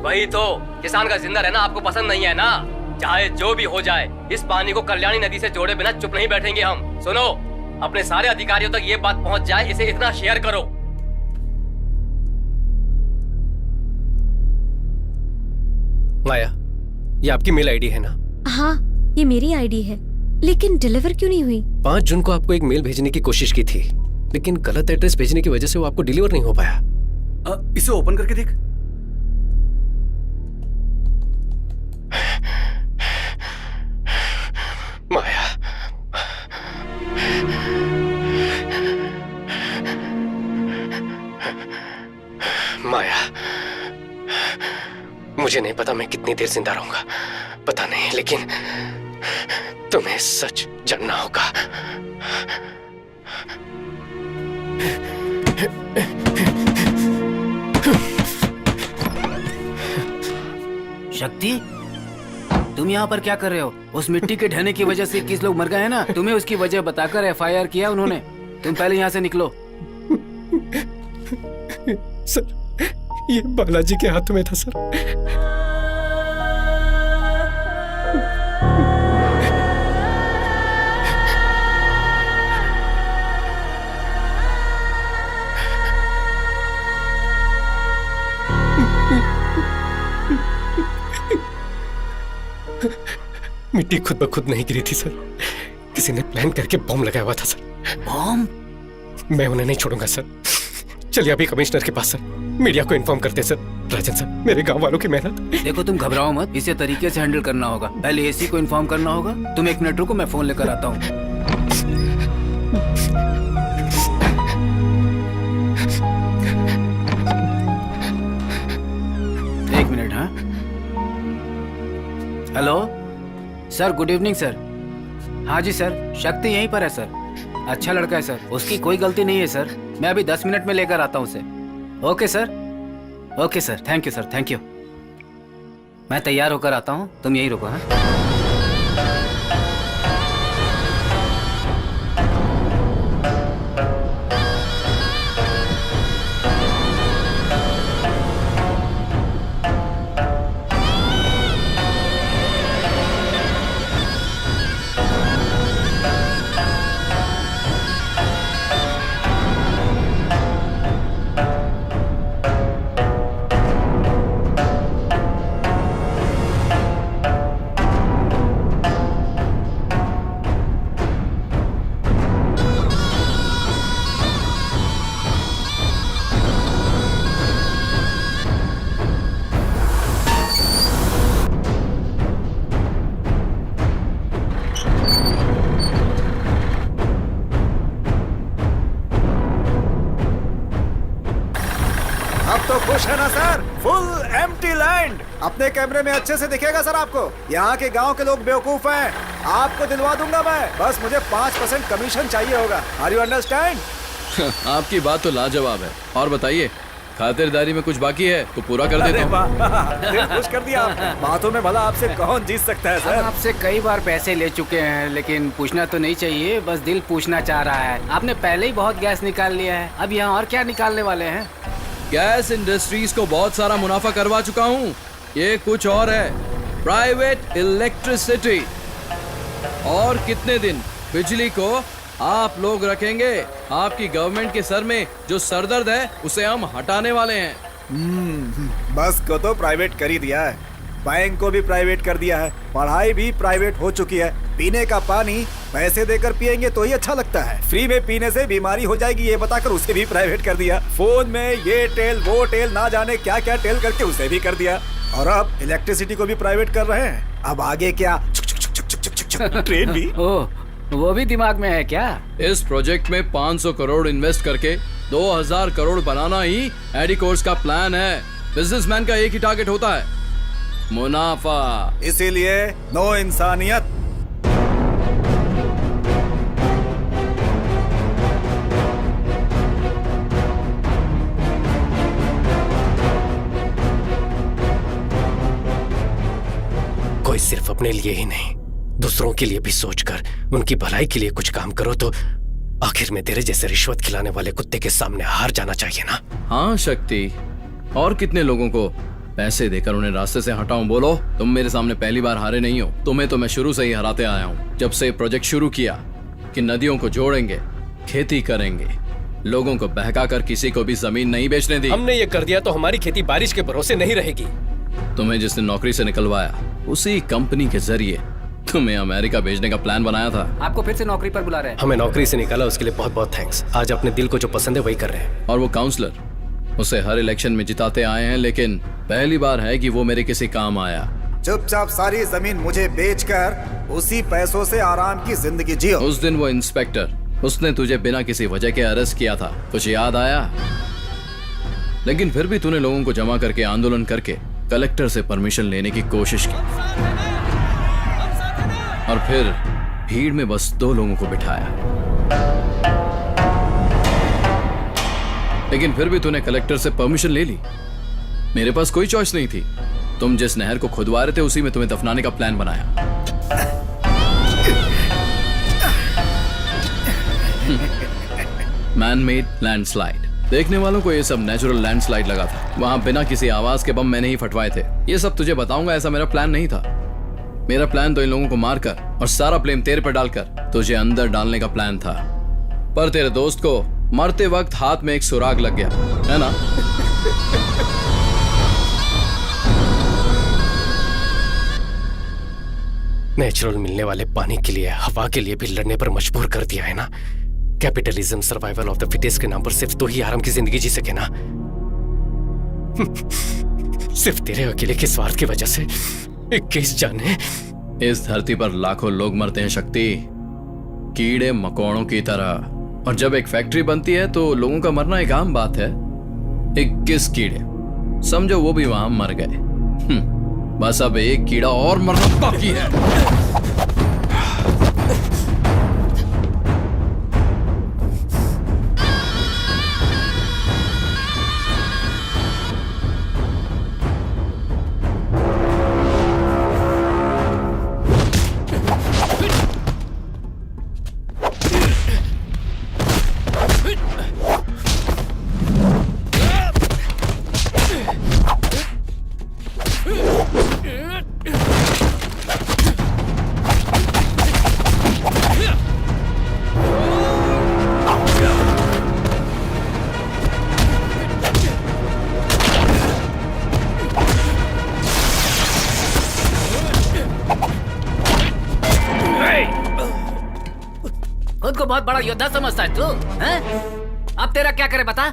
F: वही तो, किसान का जिंदा रहना आपको पसंद नहीं है ना? चाहे जो भी हो जाए, इस पानी को कल्याणी नदी से जोड़े बिना चुप नहीं बैठेंगे हम। सुनो, अपने सारे अधिकारियों तक ये बात पहुंच जाए, इसे इतना शेयर करो। माया, ये आपकी मेल आईडी है ना?
M: हाँ, ये मेरी आईडी है, लेकिन डिलीवर क्यों नहीं हुई?
F: 5 जून को आपको एक मेल भेजने की कोशिश की थी, लेकिन गलत एड्रेस भेजने की वजह से वो आपको डिलीवर नहीं हो पाया।
I: इसे ओपन करके देख।
F: माया, माया, मुझे नहीं पता मैं कितनी देर जिंदा रहूंगा, पता नहीं, लेकिन तुम्हें सच जानना होगा।
H: शक्ति, तुम यहाँ पर क्या कर रहे हो? उस मिट्टी के ढहने की वजह से 21 लोग मर गए हैं ना? तुम्हें उसकी वजह बताकर एफआईआर किया उन्होंने। तुम पहले यहाँ से निकलो।
F: सर, ये बालाजी के हाथों में था सर। मिट्टी खुद ब खुद नहीं गिरी थी सर, किसी ने प्लान करके बॉम्ब लगाया हुआ था सर।
H: बॉम्ब?
F: मैं उन्हें नहीं छोड़ूंगा सर। चलिए अभी कमिश्नर के पास सर, मीडिया को इन्फॉर्म करते सर। राजन सर, मेरे गांव वालों की मेहनत।
H: देखो, तुम घबराओ मत, इसे तरीके से हैंडल करना होगा। पहले एसी को इन्फॉर्म करना होगा। तुम 1 मिनट रुको, मैं फोन लेकर आता हूँ। एक मिनट। हाँ, hello sir, good evening sir. हाँ जी सर, शक्ति यहीं पर है सर। अच्छा लड़का है सर, उसकी कोई गलती नहीं है सर। मैं अभी 10 मिनट में लेकर आता हूँ उसे। Okay sir, okay sir, thank you sir, thank you. मैं तैयार होकर आता हूँ, तुम यहीं रुको। हाँ,
C: तो खुश है ना सर? Full empty land. अपने कैमरे में अच्छे से दिखेगा सर आपको। यहाँ के गांव के लोग बेवकूफ हैं। आपको दिलवा दूंगा मैं, बस मुझे 5% कमीशन चाहिए होगा। Are you understand?
E: आपकी बात तो लाजवाब है। और बताइए, खातिरदारी में कुछ बाकी है तो पूरा कर देता हूँ।
C: दिल खुश कर दिया आपने। बातों में भला आपसे कौन जीत सकता है सर?
J: हम आपसे कई बार पैसे ले चुके हैं, लेकिन पूछना तो नहीं चाहिए, बस दिल पूछना चाह रहा है। आपने पहले ही बहुत गैस निकाल लिया है, अब यहाँ और क्या निकालने वाले हैं?
E: गैस इंडस्ट्रीज को बहुत सारा मुनाफा करवा चुका हूँ। ये कुछ और है, प्राइवेट इलेक्ट्रिसिटी। और कितने दिन बिजली को आप लोग रखेंगे? आपकी गवर्नमेंट के सर में जो सरदर्द है उसे हम हटाने वाले हैं।
C: बस को तो प्राइवेट कर ही दिया है, बैंक को भी प्राइवेट कर दिया है, पढ़ाई भी प्राइवेट हो चुकी है। पीने का पानी पैसे देकर पिएंगे तो ही अच्छा लगता है, फ्री में पीने से बीमारी हो जाएगी ये बताकर उसे भी प्राइवेट कर दिया। फोन में ये टेल वो टेल ना जाने क्या क्या टेल करके उसे भी कर दिया। और अब इलेक्ट्रिसिटी को भी प्राइवेट कर रहे हैं। अब आगे क्या? ट्रेन भी।
J: ओह, वो भी दिमाग में है क्या?
E: इस प्रोजेक्ट में 500 करोड़ इन्वेस्ट करके 2000 करोड़ बनाना ही एडी कोर्स का प्लान है। बिजनेसमैन का एक ही टारगेट होता है, मुनाफा।
C: इसीलिए नो इंसानियत।
F: कोई सिर्फ अपने लिए ही नहीं, दूसरों के लिए भी सोचकर उनकी भलाई के लिए कुछ काम करो तो आखिर में तेरे जैसे रिश्वत खिलाने वाले कुत्ते के सामने हार जाना चाहिए ना।
E: हाँ शक्ति, और कितने लोगों को पैसे देकर उन्हें रास्ते से हटाऊं? बोलो, तुम मेरे सामने पहली बार हारे नहीं हो। तुम्हें तो मैं शुरू से ही हराते आया हूँ। जब से प्रोजेक्ट शुरू किया कि नदियों को जोड़ेंगे, खेती करेंगे, लोगों को बहकाकर किसी को भी जमीन नहीं बेचने दी।
F: हमने ये कर दिया तो हमारी खेती बारिश के भरोसे नहीं रहेगी।
E: तुम्हें जिसने नौकरी से निकलवाया उसी कंपनी के जरिए तुम्हें अमेरिका भेजने का प्लान बनाया था।
J: आपको फिर से नौकरी पर बुला रहे हैं।
F: हमें नौकरी से निकाला, उसके लिए बहुत बहुत थैंक्स। आज अपने दिल को जो पसंद है वही कर रहे हैं।
E: और वो काउंसलर, उसे हर इलेक्शन में जिताते आए हैं, लेकिन पहली बार है कि वो मेरे किसी काम आया।
C: चुपचाप सारी जमीन मुझे बेचकर उसी पैसों से आराम की जिंदगी जियो।
E: उस दिन वो इंस्पेक्टर, उसने तुझे बिना किसी वजह के अरेस्ट किया था, कुछ याद आया? लेकिन फिर भी तूने लोगों को जमा करके आंदोलन करके कलेक्टर से परमिशन लेने की कोशिश की, और फिर भीड़ में बस 2 लोगों को बिठाया। लेकिन फिर भी तूने कलेक्टर से परमिशन ले ली। मेरे पास कोई चॉइस नहीं थी। तुम जिस नहर को खुदवा रहे थे उसी में तुम्हें दफनाने का प्लान बनाया। Man made landslide. देखने वालों को ये सब नेचुरल लैंडस्लाइड लगा था। वहां बिना किसी आवाज के बम मैंने ही फटवाए थे। ये सब तुझे बताऊंगा, ऐसा मेरा प्लान नहीं था। मेरा प्लान तो इन लोगों को मारकर और सारा ब्लेम तेरे पर डालकर तुझे अंदर डालने का प्लान था। पर तेरे दोस्त को मरते वक्त हाथ में एक सुराग लग गया, है ना?
F: नेचुरल मिलने वाले पानी के लिए, हवा के लिए भी लड़ने पर मजबूर कर दिया है ना। Capitalism, survival of the fittest के नाम पर सिर्फ तो ही आराम की जिंदगी जी सके ना। सिर्फ तेरे अकेले के स्वार्थ की वजह से 21 जाने।
E: इस धरती पर लाखों लोग मरते हैं शक्ति, कीड़े मकोड़ों की तरह। और जब एक फैक्ट्री बनती है तो लोगों का मरना एक आम बात है। 21 कीड़े, समझो वो भी वहां मर गए। बस अब एक कीड़ा और मरना बाकी है।
J: खुद को बहुत बड़ा योद्धा समझता है तू, हैं? अब तेरा क्या करे बता?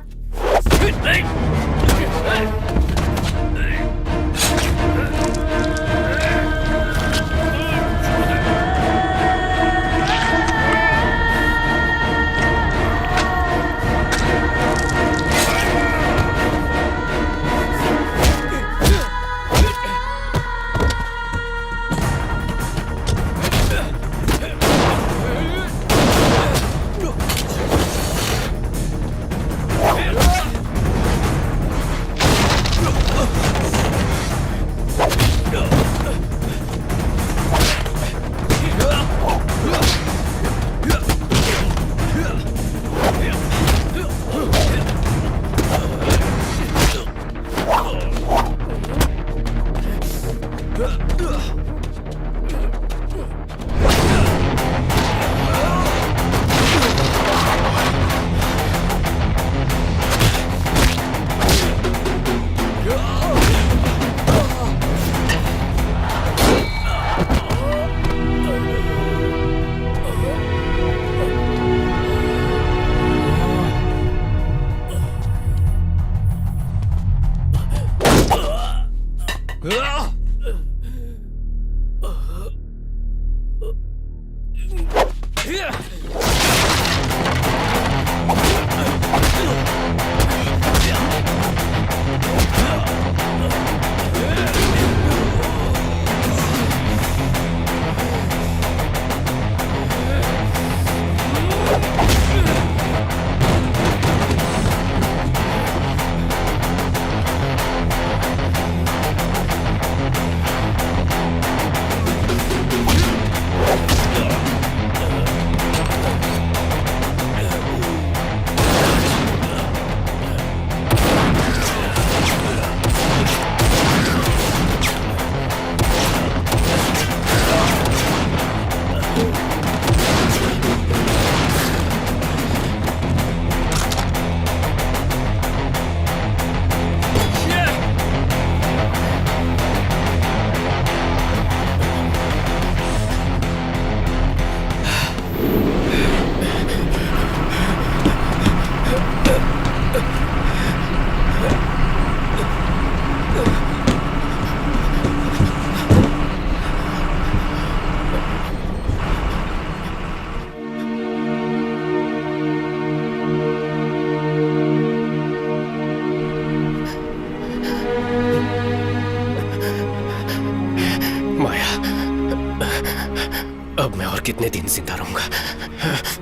F: कितने दिन जिंदा रहूंगा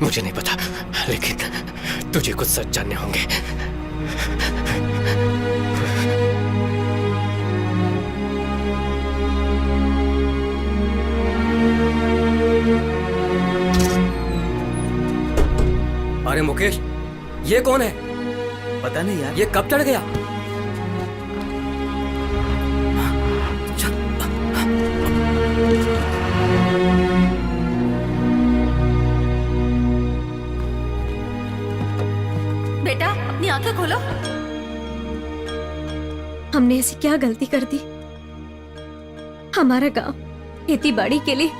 F: मुझे नहीं पता, लेकिन तुझे कुछ सच जानने होंगे। अरे मुकेश, ये कौन है?
N: पता नहीं यार।
F: ये कब चढ़ गया?
B: बेटा अपनी आंखें खोलो।
M: हमने ऐसी क्या गलती कर दी? हमारा गांव खेती बाड़ी के लिए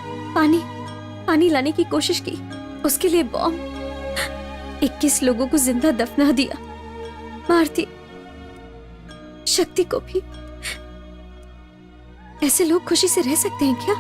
M: पानी लाने की कोशिश की, उसके लिए बॉम्ब, 21 लोगों को जिंदा दफना दिया, मार दी। शक्ति को भी। ऐसे लोग खुशी से रह सकते हैं क्या?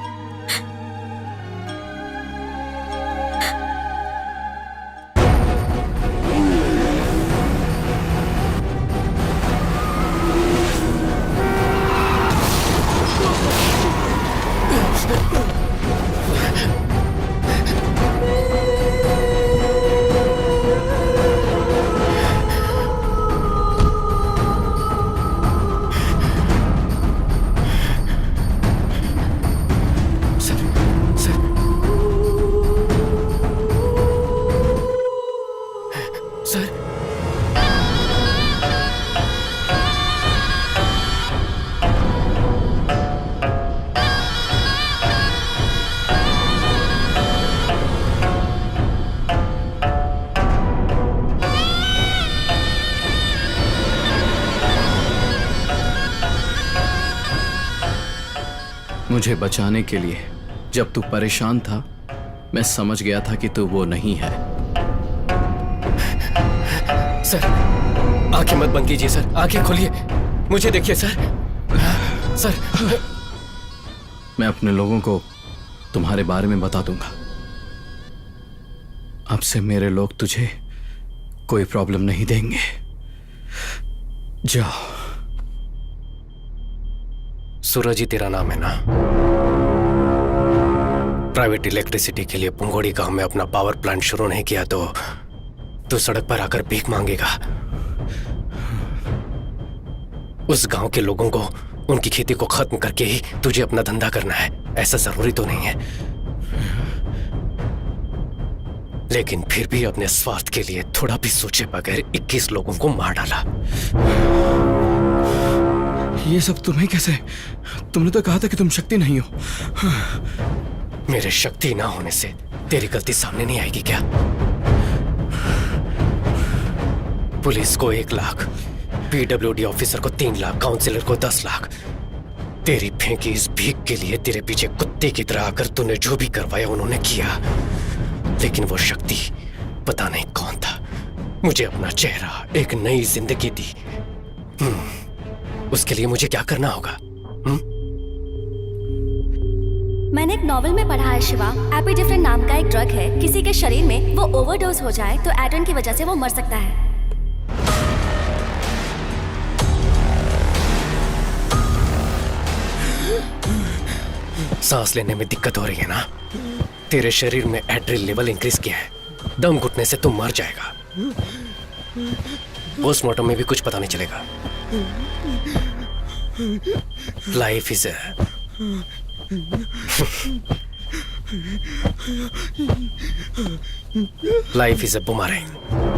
E: मुझे बचाने के लिए जब तू परेशान था, मैं समझ गया था कि तू वो नहीं है।
F: सर, आंखें मत बंद कीजिए सर, आंखें खोलिए, मुझे देखिए सर। सर,
E: मैं अपने लोगों को तुम्हारे बारे में बता दूंगा। अब से मेरे लोग तुझे कोई प्रॉब्लम नहीं देंगे। जाओ।
F: सूरज ही तेरा नाम है ना? प्राइवेट इलेक्ट्रिसिटी के लिए पुंगोड़ी गांव में अपना पावर प्लांट शुरू नहीं किया तो तू सड़क पर आकर भीख मांगेगा। उस गांव के लोगों को उनकी खेती को खत्म करके ही तुझे अपना धंधा करना है, ऐसा जरूरी तो नहीं है। लेकिन फिर भी अपने स्वार्थ के लिए थोड़ा भी सोचे बगैर 21 लोगों को मार डाला।
E: ये सब तुम्हें कैसे? तुमने तो कहा था कि तुम शक्ति नहीं हो।
F: मेरे शक्ति ना होने से तेरी गलती सामने नहीं आएगी क्या? पुलिस को 1 लाख, पीडब्ल्यूडी ऑफिसर को 3 लाख, काउंसिलर को 10 लाख। तेरी फेंकी इस भीख के लिए तेरे पीछे कुत्ते की तरह आकर तूने जो भी करवाया उन्होंने किया। लेकिन वो शक्ति पता नहीं कौन था, मुझे अपना चेहरा, एक नई जिंदगी दी। उसके लिए मुझे क्या करना होगा?
G: मैंने एक नॉवेल में पढ़ा है शिवा, एपिडेफ्रिन नाम का एक ड्रग है, किसी के शरीर में वो ओवरडोज हो जाए तो एड्रेन की वजह से वो मर सकता है।
F: सांस लेने में दिक्कत हो रही है ना? तेरे शरीर में एड्रेनलिन लेवल इंक्रीज किया है, दम घुटने से तुम मर जाएगा। पोस्टमार्टम में भी कुछ पता नहीं चलेगा। Life is life is a boomerang.